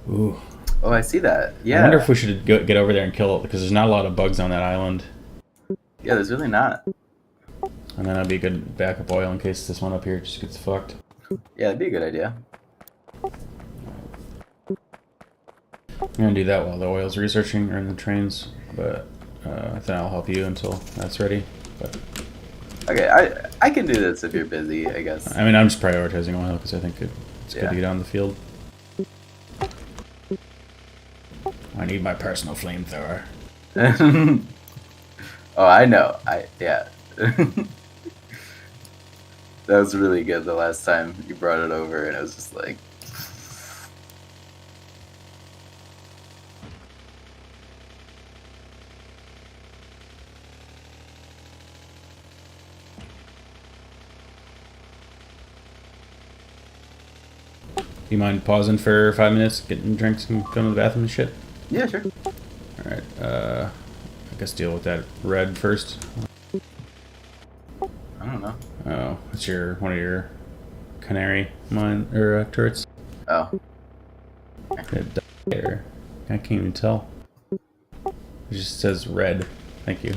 Ooh. Oh, I see that. Yeah. I wonder if we should get over there and kill it, because there's not a lot of bugs on that island. Yeah, there's really not. And then that'd be a good backup oil in case this one up here just gets fucked. Yeah, that'd be a good idea. I'm gonna do that while the oil's researching or in the trains, but then I'll help you until that's ready. But Okay, I can do this if you're busy, I guess. I mean, I'm just prioritizing oil because I think it's good to get on the field. I need my personal flamethrower. Oh, I know. Yeah. That was really good the last time you brought it over, and it was just like. Do you mind pausing for 5 minutes, getting drinks and going to the bathroom and shit? Yeah, sure. Alright, I guess deal with that red first. I don't know. Oh, it's one of your canary mine or turrets. Oh. There. I can't even tell. It just says red. Thank you.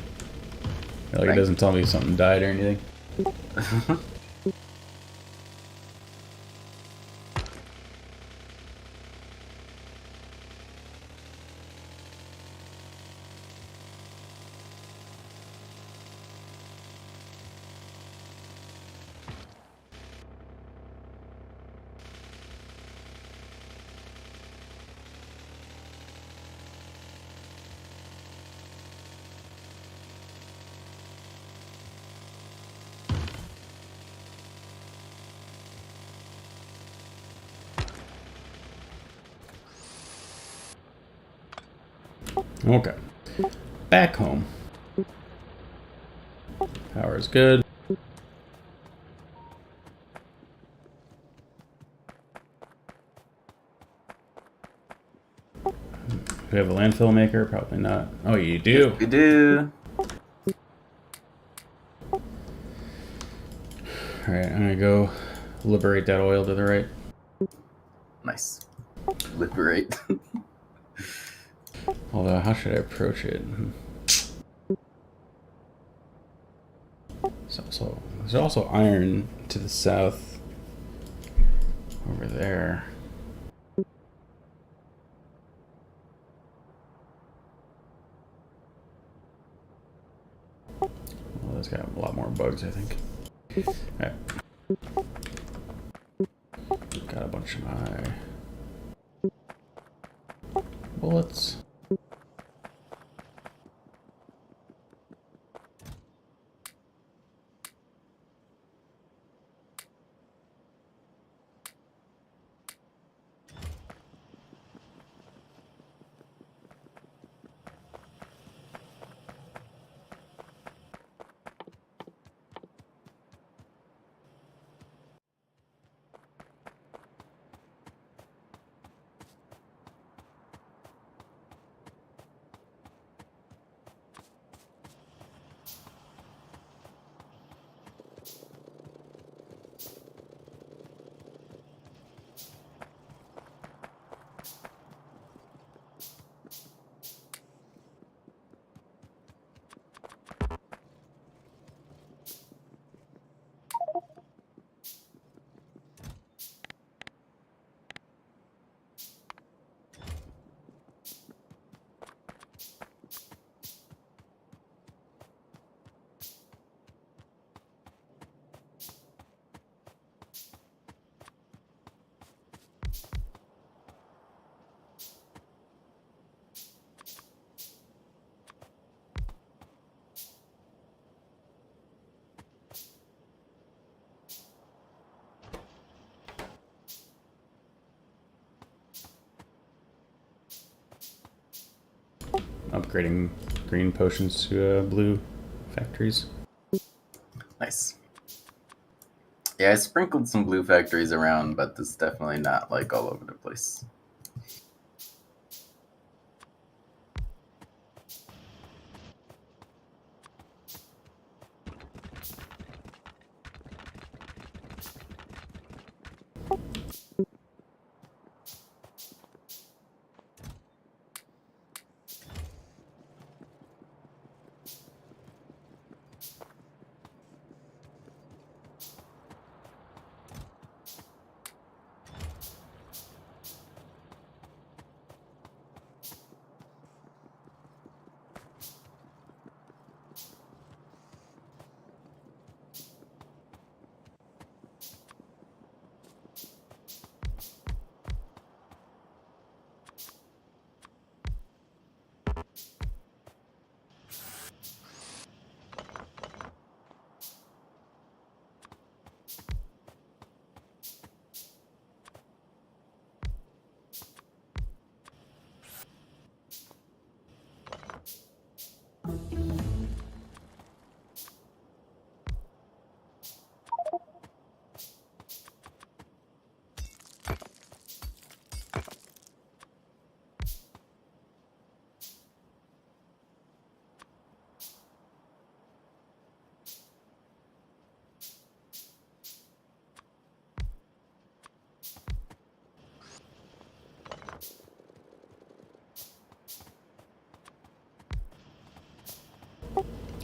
Like it doesn't tell me something died or anything. Okay. Back home. Power is good. Do we have a landfill maker? Probably not. Oh, you do? We do. Alright, I'm gonna go liberate that oil to the right. Nice. Liberate. Although, how should I approach it? There's also iron to the south over there. Well, that's got a lot more bugs, I think. Alright. Got a bunch of my... bullets. Upgrading green potions to blue factories. Nice. Yeah, I sprinkled some blue factories around, but this is definitely not like all over the place.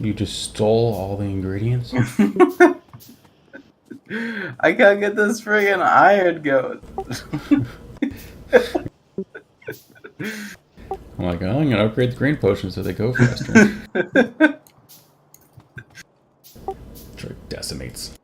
You just stole all the ingredients? I gotta get this friggin' iron goat. I'm like, oh, I'm gonna upgrade the green potions so they go faster. Which like decimates.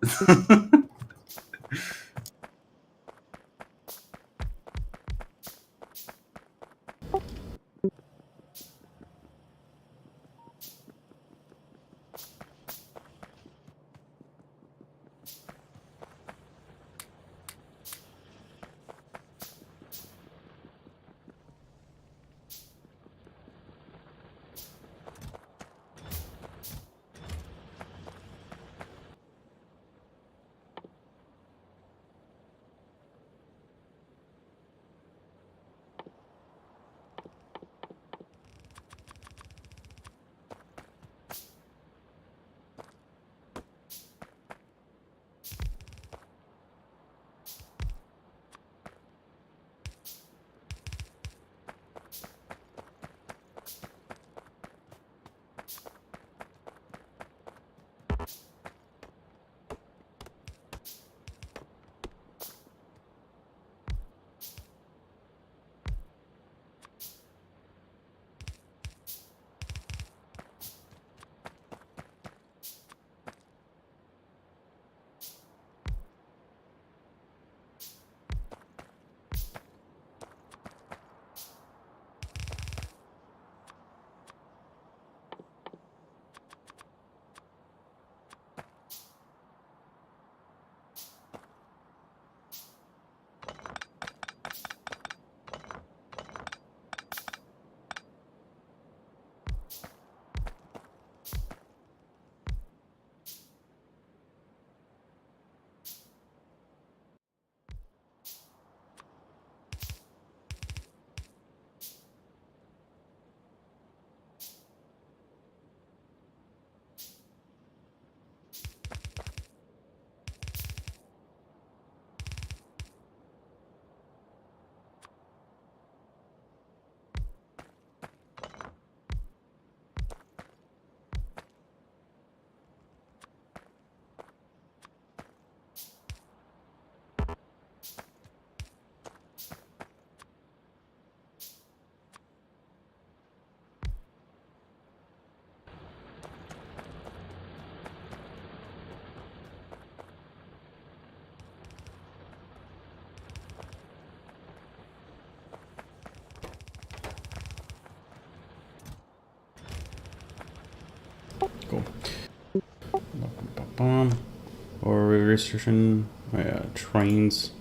Or restriction trains.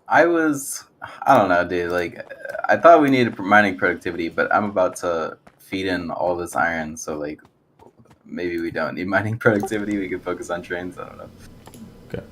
I don't know, dude. Like, I thought we needed mining productivity, but I'm about to feed in all this iron, so like, maybe we don't need mining productivity. We can focus on trains. I don't know. Okay.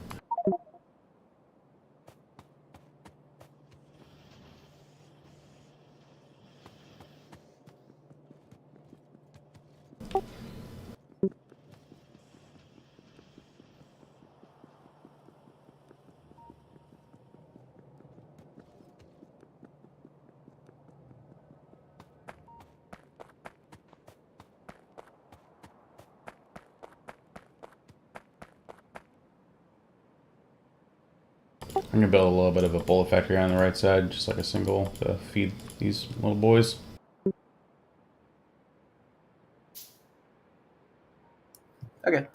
I'm gonna build a little bit of a bullet factory on the right side, just like a single to feed these little boys. Okay.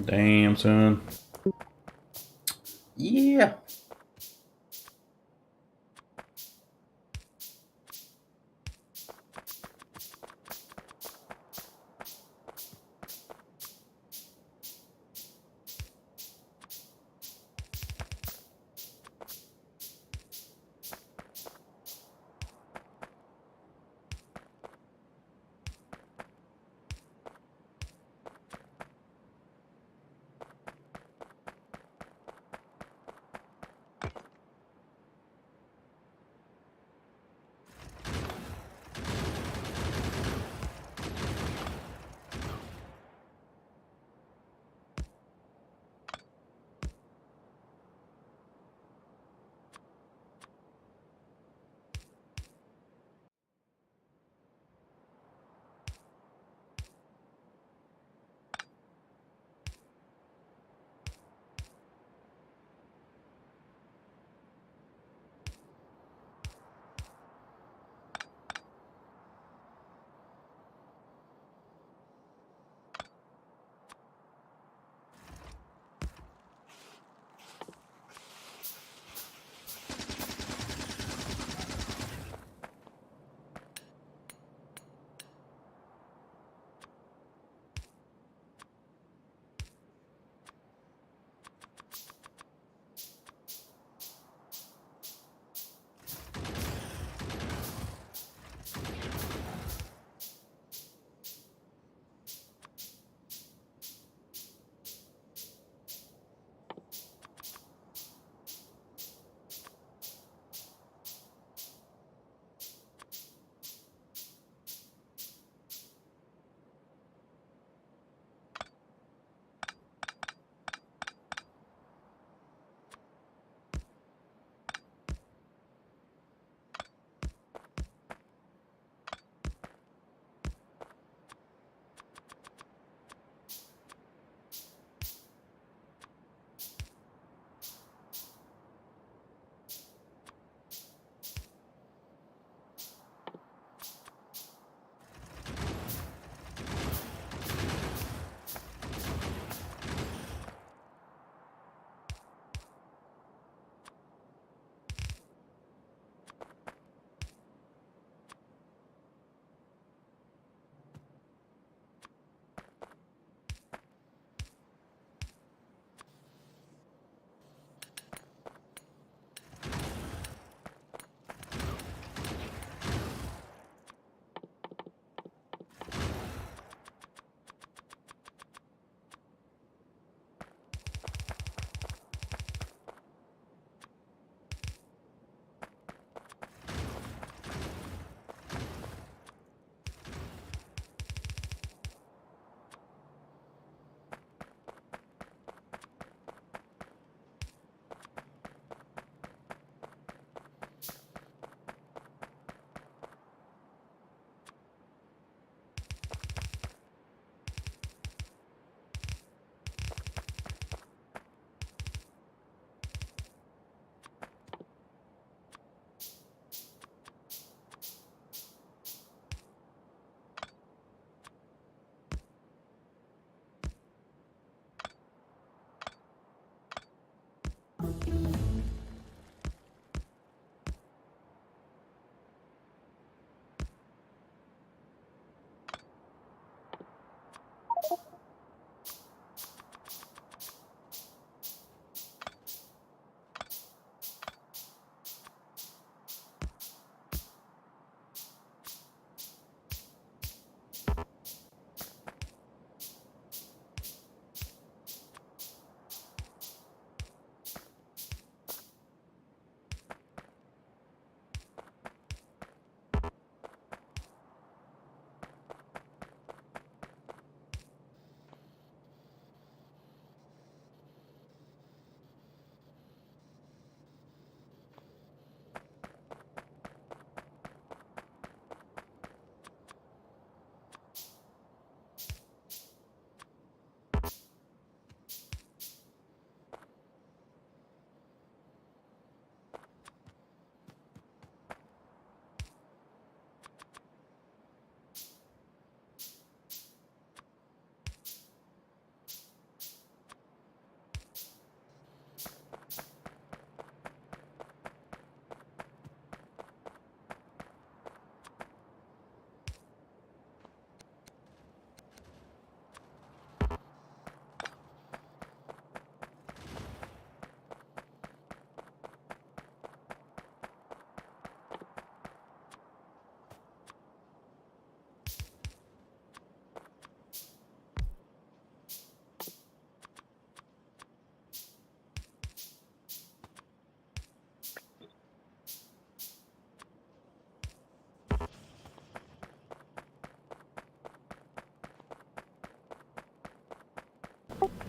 Damn, son. Yeah.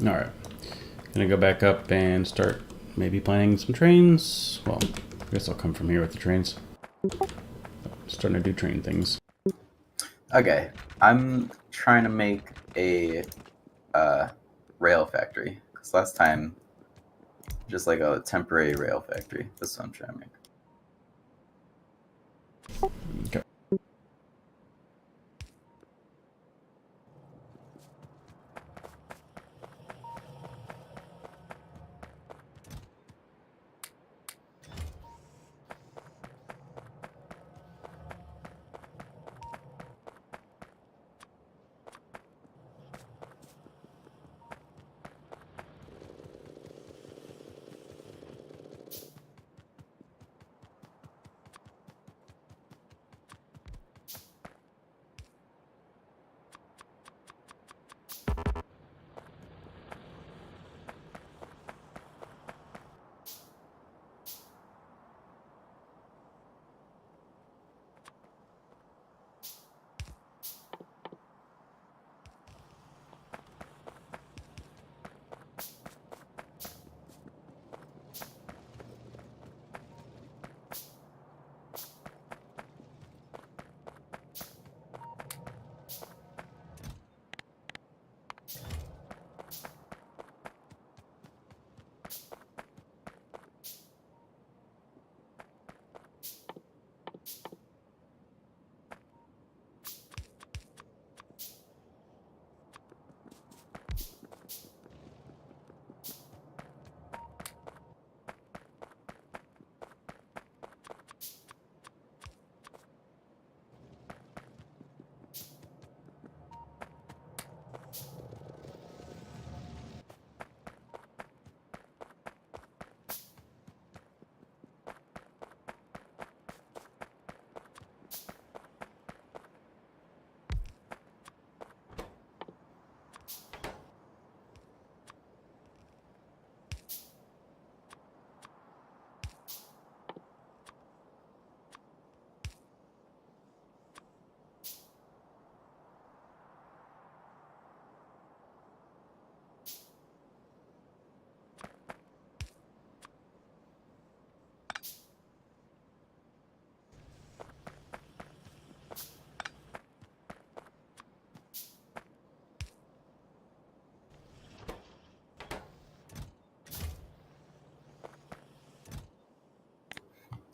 All right. Gonna go back up and start maybe planning some trains. Well, I guess I'll come from here with the trains. Starting to do train things. Okay, I'm trying to make a rail factory. Because last time, just like a temporary rail factory. This is what I'm trying to make. Okay.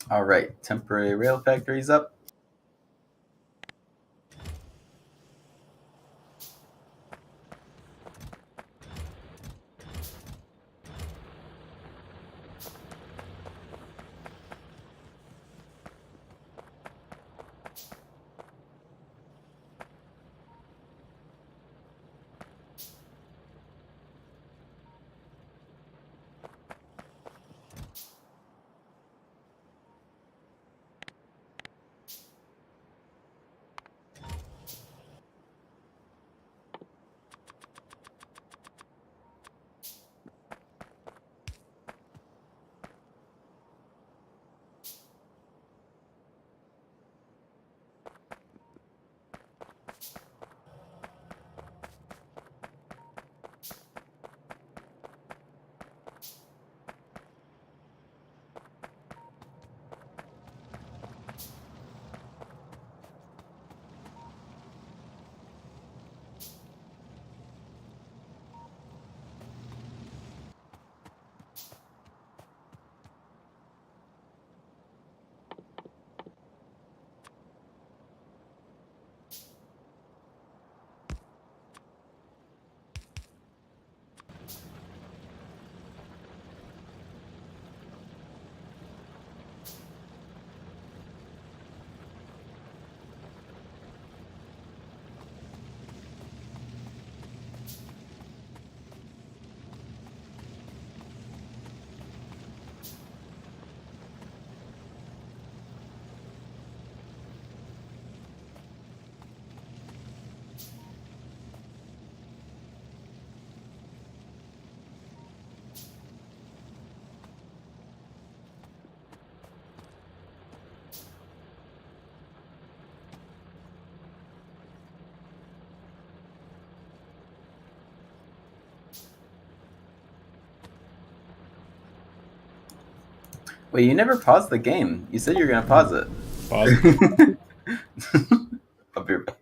All right, temporary rail factory's up. Wait, you never paused the game. You said you were gonna pause Pause. it. I'll be right back.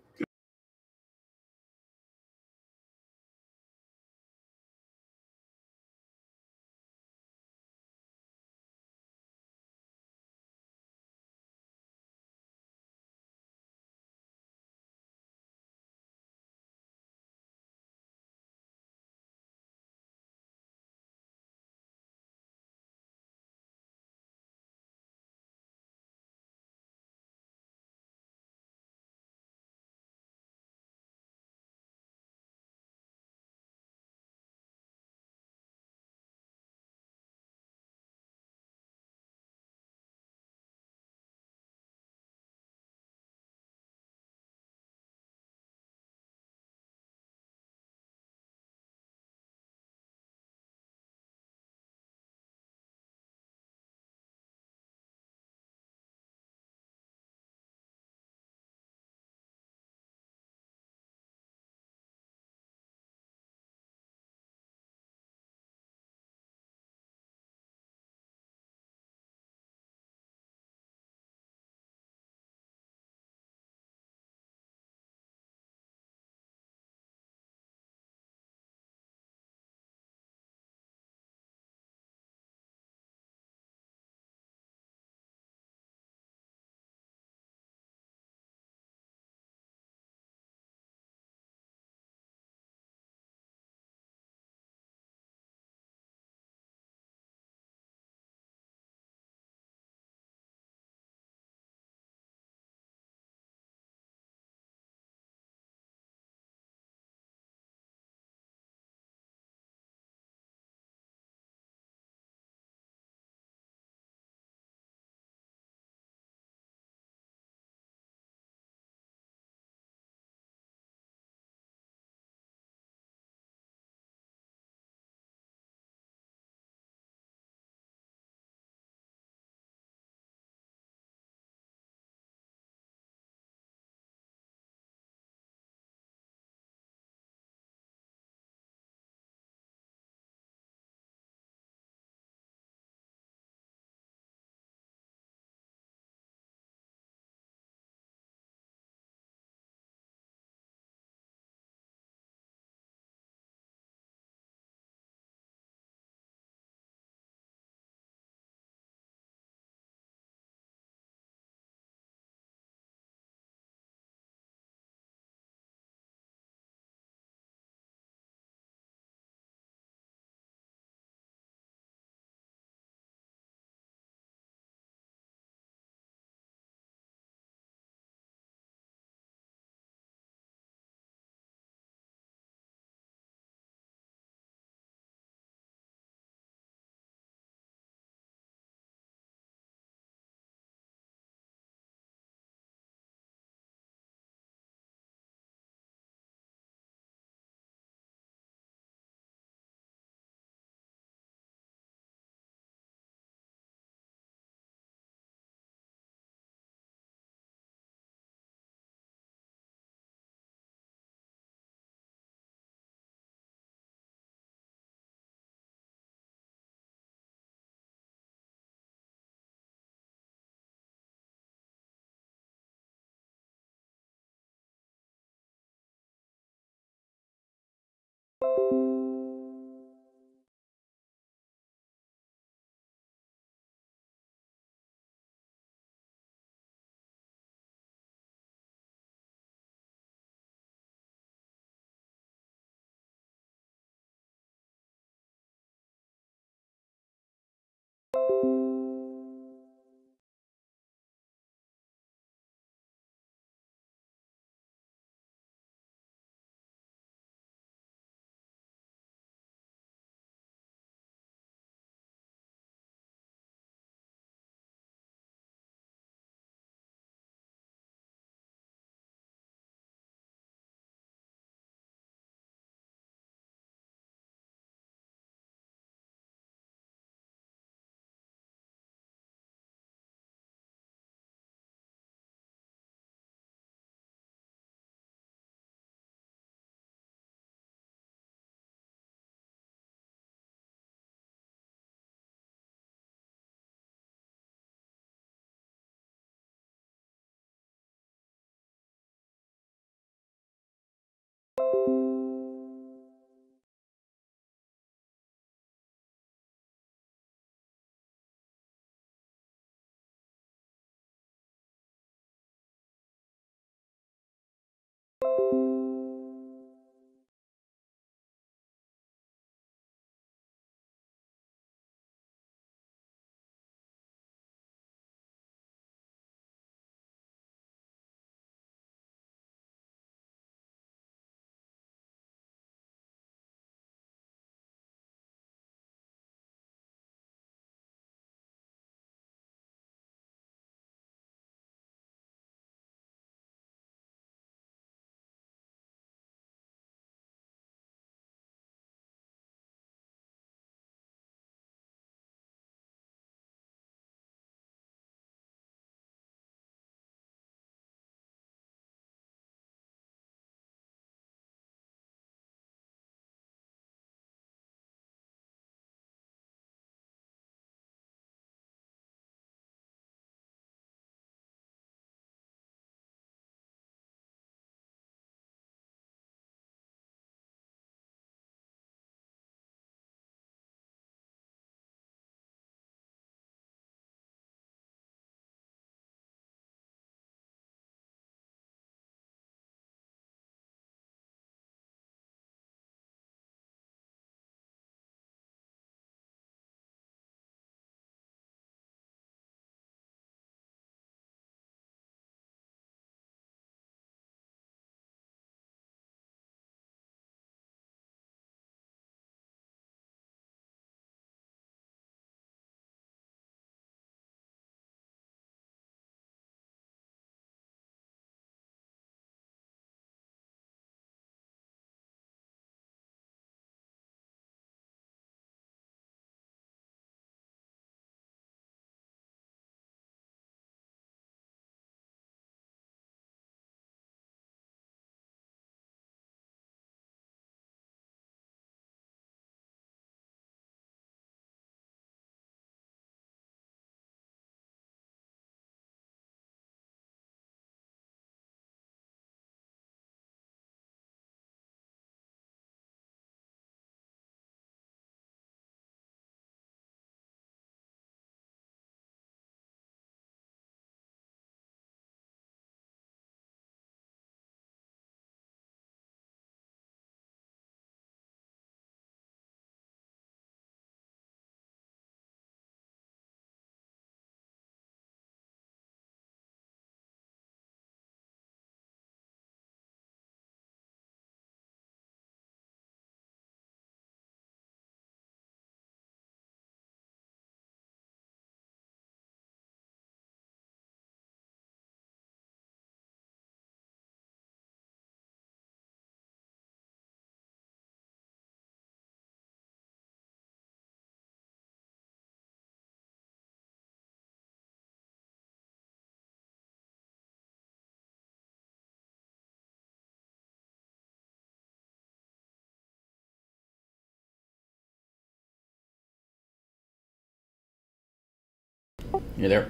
You there?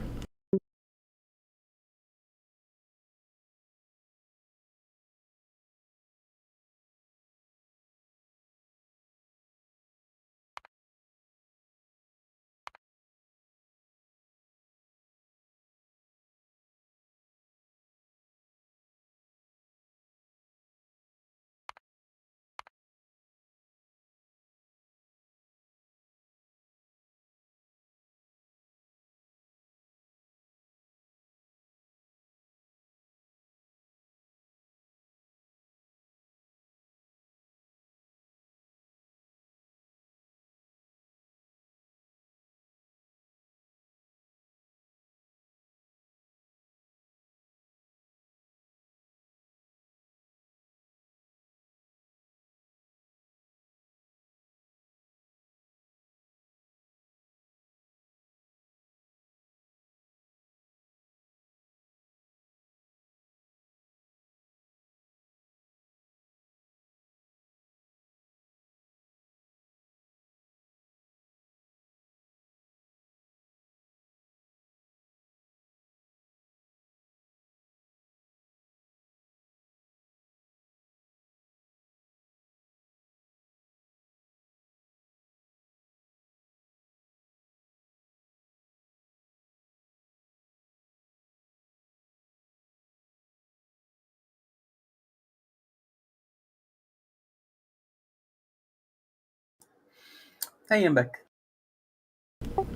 Hey, I'm back.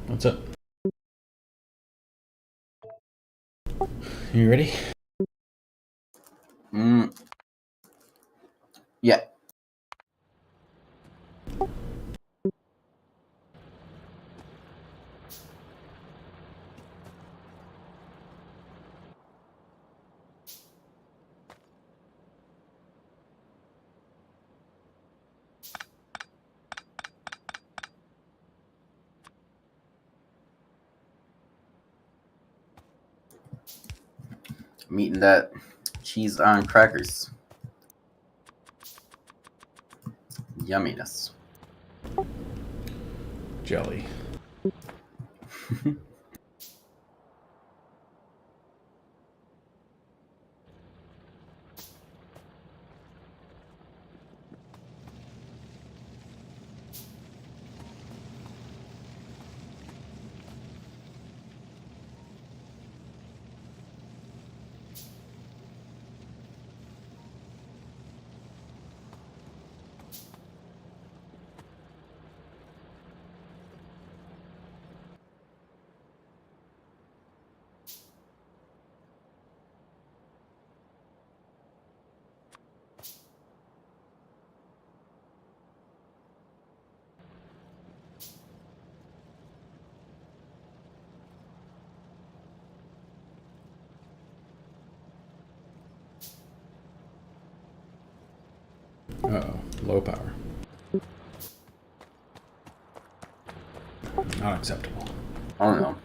What's up? You ready? Yeah. I'm eating that cheese on crackers. Yumminess. Jelly. Uh-oh. Low power. Not acceptable. I don't know.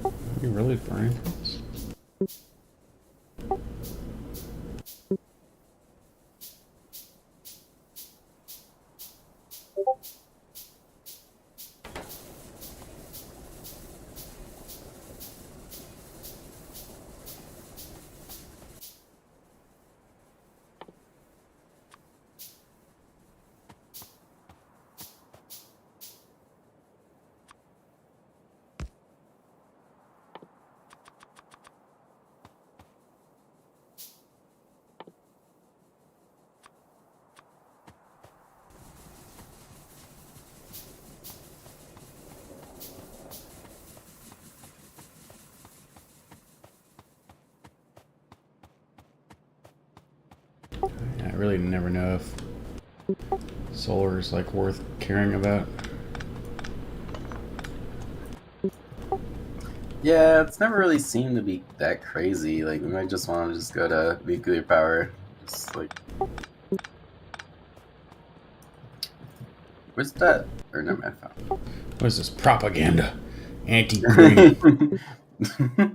Are you really burning this? I really never know if solar is like worth caring about. Yeah, it's never really seemed to be that crazy. Like, we might just want to just go to nuclear power. Just like, where's that? Or no, I found What is this propaganda? Anti-green. it.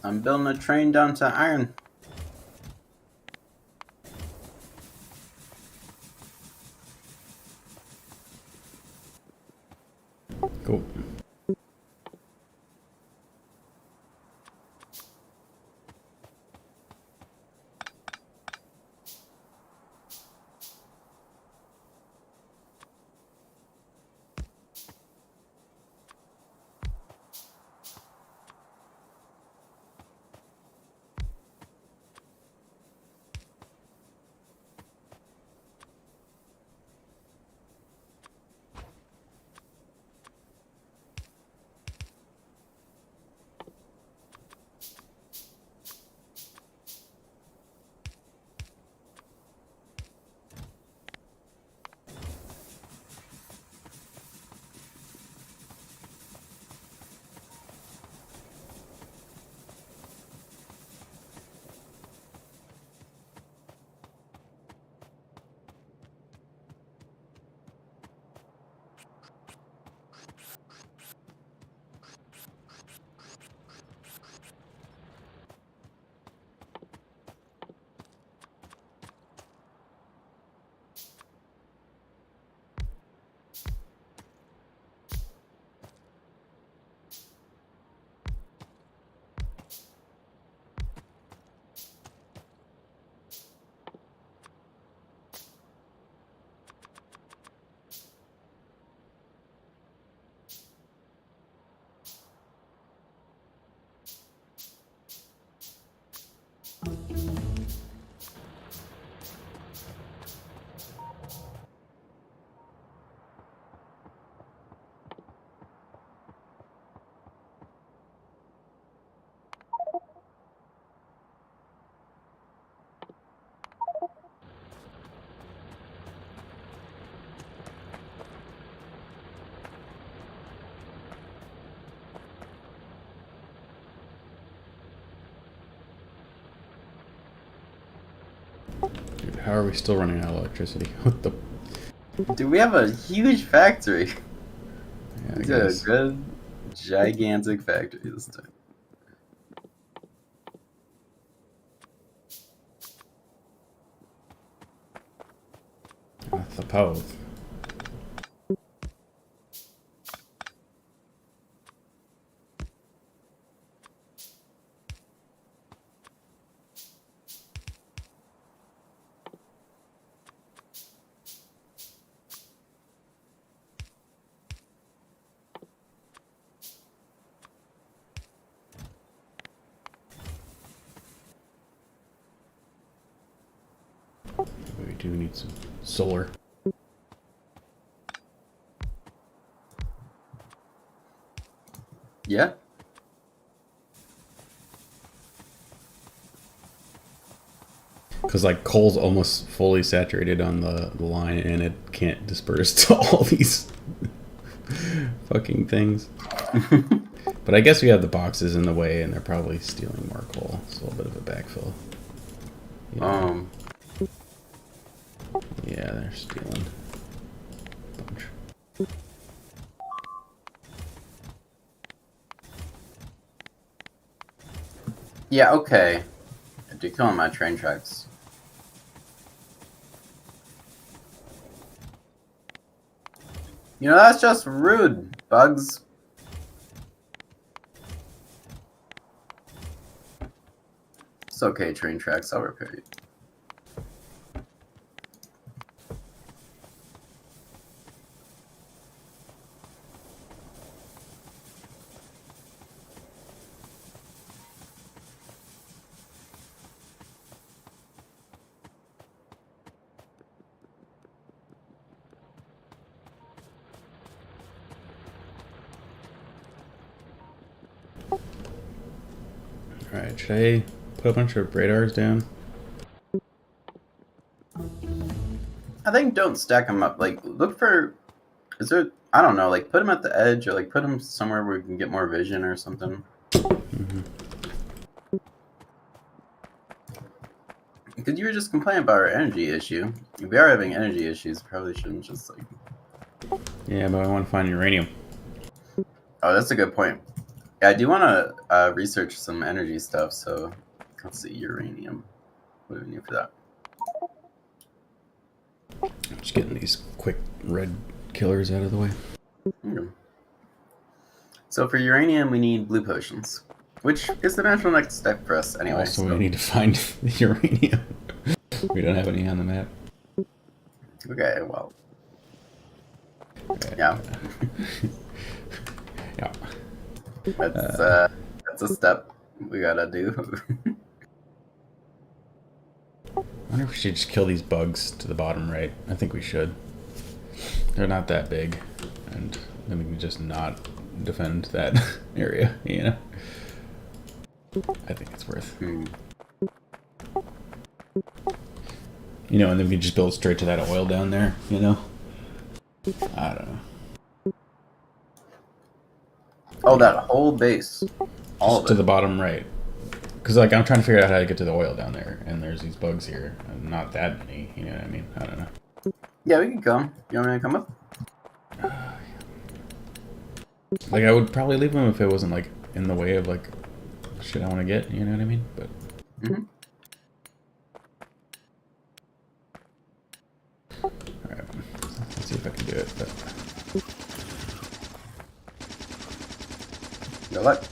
I'm building a train down to iron. Cool. Dude, how are we still running out of electricity? What the? Dude, we have a huge factory. Yeah, I It's a guess. good, gigantic factory this time. I suppose. We do need some solar. Yeah. Because like coal's almost fully saturated on the line, and it can't disperse to all these fucking things. But I guess we have the boxes in the way, and they're probably stealing more coal. It's a little bit of a backfill. Yeah, yeah, they're stealing a bunch. Yeah, okay. You're killing my train tracks. You know, that's just rude, Bugs. It's okay, train tracks. I'll repair you. Alright, should I put a bunch of radars down? I think don't stack them up. Like, look for. Is there. I don't know. Like, put them at the edge or, like, put them somewhere where we can get more vision or something. Because you were just complaining about our energy issue. If we are having energy issues, probably shouldn't just, like. Yeah, but I want to find uranium. Oh, that's a good point. Yeah, I do want to research some energy stuff, so let's see, uranium. What do we need for that? Just getting these quick red killers out of the way. Okay. So for uranium, we need blue potions, which is the natural next step for us anyway. Also, we need to find the uranium. We don't have any on the map. Okay, well. Okay. Yeah. Yeah. That's a step we gotta do. I wonder if we should just kill these bugs to the bottom right. I think we should. They're not that big, and then we can just not defend that area, you know? I think it's worth. You know, and then we just build straight to that oil down there, you know? I don't know. Oh, that whole base. All Just of to it. the bottom right. Because, like, I'm trying to figure out how to get to the oil down there, and there's these bugs here. And not that many, you know what I mean? I don't know. Yeah, we can come. You want me to come up? Like, I would probably leave them if it wasn't, like, in the way of, like, shit I want to get, you know what I mean? But... Mm-hmm. Alright, let's see if I can do it, but... Good luck.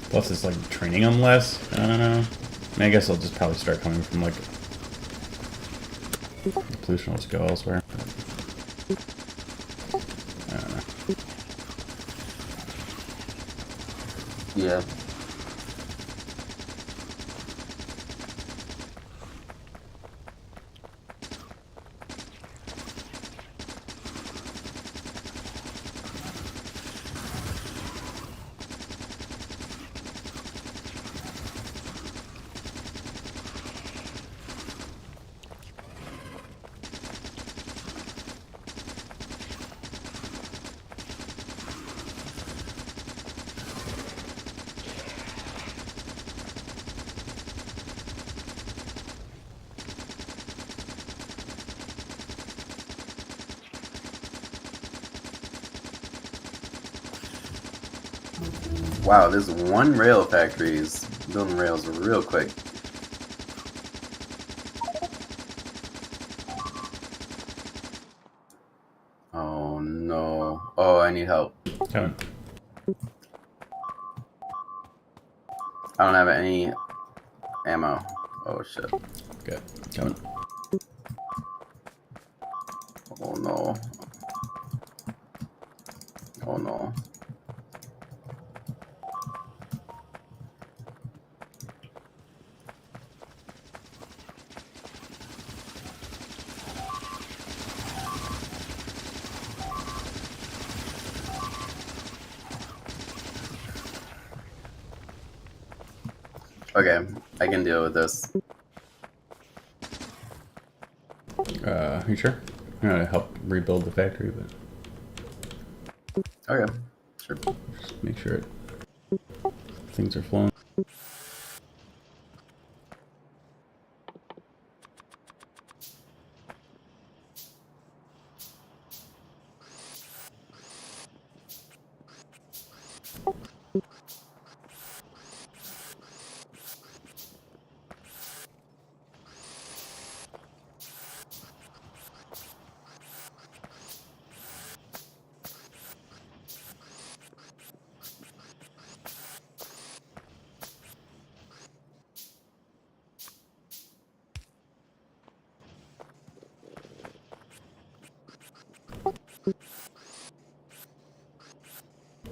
Plus, it's, like, training them less. I don't know. I mean, I guess I'll just probably start coming from, like... The pollution will just go elsewhere. I don't know. Yeah. Wow, this one rail factory is building rails real quick. Oh no. Oh, I need help. Coming. I don't have any ammo. Oh shit. Good. Coming. Oh no. Oh no. Okay, I can deal with this. You sure? I'm gonna help rebuild the factory, but Okay, sure. just make sure things are flowing.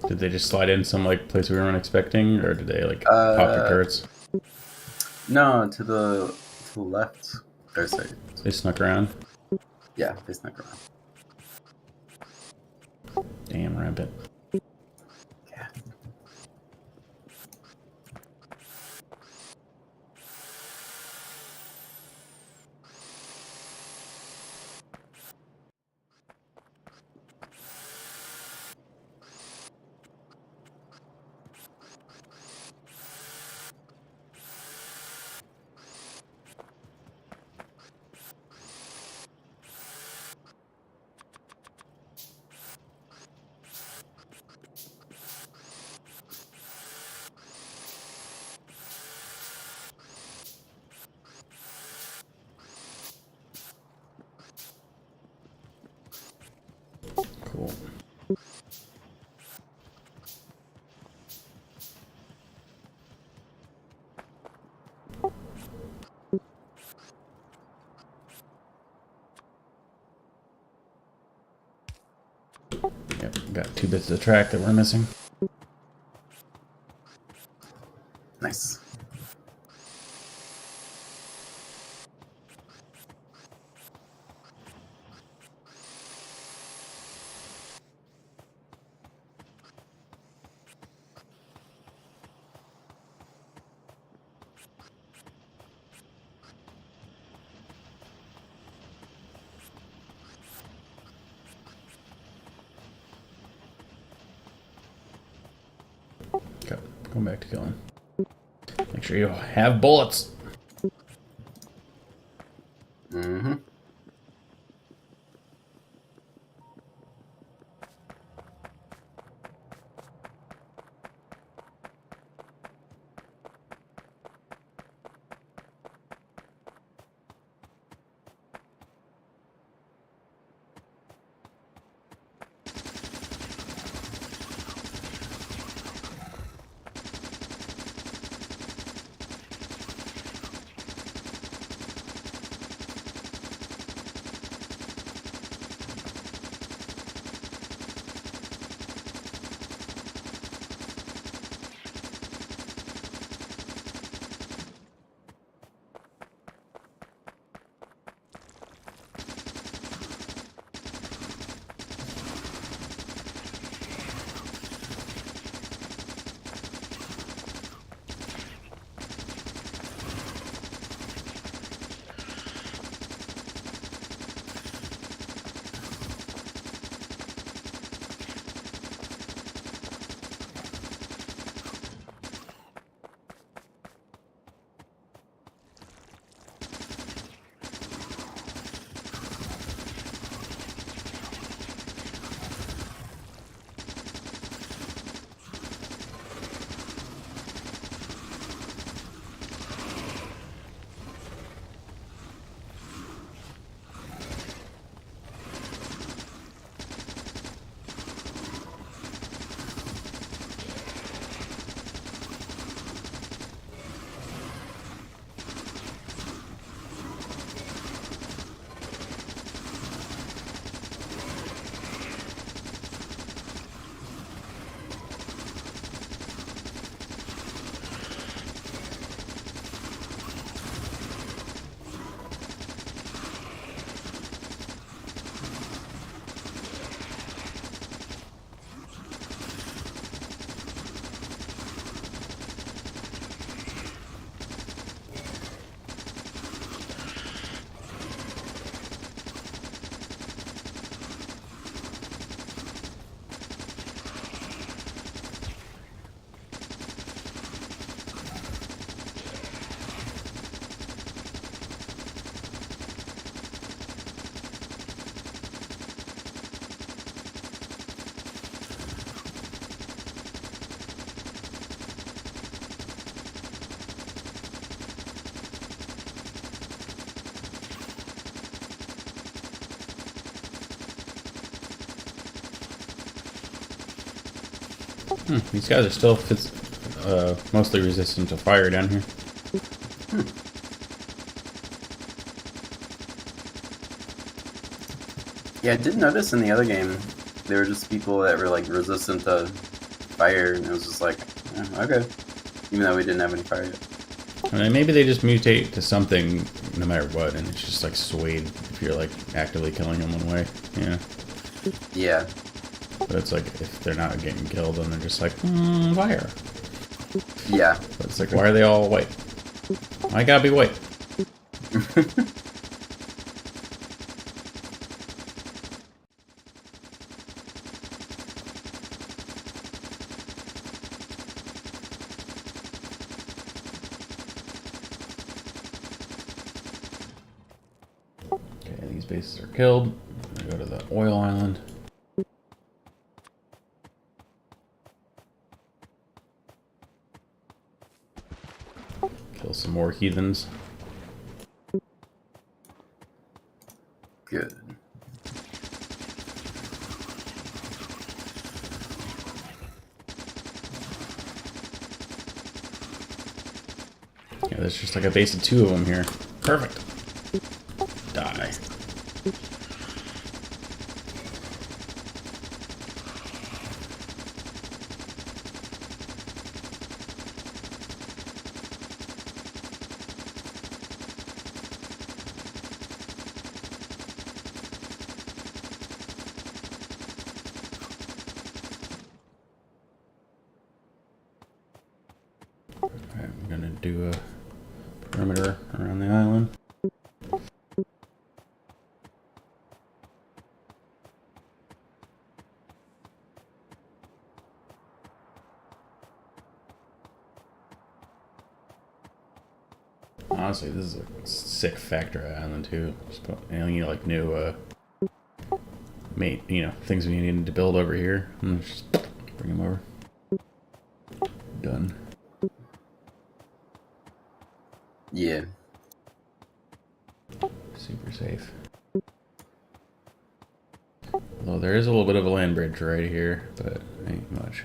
Did they just slide in some like place we weren't expecting, or did they like pop their turrets? No, to the left. There's a, They snuck around. yeah, they snuck around. Damn rampant. Yeah. Cool. Yep, got 2 bits of the track that we're missing. Nice. Okay, going back to killing. Make sure you have bullets. Mm-hmm. These guys are still mostly resistant to fire down here. Yeah, I did notice in the other game there were just people that were like resistant to fire, and it was just like, okay, even though we didn't have any fire yet. I mean, maybe they just mutate to something no matter what, and it's just like swayed if you're like actively killing them one way. Yeah. Yeah. But it's like if they're not getting killed, then they're just like fire. Yeah. But it's like, why are they all white? I gotta be white. Okay, these bases are killed. I go to the oil island. Kill some more heathens. Good. Yeah, there's just like a base of 2 of them here. Perfect. Die. Alright, I'm gonna do a perimeter around the island. Honestly, this is a sick Factorio island too. Just put any like new things we needed to build over here. And just bring them over. Done. Yeah. Super safe. Although there is a little bit of a land bridge right here, but ain't much.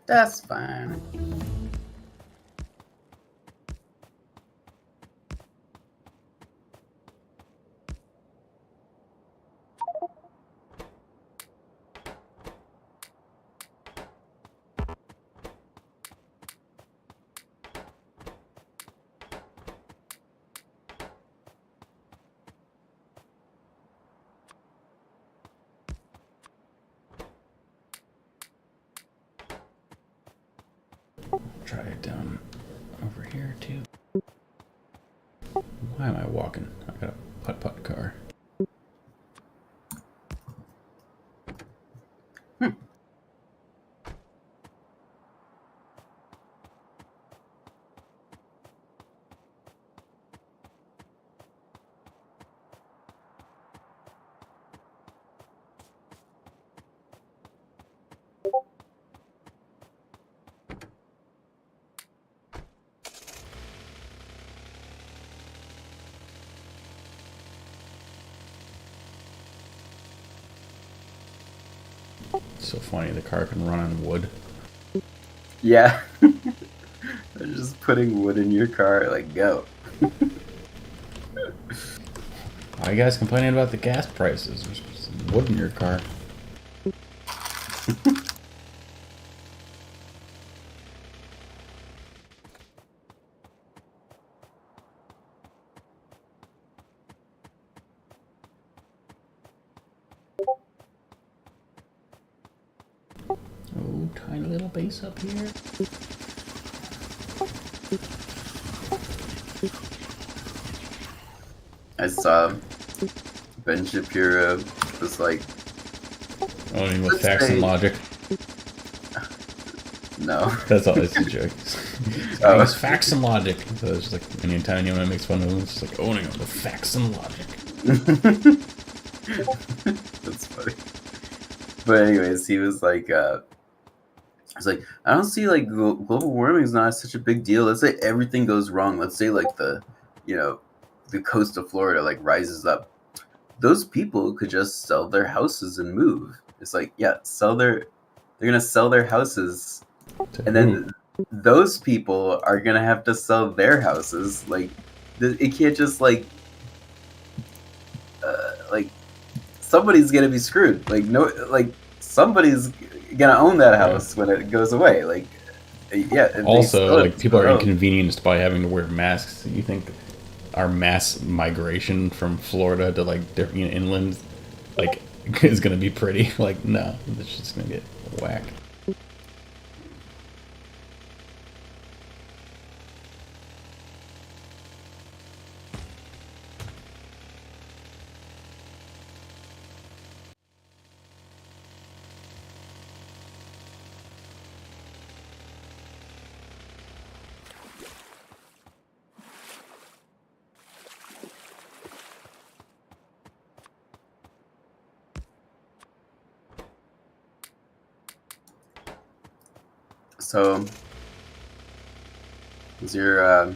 That's fine. Try it down over here too. Why am I walking? I got a putt-putt car. It's so funny, the car can run on wood. Yeah. They're just putting wood in your car, like, go. Why are you guys complaining about the gas prices? There's some wood in your car. Oh, tiny little base up here. I saw Ben Shapiro was like, Oh, I mean, with let's facts and say- logic. no. That's all. It's a joke. Oh. Use facts and logic. So it's just like anytime anyone makes fun of him, it's just like owning him with facts and logic. That's funny. But anyways, he was like, I don't see like global warming is not such a big deal. Let's say everything goes wrong. Let's say like the coast of Florida like rises up. Those people could just sell their houses and move. It's like, yeah, sell their They're gonna sell their houses, To and who? then those people are gonna have to sell their houses. Like, it can't just like somebody's gonna be screwed. Like no, like somebody's gonna own that Yeah. house when it goes away. Like, yeah, if they Also, sell it like to people their are own. inconvenienced by having to wear masks. You think our mass migration from Florida to like different inland, like, is gonna be pretty? Like, no, it's just gonna get whacked. So, is your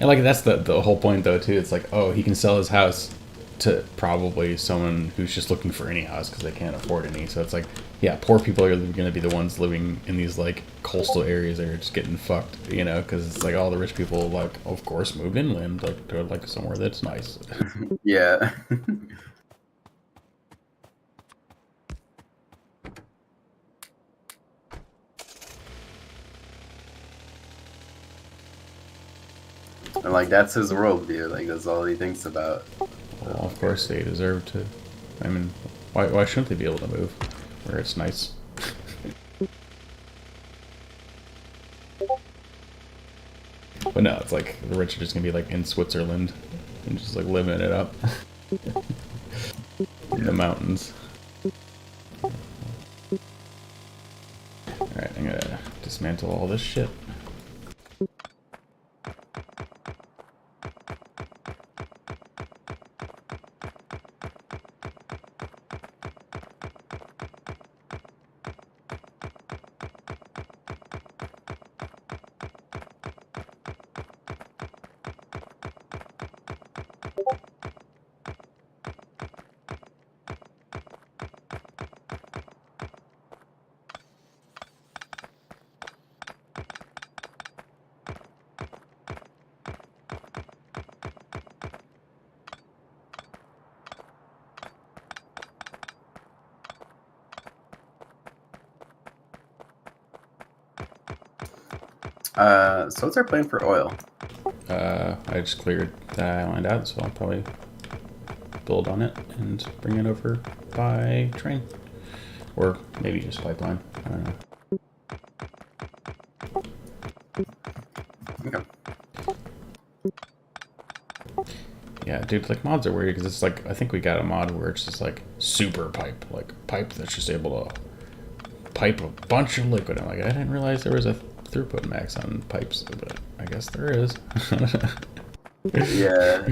And like that's the whole point though too. It's like, oh, he can sell his house to probably someone who's just looking for any house because they can't afford any. So it's like, yeah, poor people are going to be the ones living in these like coastal areas that are just getting fucked, you know, because it's like all the rich people like, of course, moved inland like to like somewhere that's nice. yeah. And like that's his worldview. Like that's all he thinks about. Well, of course they deserve to. I mean, why shouldn't they be able to move where it's nice? But no, it's like the rich are just gonna be like in Switzerland and just like living it up in the mountains. Alright, I'm gonna dismantle all this shit. So what's our plan for oil? I just cleared that island out, so I'll probably build on it and bring it over by train. Or maybe just pipeline. I don't know. Okay. Yeah, dude, like mods are weird because it's like, I think we got a mod where it's just like super pipe, like pipe that's just able to pipe a bunch of liquid. I'm like, I didn't realize there was a throughput max on pipes, but I guess there is. Yeah.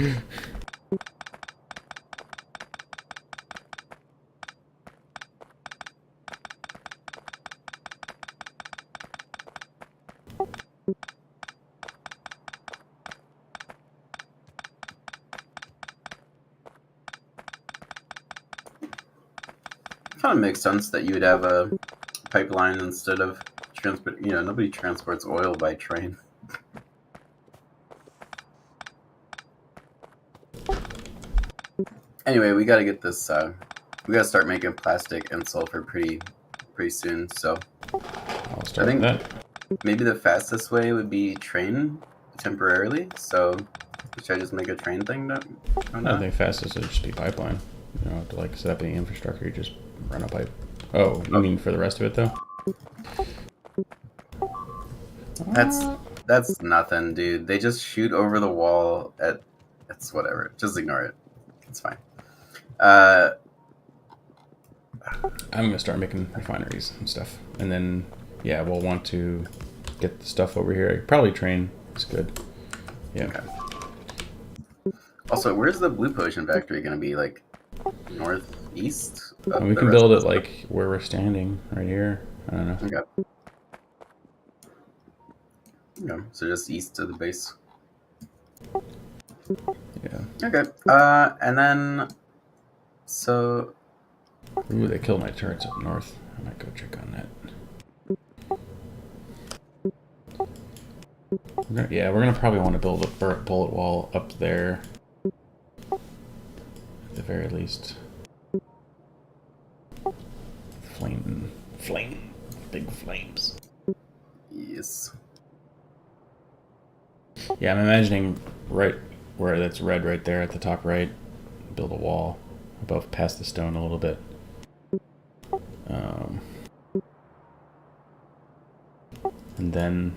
Kind of makes sense that you would have a pipeline instead of transport. You know, nobody transports oil by train. Anyway, we got to get this. We got to start making plastic and sulfur pretty soon. So I'll I start with think that. maybe the fastest way would be train temporarily. So should I just make a train thing I now? think fastest would just be pipeline. You don't have to like set up any infrastructure, you just run a pipe. Oh, you mean for the rest of it though? That's nothing, dude. They just shoot over the wall at. It's whatever. Just ignore it. It's fine. I'm gonna start making refineries and stuff, and then yeah, we'll want to get the stuff over here. Probably train is good. Yeah. Okay. Also, where's the blue potion factory going to be? Like northeast And of we the can rest build of it the stuff? like where we're standing, right here. I don't know. Okay. Okay. So just east of the base. Yeah. Okay. And then so Ooh, they killed my turrets up north. might go check on that. Yeah, we're gonna probably want to build a bullet wall up there, at the very least. Flame, big flames. Yes. Yeah, I'm imagining right where that's red right there at the top right, build a wall above past the stone a little bit. And then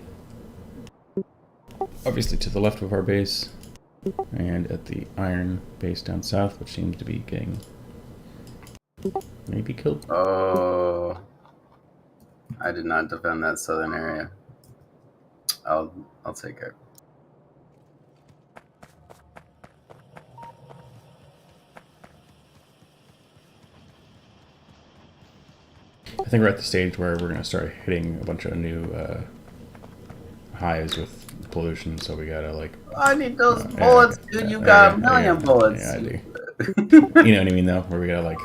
obviously to the left of our base and at the iron base down south, which seems to be getting maybe killed. Oh, I did not defend that southern area. I'll take it. I think we're at the stage where we're going to start hitting a bunch of new highs with pollution, so we gotta like. I need those bullets, dude. You got a million bullets. Yeah, I do. You know what I mean, though, where we gotta like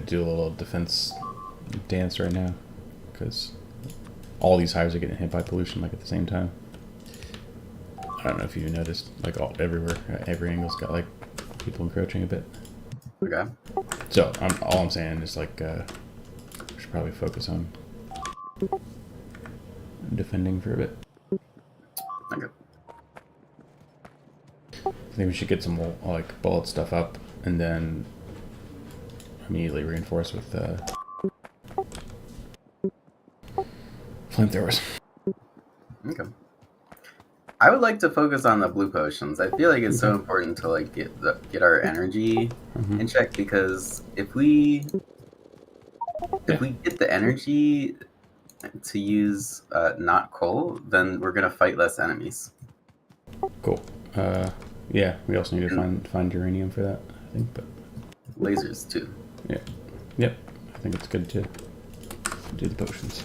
do a little defense dance right now, because all these hives are getting hit by pollution like at the same time. I don't know if you noticed, like everywhere, every angle's got like people encroaching a bit. Okay. So all I'm saying is like we should probably focus on defending for a bit. Okay. I think we should get some like bullet stuff up and then immediately reinforce with flamethrowers. Okay. I would like to focus on the blue potions. I feel like it's so important to like get our energy in check, because if we get the energy to use not coal, then we're gonna fight less enemies. Cool. Yeah, we also need to find uranium for that, I think, but lasers too. Yeah. Yep. I think it's good to do the potions.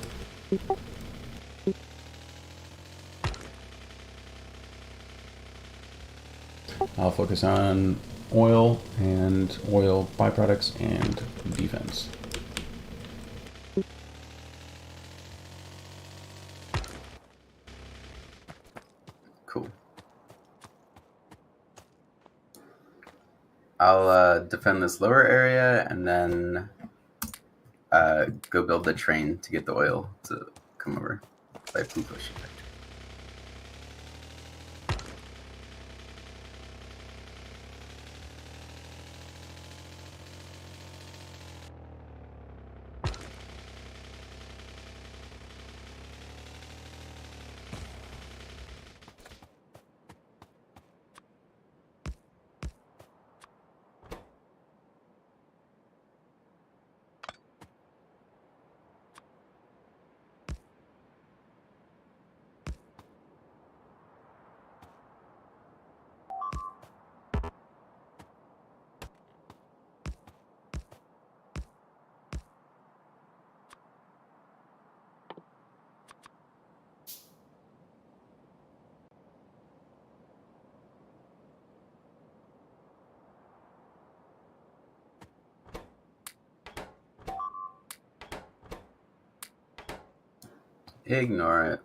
I'll focus on oil and oil byproducts and defense. Cool. I'll defend this lower area and then go build the train to get the oil to come over by blue potion. Ignore it.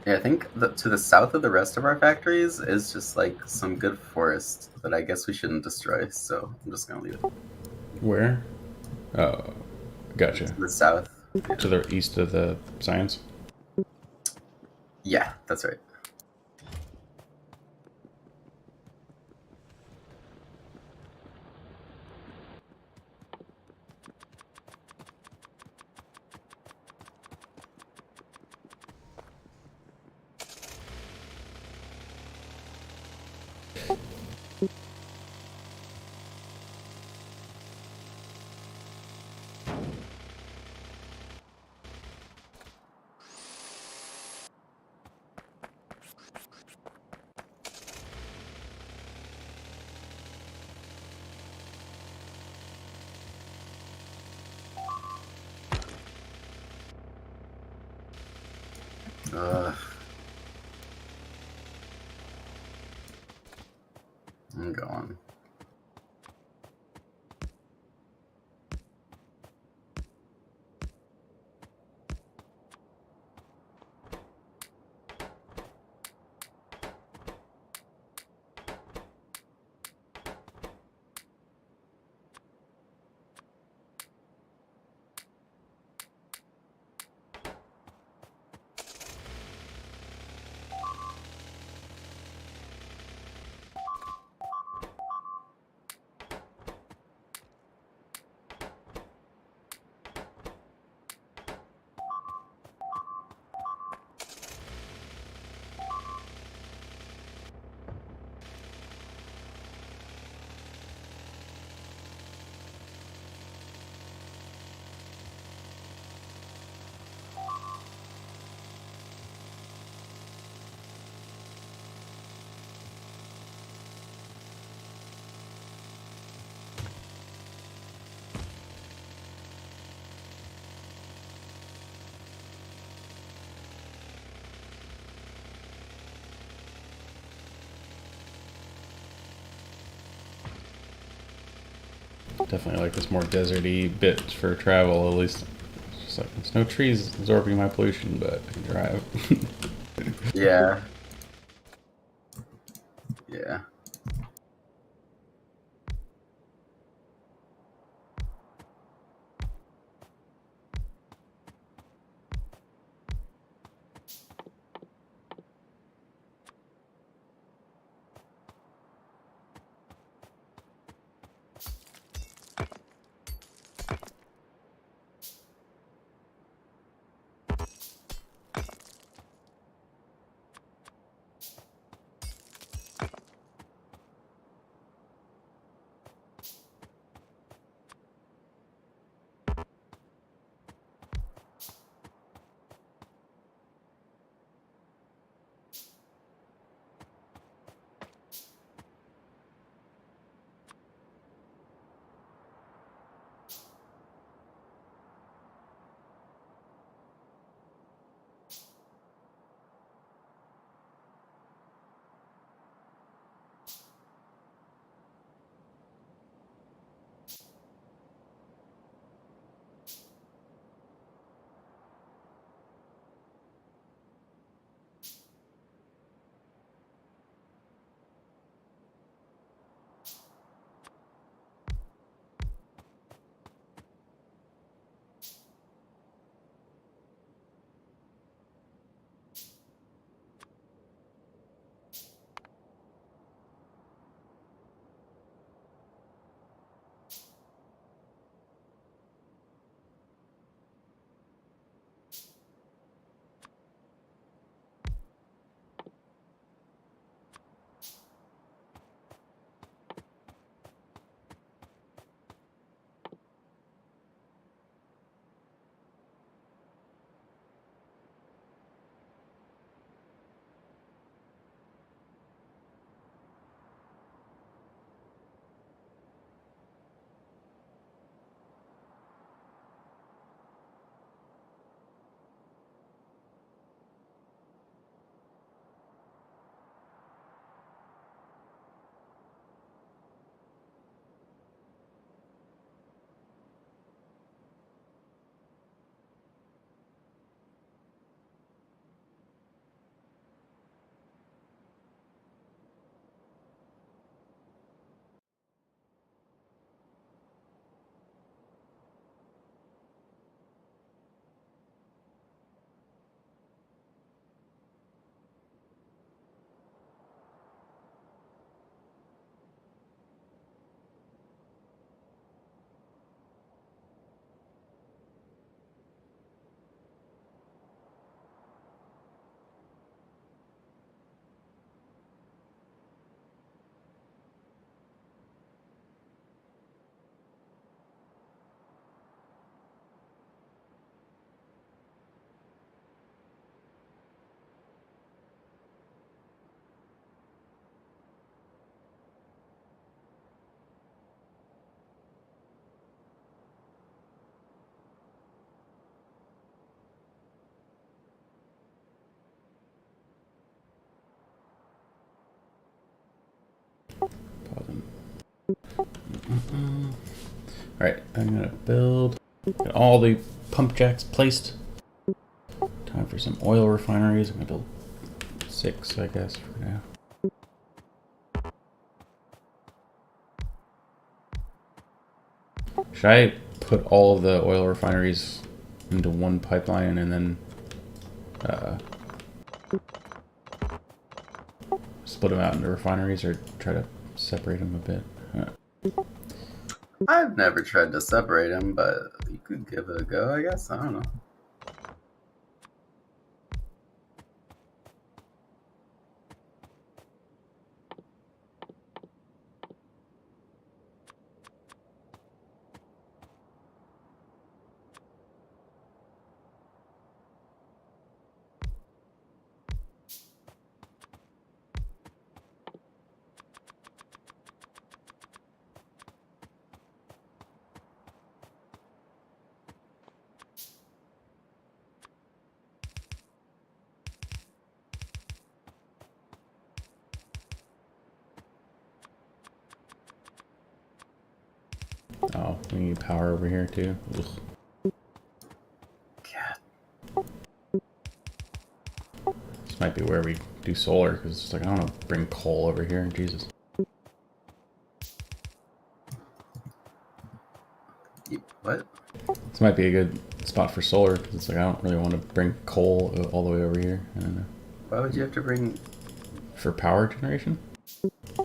Yeah, I think to the south of the rest of our factories is just like some good forest that I guess we shouldn't destroy. So I'm just gonna leave it Where? Oh, gotcha. to the south. To the east of the science. Yeah, that's right. Ugh, I'm going. Definitely like this more deserty bit for travel. At least it's just like there's no trees absorbing my pollution, but I can drive. Yeah, yeah. Alright, I'm gonna build. Get all the pump jacks placed. Time for some oil refineries. I'm gonna build 6, I guess, for now. Should I put all of the oil refineries into one pipeline and then split them out into refineries, or try to separate them a bit? I've never tried to separate them, but you could give it a go, I guess. I don't know. Oh, we need power over here too. Ugh. God. This might be where we do solar, because it's like, I don't want to bring coal over here. Jesus. What? This might be a good spot for solar, because it's like, I don't really want to bring coal all the way over here. I don't know. Why would you have to bring... For power generation?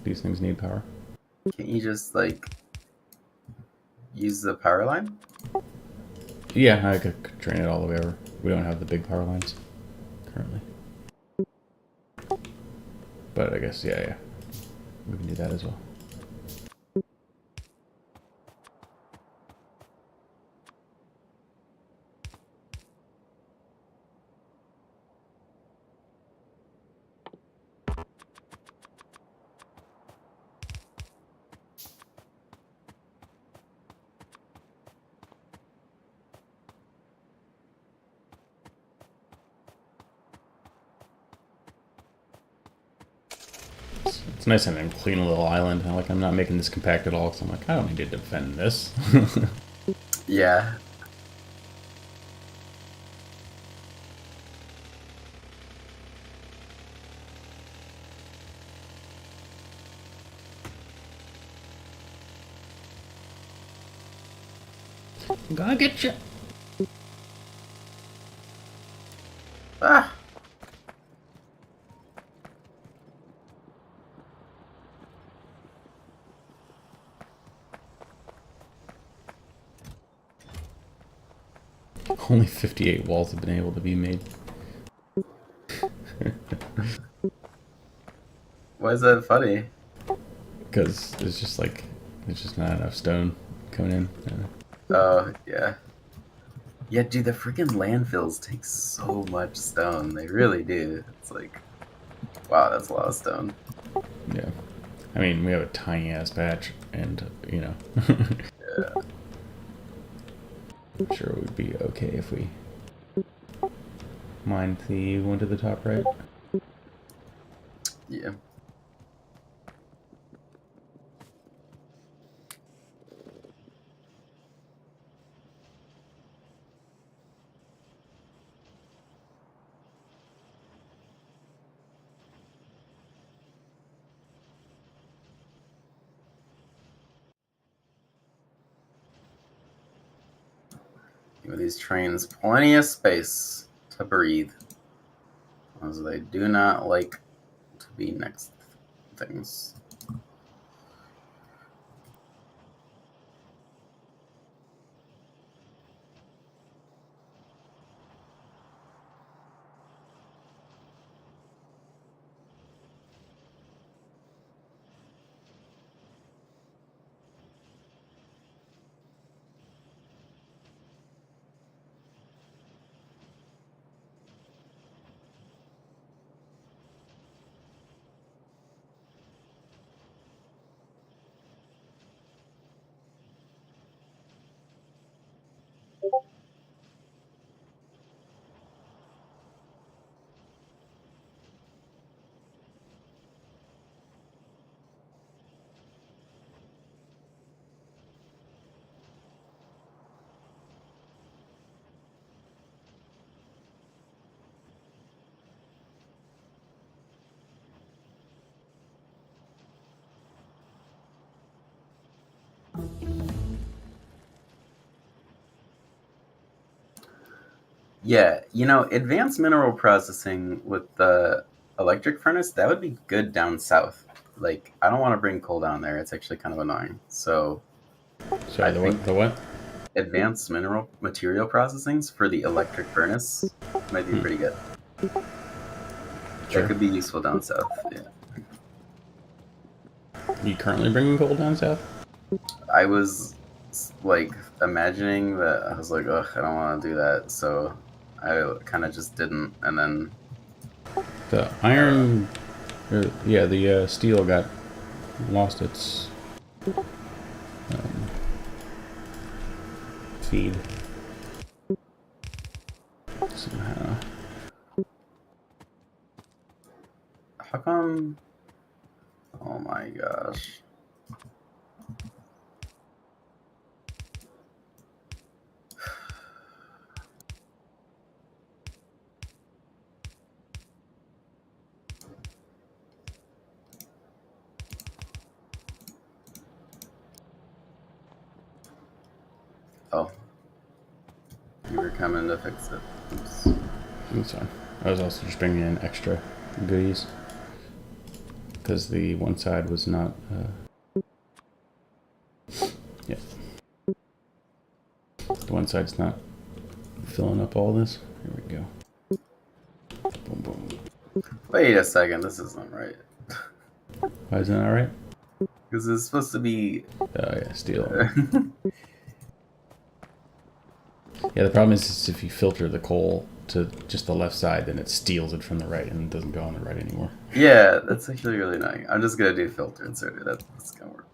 These things need power. Can't you just, like, use the power line? Yeah, I could train it all the way over. We don't have the big power lines currently. But I guess, yeah. We can do that as well. It's nice having a clean little island. Like, I'm not making this compact at all, so I'm like, I don't need to defend this. Yeah. I'm gonna get you. Ah! Only 58 walls have been able to be made. Why is that funny? Because it's just like, there's just not enough stone coming in. Oh, yeah. Yeah, dude, the freaking landfills take so much stone. They really do. It's like, wow, that's a lot of stone. Yeah. I mean, we have a tiny ass patch, and, you know. Yeah. I'm sure it would be okay if we mined the one to the top right. Yeah. Give these trains plenty of space to breathe, as they do not like to be next to things. Yeah, advanced mineral processing with the electric furnace, that would be good down south. Like, I don't want to bring coal down there. It's actually kind of annoying. So Sorry, I the what? think The what? advanced mineral material processings for the electric furnace might be pretty good. That Sure. could be useful down south. Yeah. You currently bringing coal down south? I was like imagining that I was like, ugh, I don't want to do that. So I kind of just didn't. And then, The I don't know. iron, yeah, the steel got lost its feed somehow. How come? Oh my gosh. Oh, you were coming to fix it. Oops. That's fine. I was also just bringing in extra goodies because the one side was not. Yeah, the one side's not filling up all this. Here we go. Boom, boom. Wait a second. This isn't right. Why is that all right? Because it's supposed to be. Oh yeah, steel. Yeah, the problem is if you filter the coal to just the left side, then it steals it from the right and it doesn't go on the right anymore. Yeah, that's actually really annoying. I'm just gonna do filter insert. That's gonna work.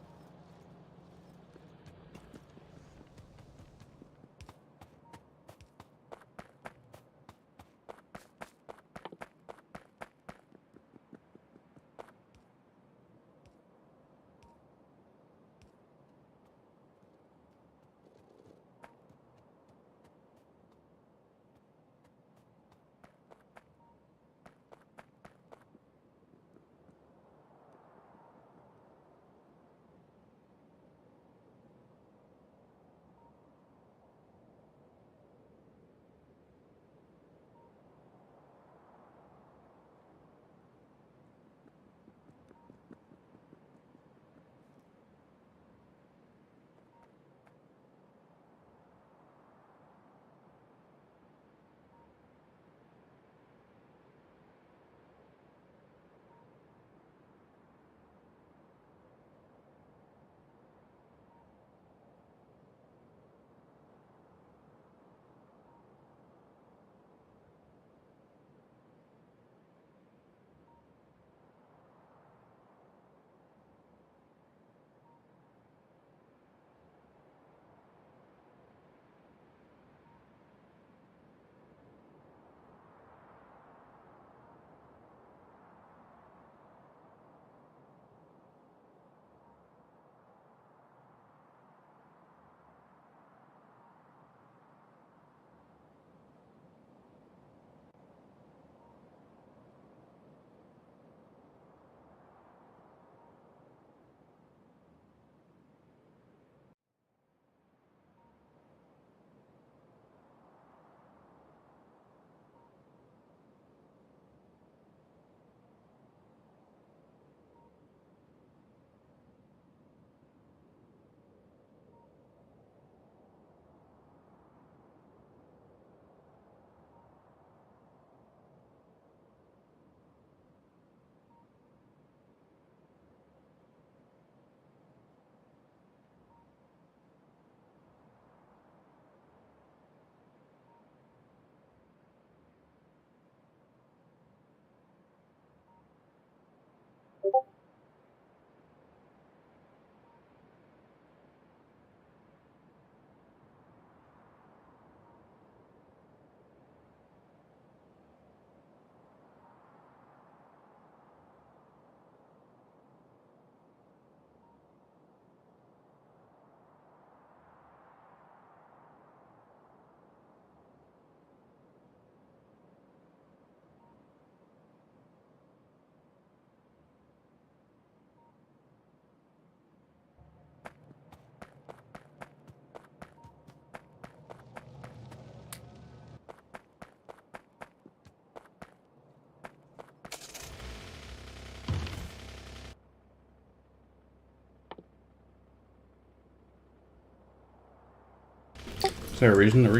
Is there a reason the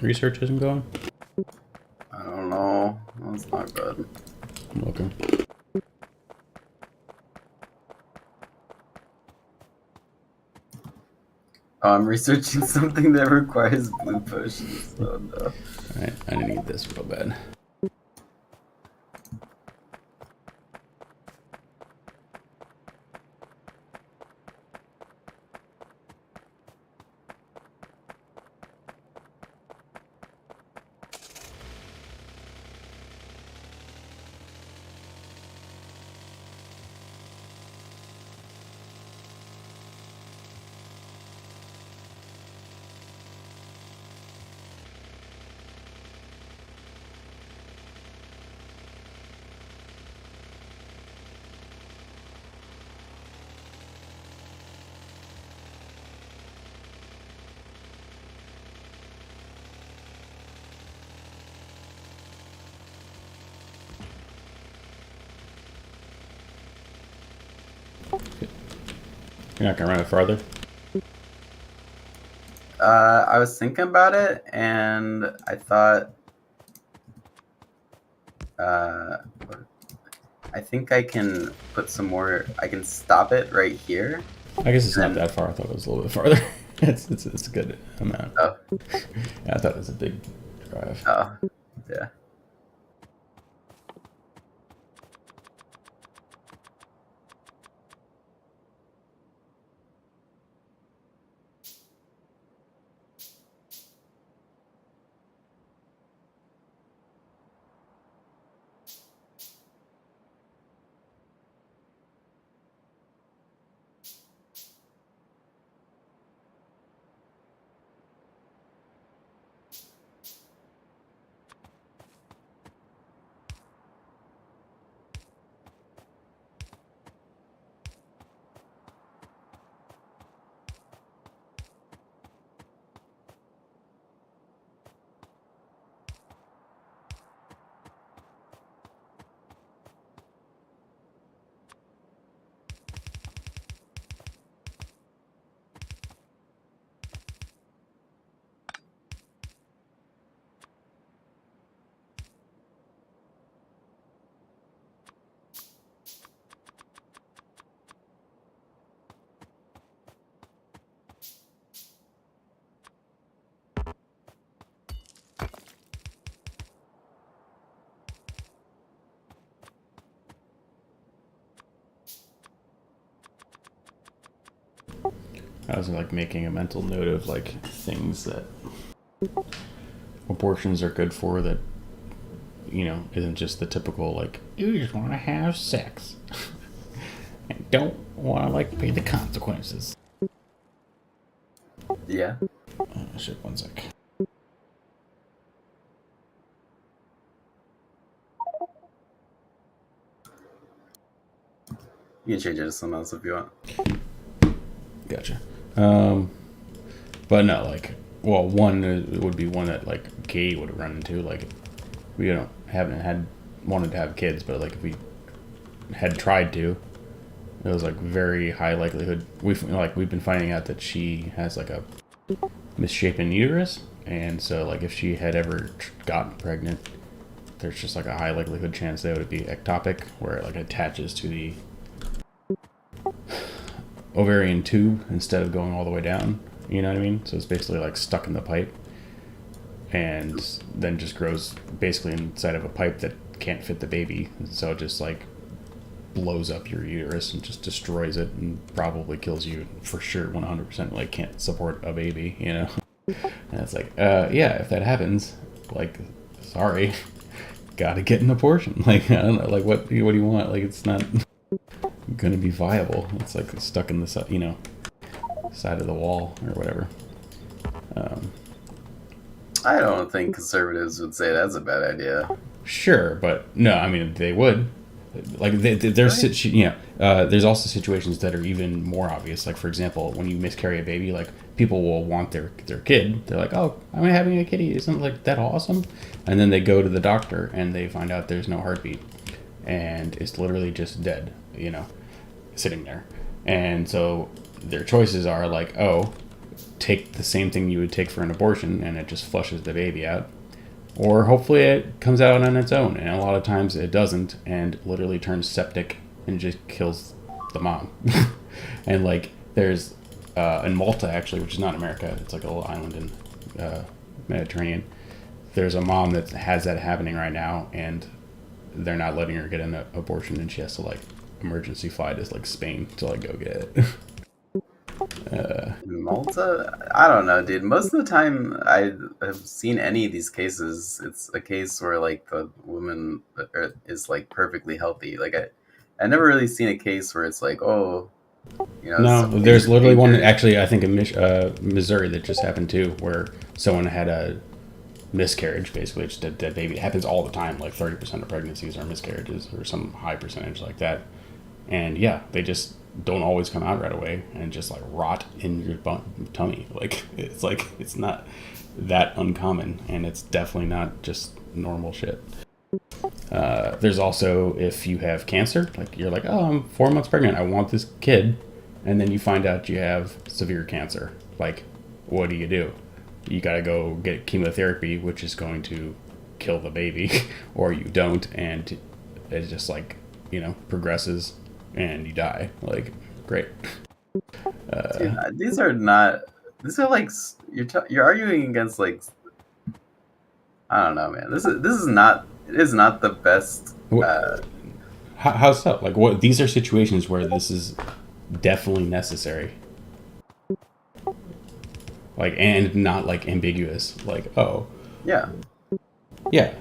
research isn't going? I don't know. That's not good. I'm looking. Oh, I'm researching something that requires blue potions. Oh no. Alright, I need this real bad. You're not gonna run it farther? I was thinking about it, and I thought, uh, I think I can put some more. I can stop it right here. I guess it's not And that far. I thought it was a little bit farther. It's a good amount. oh, Yeah, I thought it was a big drive. oh, yeah. I was like making a mental note of like things that abortions are good for that, isn't just the typical like you just want to have sex and don't want to like pay the consequences. Yeah. Oh shit! One sec. You can change it to something else if you want. Gotcha. But no, like, well, one would be one that like Kate would run into. Like, we haven't had wanted to have kids, but like if we had tried to, it was like very high likelihood. We've been finding out that she has like a misshapen uterus, and so like if she had ever gotten pregnant, there's just like a high likelihood chance that it would be ectopic, where it like attaches to the ovarian tube instead of going all the way down. You know what I mean? So it's basically like stuck in the pipe, and then just grows basically inside of a pipe that can't fit the baby. So it just like blows up your uterus and just destroys it and probably kills you for sure 100%. Like can't support a baby, And it's like, yeah, if that happens, like, sorry, gotta get an abortion. Like, I don't know, like what do you want? Like it's not gonna be viable. It's like stuck in the side of the wall or whatever. I don't think conservatives would say that's a bad idea. Sure, but no, I mean they would. Like there's there's also situations that are even more obvious. Like for example, when you miscarry a baby, like people will want their kid. They're like, oh, I'm having a kitty. Isn't like that awesome? And then they go to the doctor and they find out there's no heartbeat, and it's literally just dead. Sitting there. And so their choices are like, oh, take the same thing you would take for an abortion and it just flushes the baby out. Or hopefully it comes out on its own, and a lot of times it doesn't, and literally turns septic and just kills the mom. And like there's in Malta actually, which is not America, it's like a little island in Mediterranean. There's a mom that has that happening right now, and they're not letting her get an abortion, and she has to like emergency fly to like Spain to like go get it. Malta? I don't know, dude. Most of the time I have seen any of these cases, it's a case where like the woman is like perfectly healthy. Like I never really seen a case where it's like, oh, you know, No, some there's literally one danger. actually I think in Missouri that just happened too, where someone had a miscarriage, basically just a dead baby. It happens all the time, like 30% of pregnancies are miscarriages or some high percentage like that. And yeah, they just don't always come out right away and just like rot in your tummy. Like it's not that uncommon, and it's definitely not just normal shit. There's also if you have cancer, like you're like, oh, I'm 4 months pregnant, I want this kid, and then you find out you have severe cancer. Like, what do? You gotta go get chemotherapy, which is going to kill the baby, or you don't, and it just like progresses and you die. Like, great. Dude, these are not. These are like you're arguing against like I don't know, man. This is not. It is not the best. What, how's that? Like, what? These are situations where this is definitely necessary. Like, and not like ambiguous. Like, oh, Yeah. yeah.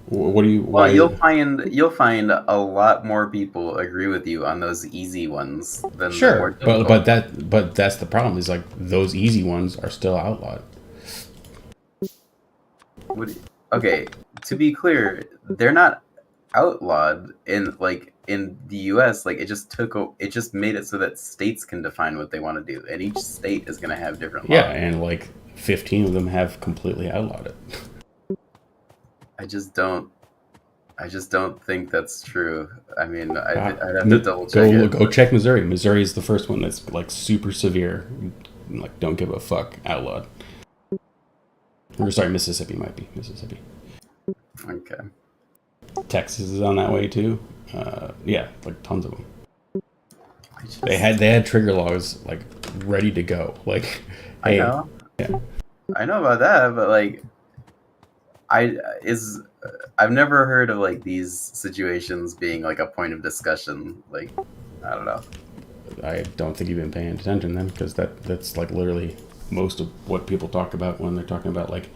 What do you? Well, Why? you'll find a lot more people agree with you on those easy ones than the more Sure, but difficult. that's the problem. Is like those easy ones are still outlawed. Okay, to be clear, they're not outlawed in the U.S. Like it just made it so that states can define what they want to do, and each state is going to have different Yeah, laws. and like 15 of them have completely outlawed it. I just don't. I just don't think that's true. I mean, Ah, I'd have to double check it. go check Missouri. Missouri is the first one that's like super severe. Like, don't give a fuck, outlawed. Or sorry, Mississippi might be Mississippi. Okay. Texas is on that way too. Yeah, like tons of them. I just, They had trigger laws like ready to go. Like, I hey, know. yeah, I know about that, but like, I is I've never heard of like these situations being like a point of discussion. Like, I don't know. I don't think you've been paying attention then, because that's like literally most of what people talk about when they're talking about like,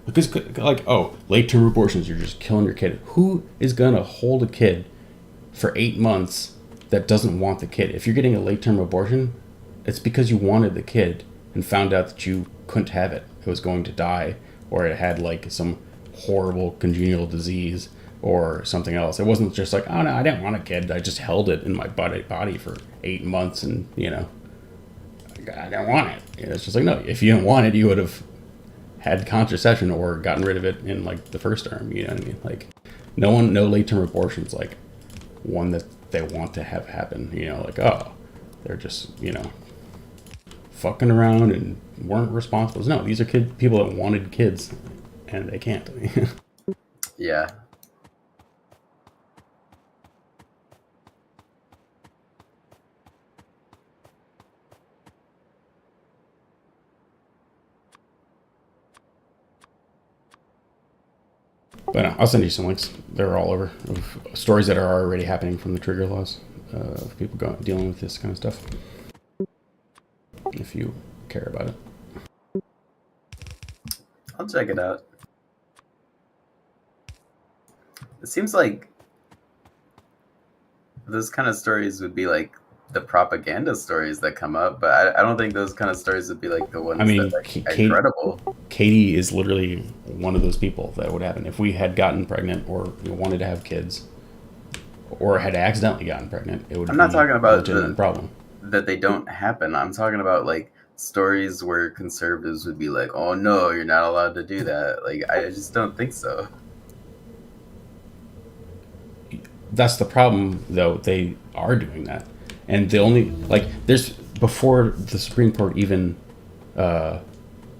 because like, oh, late term abortions, you're just killing your kid. Who is gonna hold a kid for 8 months that doesn't want the kid? If you're getting a late term abortion, it's because you wanted the kid and found out that you couldn't have it. It was going to die, or it had like some horrible congenital disease or something else. It wasn't just like, oh no, I didn't want a kid. I just held it in my body for 8 months, and I didn't want it. It's just like, no, if you didn't want it, you would have had contraception or gotten rid of it in like the first term. You know what I mean? Like, no late term abortions like one that they want to have happen. Like, oh, they're just fucking around and weren't responsible. No, these are people that wanted kids, and they can't. Yeah. But I'll send you some links. They're all over of stories that are already happening from the trigger laws of people dealing with this kind of stuff. If you care about it. I'll check it out. It seems like those kind of stories would be like the propaganda stories that come up, but I don't think those kind of stories would be like the I ones that mean, are credible. Katie is literally one of those people that would happen if we had gotten pregnant or wanted to have kids, or had accidentally gotten pregnant. It would I'm be not talking a about legitimate problem. that they don't happen. I'm talking about like stories where conservatives would be like, "Oh no, you're not allowed to do that." Like, I just don't think so. That's the problem, though. They are doing that, and the only there's before the Supreme Court even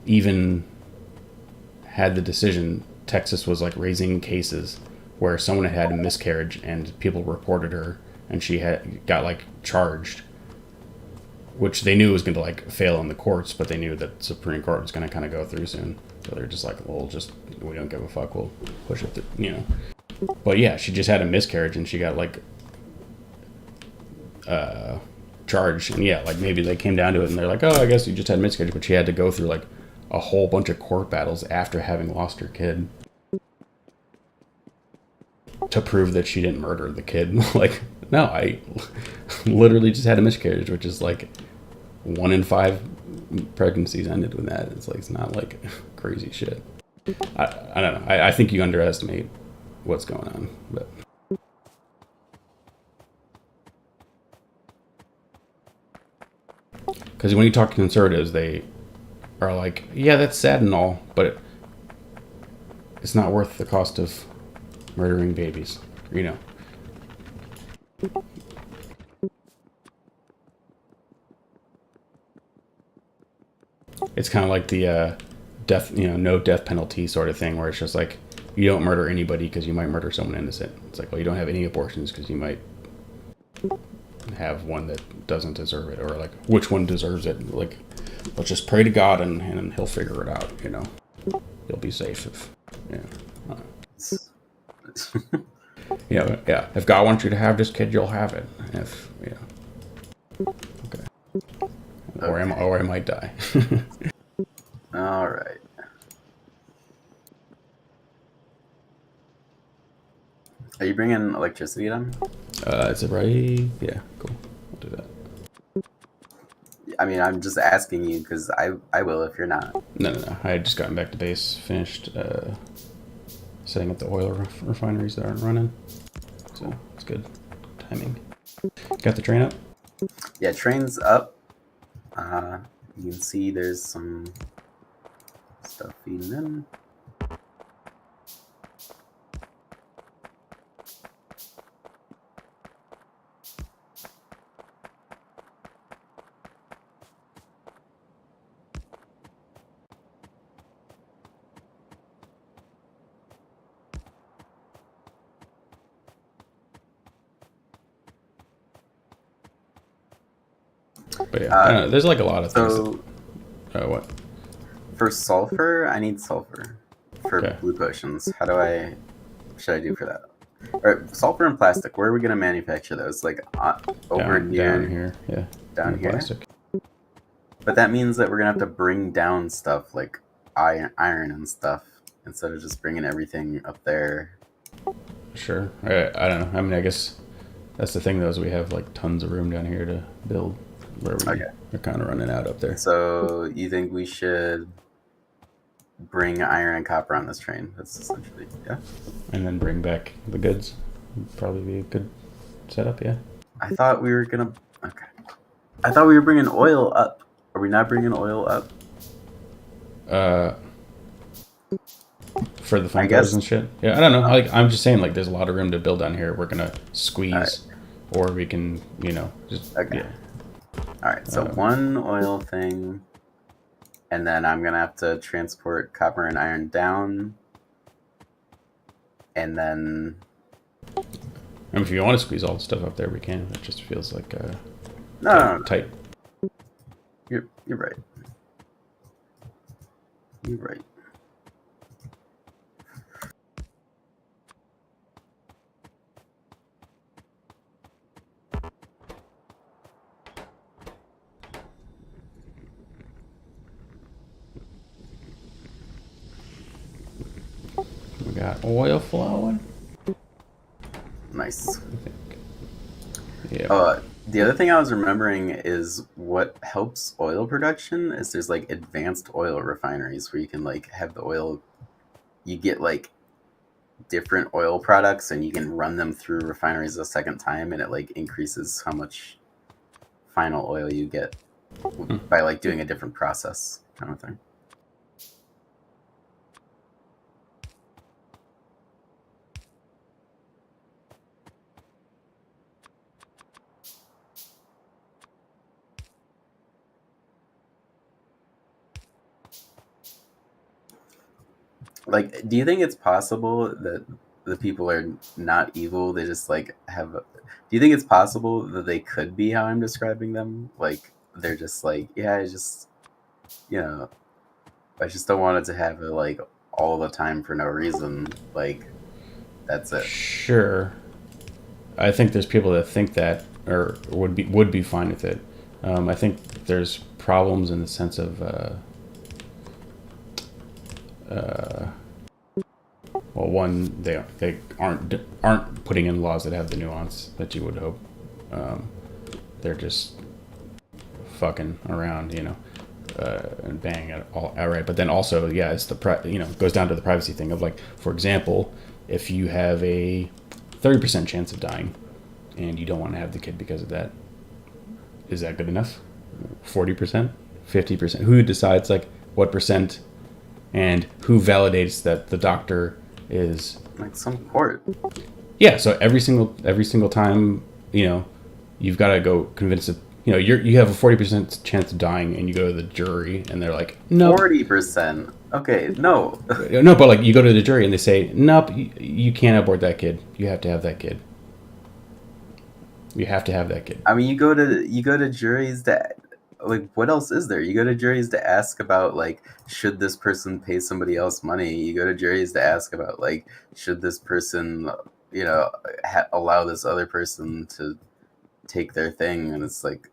even had the decision, Texas was like raising cases where someone had a miscarriage and people reported her and she had got like charged, which they knew was going to like fail in the courts, but they knew that Supreme Court was going to kind of go through soon. So they're just like, well, just we don't give a fuck. We'll push it through, you know. But yeah, she just had a miscarriage and she got like charged. And yeah, like maybe they came down to it and they're like, oh, I guess you just had a miscarriage, but she had to go through like a whole bunch of court battles after having lost her kid to prove that she didn't murder the kid. Like, no, I literally just had a miscarriage, which is like 1 in 5 pregnancies ended with that. It's like, it's not like crazy shit. I don't know. I think you underestimate what's going on, but because when you talk to conservatives, they are like, yeah, that's sad and all, but it's not worth the cost of murdering babies, you know. It's kind of like the death, you know, no death penalty sort of thing, where it's just like you don't murder anybody because you might murder someone innocent. It's like, well, you don't have any abortions because you might have one that doesn't deserve it, or like which one deserves it. Like, let's just pray to God and he'll figure it out. You know, you'll be safe if, yeah. If God wants you to have this kid, you'll have it. If okay. Or I might die. All right. Are you bringing electricity then? Is it right? Yeah, cool. I'll do that. I mean, I'm just asking you because I will if you're not. No. I had just gotten back to base, finished setting up the oil refineries that aren't running. So it's good timing. Got the train up? Yeah, train's up. You can see there's some stuff feeding in. But yeah, I don't know. There's like a lot of things. So What? for sulfur, I need sulfur for Okay. blue potions. Should I do for that? All right, sulfur and plastic. Where are we gonna manufacture those? Like over near down here, yeah. down here. Plastic. But that means that we're gonna have to bring down stuff like iron and stuff instead of just bringing everything up there. Sure. I don't know. I mean, I guess that's the thing, though, is we have like tons of room down here to build where we're kind of running out up there. So you think we should bring iron and copper on this train? That's essentially, yeah. And then bring back the goods. Would probably be a good setup, yeah. I thought we were gonna. Okay. I thought we were bringing oil up. Are we not bringing oil up? For the flamethrowers and shit. Yeah, I don't know. Like, I'm just saying, like, there's a lot of room to build down here. We're gonna squeeze, or we can, just Okay. All right. So one oil thing, and then I'm gonna have to transport copper and iron down, and then. I mean, if you want to squeeze all the stuff up there, we can. It just feels like No. tight. You're right. You're right. We got oil flowing. Nice. Yeah. The other thing I was remembering is what helps oil production is there's like advanced oil refineries where you can like have the oil, you get like different oil products and you can run them through refineries a second time and it like increases how much final oil you get by like doing a different process kind of thing. Like, do you think it's possible that the people are not evil? They just like have. Do you think it's possible that they could be how I'm describing them? Like, they're just like, yeah, I just, you know, I just don't want it to happen like all the time for no reason. Like, that's it. Sure, I think there's people that think that or would be fine with it. I think there's problems in the sense of well, one, they aren't putting in laws that have the nuance that you would hope. Um, they're just fucking around, and banging it all outright. But then also, yeah, it's it goes down to the privacy thing of like, for example, if you have a 30% chance of dying, and you don't want to have the kid because of that, is that good enough? 40%, 50%? Who decides like what percent, and who validates that the doctor is? Like some court. Yeah, so every single time, you've got to go convince it. You have a 40% chance of dying, and you go to the jury, and they're like, nope. 40%. Okay, no. No, but like you go to the jury, and they say, nope, you can't abort that kid. You have to have that kid. You have to have that kid. I mean, you go to juries to like what else is there? You go to juries to ask about like should this person pay somebody else money? You go to juries to ask about like should this person allow this other person to take their thing, and it's like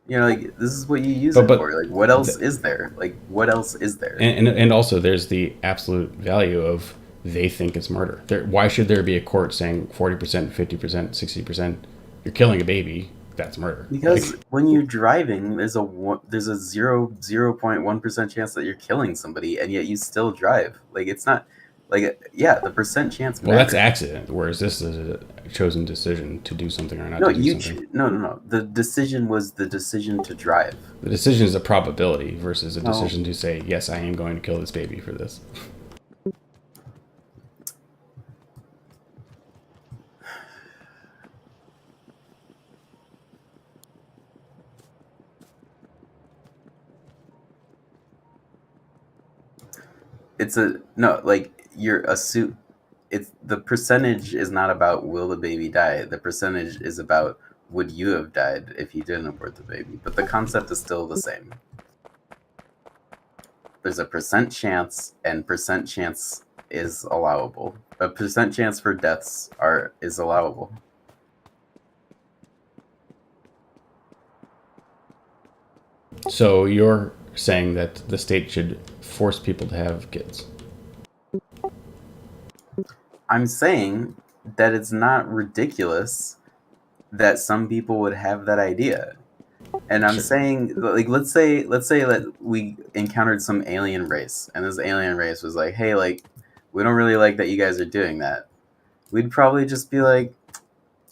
like this is what you use But it but for. Like what else is there? Like what else is there? and also there's the absolute value of they think it's murder. Why should there be a court saying 40%, 50%, 60%? You're killing a baby. That's murder. Because when you're driving, there's a 0.1% chance that you're killing somebody, and yet you still drive. Like it's not like yeah, the percent chance well, that's matters. accident. Whereas this is a chosen decision to do something or not No, to do something. no. The decision was the decision to drive. The decision is a probability versus a No, decision to say yes, I am going to kill this baby for this. it's a no. Like you're a suit. It's the percentage is not about will the baby die. The percentage is about would you have died if you didn't abort the baby. But the concept is still the same. There's a percent chance, and percent chance is allowable. A percent chance for deaths is allowable. So you're saying that the state should force people to have kids. I'm saying that it's not ridiculous that some people would have that idea. And I'm Sure. saying, like, let's say that we encountered some alien race, and this alien race was like, hey, like, we don't really like that you guys are doing that. We'd probably just be like,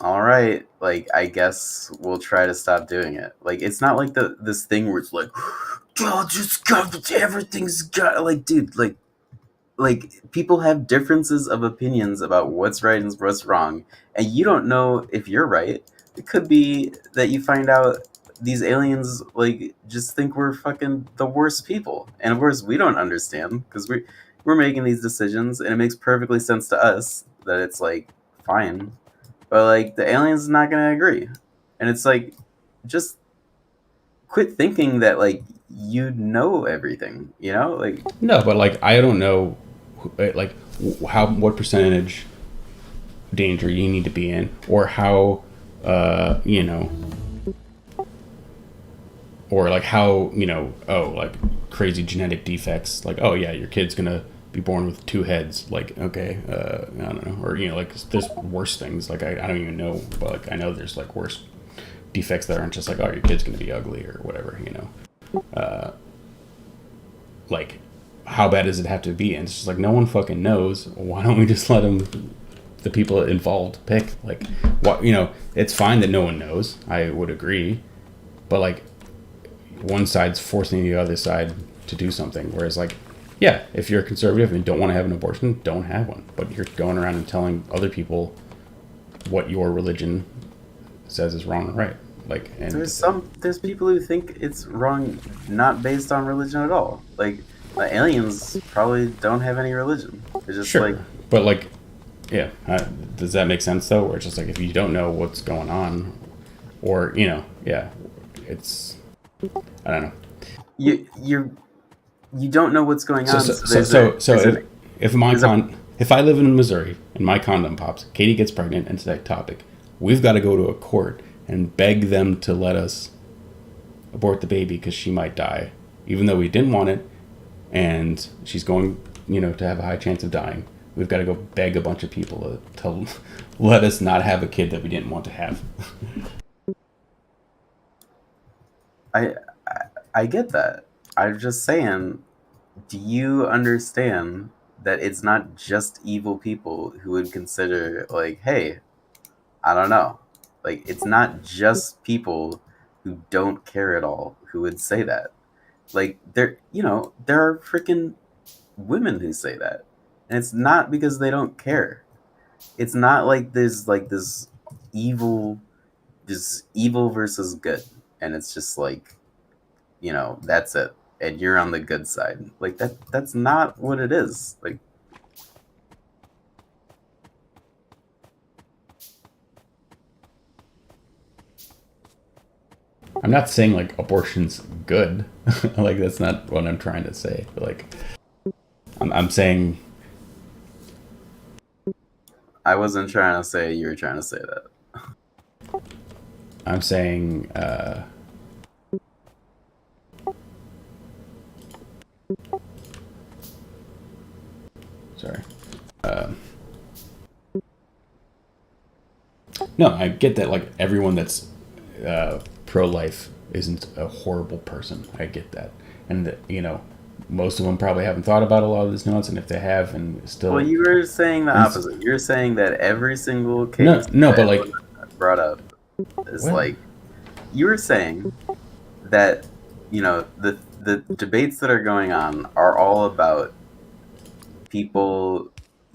all right, like, I guess we'll try to stop doing it. Like, it's not like this thing where it's like, oh, just got everything's got like, dude, like people have differences of opinions about what's right and what's wrong, and you don't know if you're right. It could be that you find out these aliens like just think we're fucking the worst people, and of course we don't understand because we're making these decisions, and it makes perfectly sense to us that it's like fine, but like the aliens is not gonna agree, and it's like just quit thinking that like you know everything, like No, but like I don't know, like what percentage danger you need to be in, or how, uh, you know, or like how oh, like crazy genetic defects. Like, oh yeah, your kid's gonna be born with two heads. Like, okay, I don't know, or like there's worse things. Like I don't even know, but like I know there's like worse defects that aren't just like, oh, your kid's gonna be ugly or whatever. Like how bad does it have to be? And it's just like no one fucking knows. Why don't we just let the people involved pick? Like, what it's fine that no one knows. I would agree, but like one side's forcing the other side to do something. Whereas like, yeah, if you're a conservative and don't want to have an abortion, don't have one. But you're going around and telling other people what your religion says is wrong and right. Like, and there's people who think it's wrong not based on religion at all. Like The aliens probably don't have any religion. They're just like, Sure, but like, yeah, does that make sense though? Where it's just like if you don't know what's going on, or yeah, it's I don't know. you don't know what's going So on. so So so so, so there's an there's a if I live in Missouri and my condom pops, Katie gets pregnant, and it's that topic, we've got to go to a court and beg them to let us abort the baby because she might die, even though we didn't want it, and she's going, to have a high chance of dying. We've got to go beg a bunch of people to let us not have a kid that we didn't want to have. I, I I get that. I'm just saying, do you understand that it's not just evil people who would consider like, hey, I don't know. Like it's not just people who don't care at all who would say that. Like there are freaking women who say that. And it's not because they don't care. It's not like there's like evil this evil versus good. And it's just like, that's it. And you're on the good side. Like that's not what it is. Like I'm not saying like abortion's good. Like that's not what I'm trying to say. But, like I'm saying I wasn't trying to say you were trying to say that. I'm saying sorry. No, I get that. Like everyone that's pro-life isn't a horrible person. I get that, and that, most of them probably haven't thought about a lot of this nuance, and if they have, and Well, still, you were saying the and opposite. You're saying that every single no, case no, that but like, everyone brought up is what? like you were saying that the debates that are going on are all about people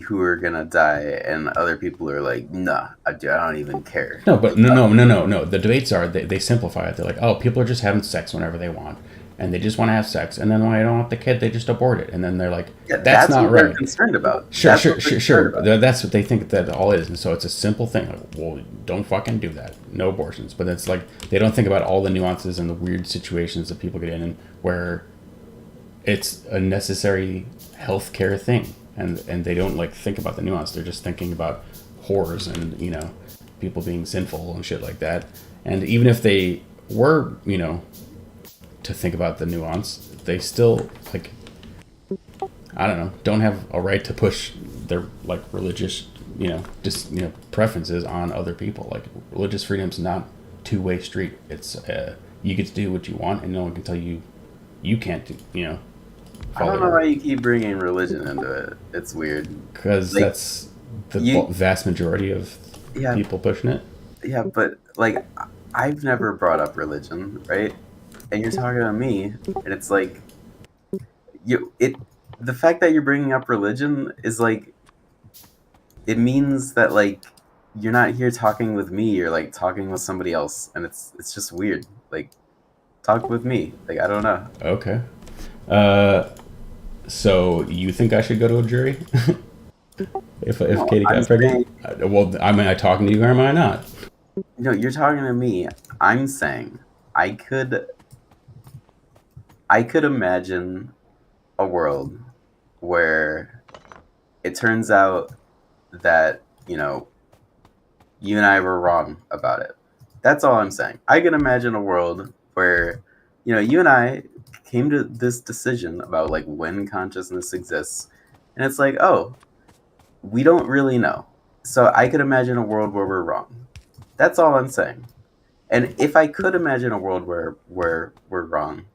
who are gonna die, and other people are like, nah, I don't even care. No, but Like, no, no, no, no, no. The debates are they simplify it. They're like, oh, people are just having sex whenever they want, and they just want to have sex, and then when they don't want the kid, they just abort it, and then they're like, yeah, that's that's not what they're right. concerned about. Sure, That's what sure, they're sure, concerned sure. about. That's what they think that all is, and so it's a simple thing. Like, well, don't fucking do that. No abortions. But it's like they don't think about all the nuances and the weird situations that people get in, where it's a necessary healthcare thing, and they don't like think about the nuance. They're just thinking about whores and people being sinful and shit like that. And even if they were to think about the nuance, they still like I don't know, don't have a right to push their like religious, preferences on other people. Like religious freedom's not two-way street. It's you get to do what you want, and no one can tell you you can't do, I follow don't know your why you keep bringing religion into it. It's weird. because Like that's the you, vast majority of yeah, people pushing it. yeah, but like I've never brought up religion, right? And you're talking to me, and it's like you it the fact that you're bringing up religion is like it means that like you're not here talking with me, you're like talking with somebody else, and it's just weird. Like talk with me. Like I don't know. Okay. Uh, so you think I should go to a jury if No, Katie I'm got pregnant? saying Well, am I talking to you or am I not? no, you're talking to me. I'm saying I could I could imagine a world where it turns out that, you and I were wrong about it. That's all I'm saying. I can imagine a world where, you and I came to this decision about like when consciousness exists, and it's like, oh, we don't really know. So I could imagine a world where we're wrong. That's all I'm saying. And if I could imagine a world where we're wrong,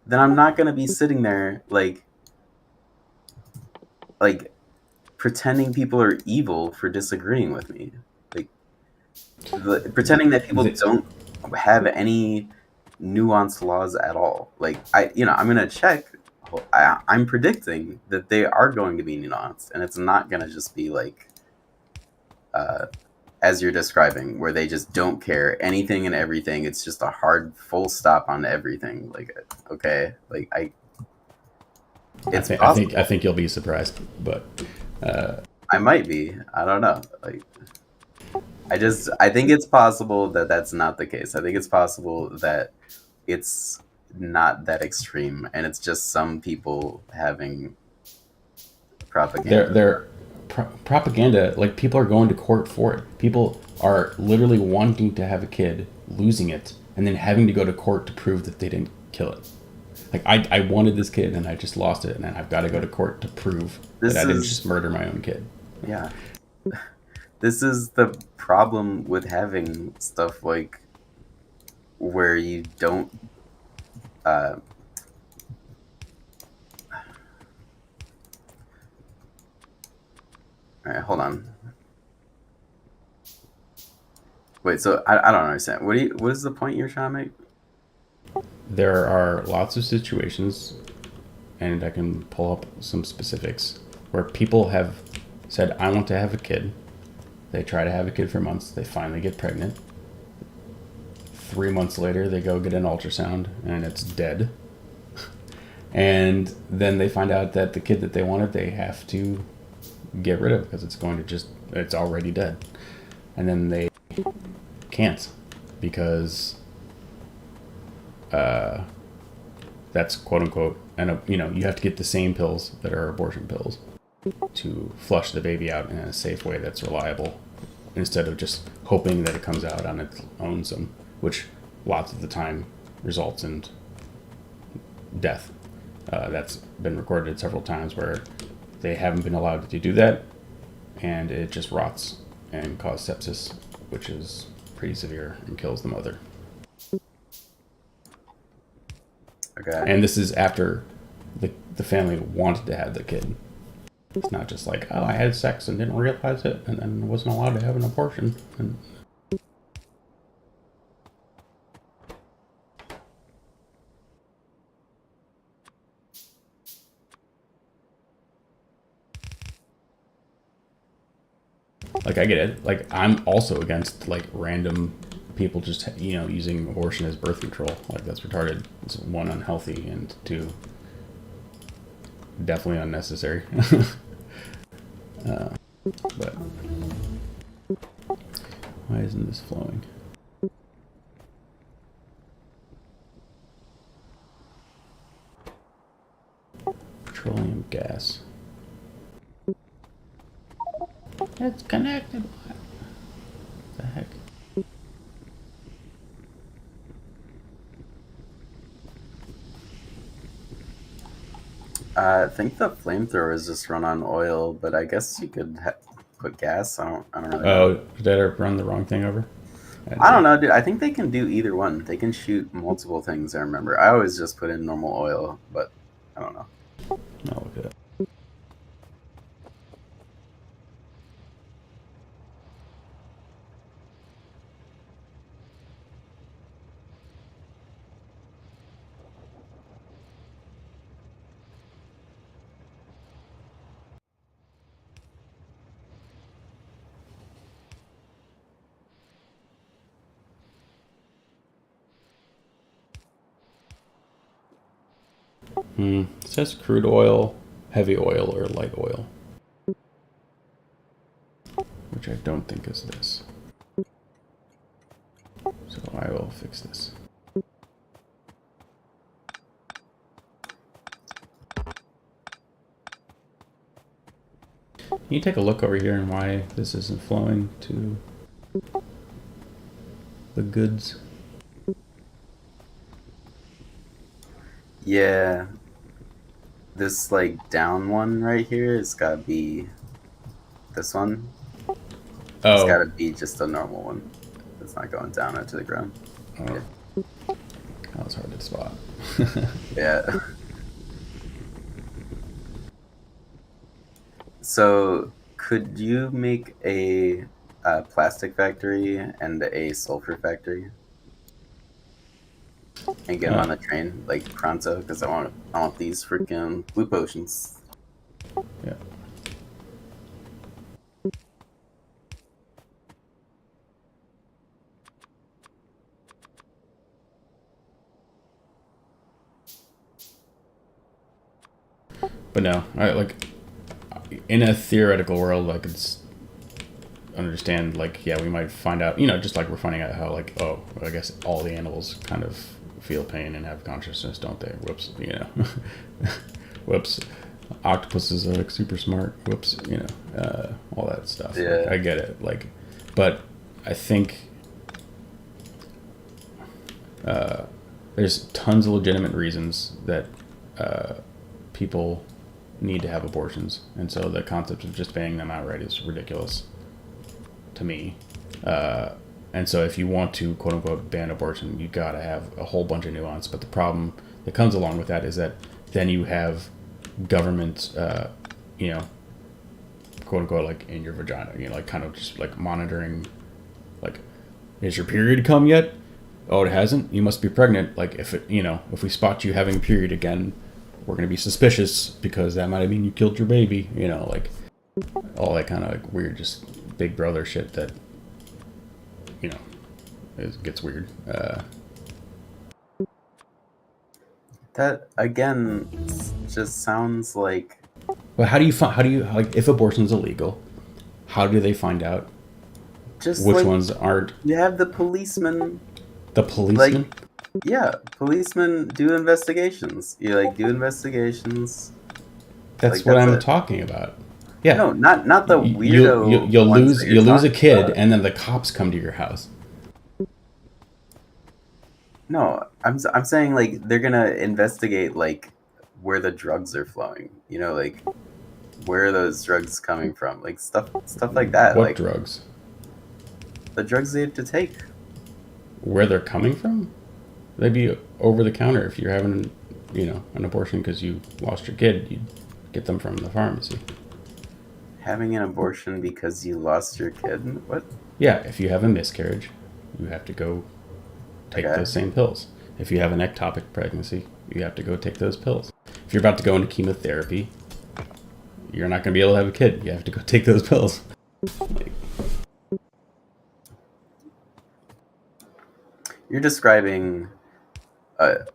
then I'm not gonna be sitting there like pretending people are evil for disagreeing with me. Like pretending that people The, don't have any nuanced laws at all. Like I'm gonna check. I'm predicting that they are going to be nuanced, and it's not gonna just be like, uh, as you're describing, where they just don't care anything and everything. It's just a hard full stop on everything. Like, okay, like It's I possible. think you'll be surprised, but I might be. I don't know. Like, I think it's possible that that's not the case. I think it's possible that it's not that extreme, and it's just some people having propaganda. they're propaganda. Like people are going to court for it. People are literally wanting to have a kid, losing it, and then having to go to court to prove that they didn't kill it. Like I wanted this kid and I just lost it, and then I've got to go to court to prove that This I didn't is just murder my own kid. yeah. This is the problem with having stuff like where you don't. Uh, all right, hold on. Wait, so I don't understand. What is the point you're trying to make? There are lots of situations, and I can pull up some specifics where people have said, "I want to have a kid." They try to have a kid for months. They finally get pregnant. 3 months later, they go get an ultrasound, and it's dead. And then they find out that the kid that they wanted, they have to get rid of because it's already dead. And then they can't because that's quote unquote, and you have to get the same pills that are abortion pills to flush the baby out in a safe way that's reliable, instead of just hoping that it comes out on its own, which lots of the time results in death. That's been recorded several times where they haven't been allowed to do that, and it just rots and causes sepsis, which is pretty severe and kills the mother. Okay. And this is after the family wanted to have the kid. It's not just like, oh, I had sex and didn't realize it, and then wasn't allowed to have an abortion. And like, I get it. Like, I'm also against like random people just using abortion as birth control. Like, that's retarded. It's one, unhealthy, and two, definitely unnecessary. But why isn't this flowing? Petroleum gas. It's connected. What the heck? I think the flamethrower is just run on oil, but I guess you could put gas. I don't really know. Oh, did I run the wrong thing over? I don't know, dude. I think they can do either one. They can shoot multiple things. I remember. I always just put in normal oil, but I don't know. No, look at it. It says crude oil, heavy oil, or light oil, which I don't think is this. So I will fix this. Can you take a look over here and why this isn't flowing to the goods? Yeah, this like down one right here has got to be this one. It's got Oh, to be just a normal one. It's not going down into the ground. oh, that was hard to spot. Yeah. So, could you make a plastic factory and a sulfur factory and get them Uh, on the train like pronto? Because I want these freaking blue potions. yeah. But no, I like in a theoretical world, I could understand like yeah, we might find out, just like we're finding out how like oh, I guess all the animals kind of feel pain and have consciousness, don't they? Whoops, whoops. Octopuses are like super smart. Whoops, all that stuff. Like Yeah. I get it. Like, but I think there's tons of legitimate reasons that people need to have abortions, and so the concept of just banning them outright is ridiculous to me. And so if you want to quote unquote ban abortion, you gotta have a whole bunch of nuance. But the problem that comes along with that is that then you have government, quote unquote, like in your vagina, like kind of just like monitoring, like, is your period come yet? Oh, it hasn't. You must be pregnant. Like if we spot you having a period again, we're gonna be suspicious because that might mean you killed your baby. Like all that kind of like weird, just big brother shit that you know it gets weird. That again just sounds like But how do you like if abortion's illegal? How do they find out just which like ones aren't? you have the policemen. The Like, policeman? yeah, policemen do investigations. You like do investigations. That's Like what that's I'm it. talking about. Yeah, No, not the weirdo you'll ones that lose you're you lose a talking kid, about. and then the cops come to your house. No, I'm saying like they're gonna investigate like where the drugs are flowing. Like where are those drugs coming from? Like stuff like that. What Like drugs? the drugs they have to take. Where they're coming from? They'd be over the counter if you're having, an abortion because you lost your kid. You get them from the pharmacy. Having an abortion because you lost your kid? What? Yeah, if you have a miscarriage, you have to go take Okay. those same pills. If you have an ectopic pregnancy, you have to go take those pills. If you're about to go into chemotherapy, you're not going to be able to have a kid. You have to go take those pills. Like, You're describing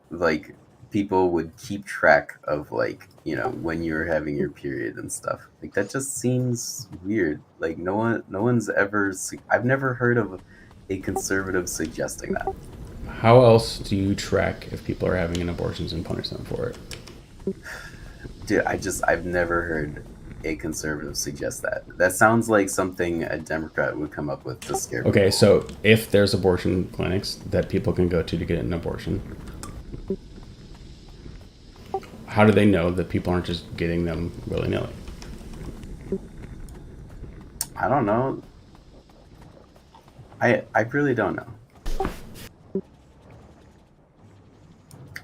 like people would keep track of like, when you're having your period and stuff. Like that just seems weird. Like no one's ever I've never heard of a conservative suggesting that. how else do you track if people are having an abortions and punish them for it? Dude, I've never heard a conservative suggest that. That sounds like something a Democrat would come up with to scare Okay, people. so if there's abortion clinics that people can go to get an abortion, how do they know that people aren't just getting them willy nilly? I don't know. I really don't know.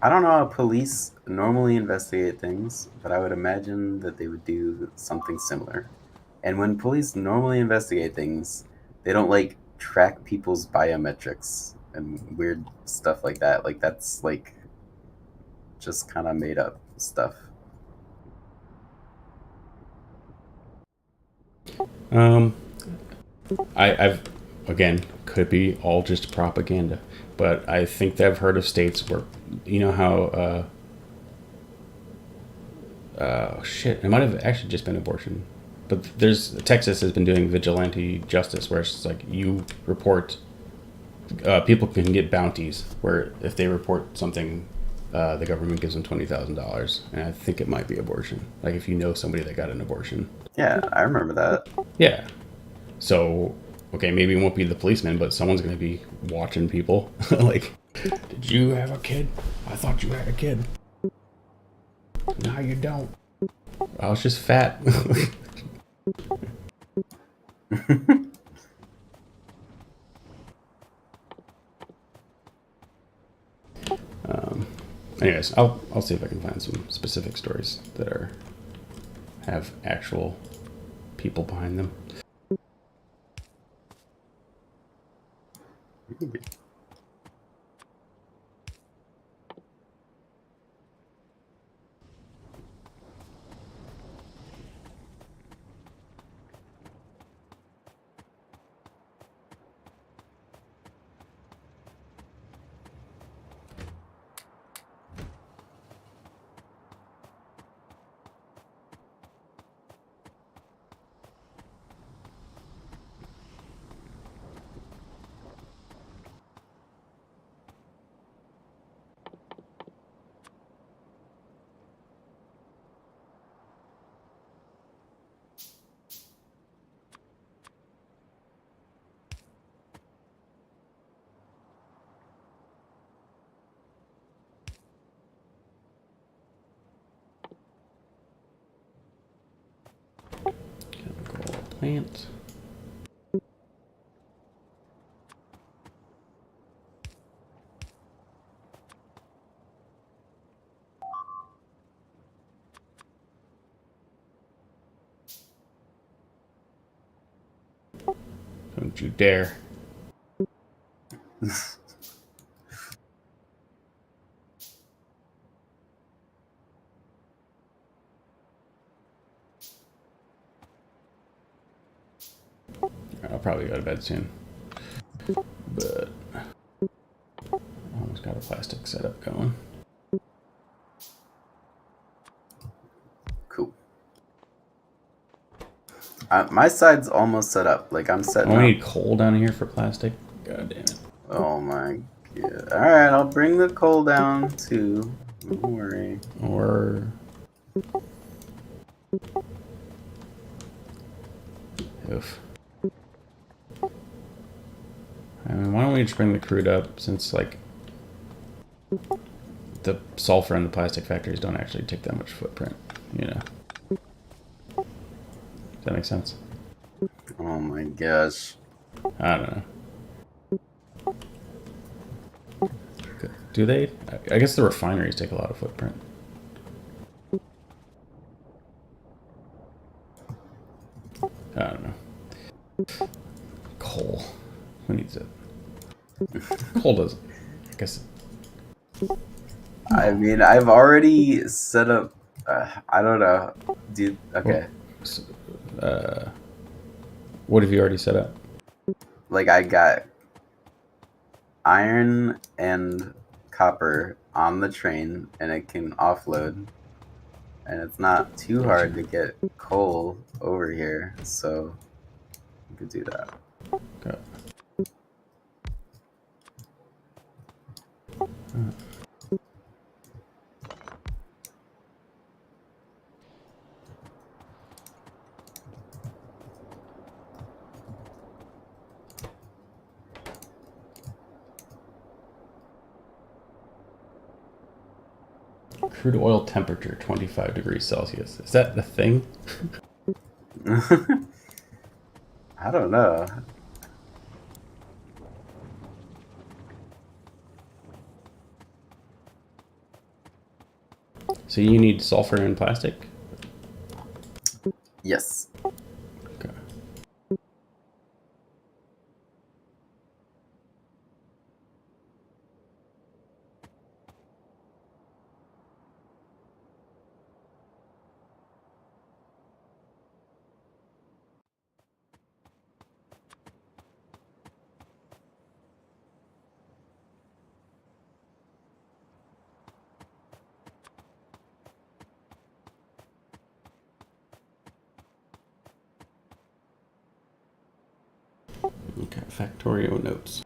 I don't know how police normally investigate things, but I would imagine that they would do something similar. And when police normally investigate things, they don't like track people's biometrics and weird stuff like that. Like that's like just kind of made up stuff. Um, I've again could be all just propaganda, but I think that I've heard of states where you know how shit, it might have actually just been abortion, but there's Texas has been doing vigilante justice where it's like you report, people can get bounties where if they report something, the government gives them $20,000, and I think it might be abortion. Like if you know somebody that got an abortion. Yeah, I remember that. Yeah. So, okay, maybe it won't be the policeman, but someone's going to be watching people. Like, did you have a kid? I thought you had a kid. Now you don't. I was just fat. um, anyways, I'll see if I can find some specific stories that have actual people behind them. plant. Don't you dare. I'll probably go to bed soon. But I almost got a plastic setup going. Cool. My side's almost set up. Like I'm setting Oh, up. we need coal down here for plastic. God damn it. Oh my god. Alright, I'll bring the coal down too. Don't worry. Or oof. I mean, why don't we just bring the crude up, since like the sulfur and the plastic factories don't actually take that much footprint, you know? Does that make sense? Oh my gosh. I don't know. Do they? I guess the refineries take a lot of footprint. I don't know. Coal. Who needs it? Coal does. I guess. I mean, I've already set up. I don't know. Dude, okay. What have you already set up? Like, I got iron and copper on the train, and it can offload. And it's not too hard to get coal over here, so you could do that. Okay. Crude oil temperature 25 degrees Celsius. Is that the thing? I don't know. So you need sulfur and plastic? Yes. Okay. Okay, Factorio notes.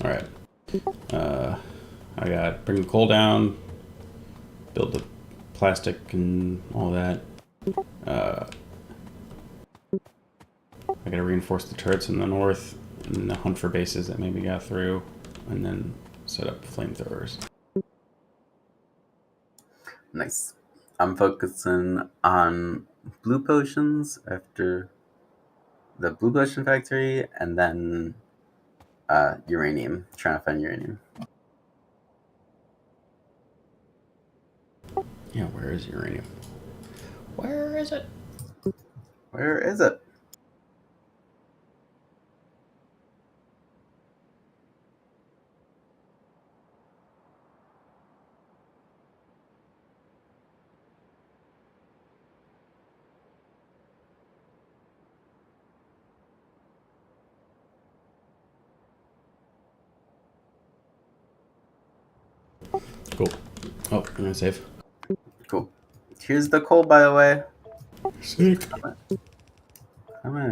All right. I got bring the coal down, build the plastic and all that. I gotta reinforce the turrets in the north and hunt for bases that maybe got through, and then set up flamethrowers. Nice. I'm focusing on blue potions after the blue potion factory, and then uranium. Trying to find uranium. Yeah, where is uranium? Where is it? Where is it? Cool. Oh, I'm gonna save. Cool. Here's the coal, by the way. Sick. I'm gonna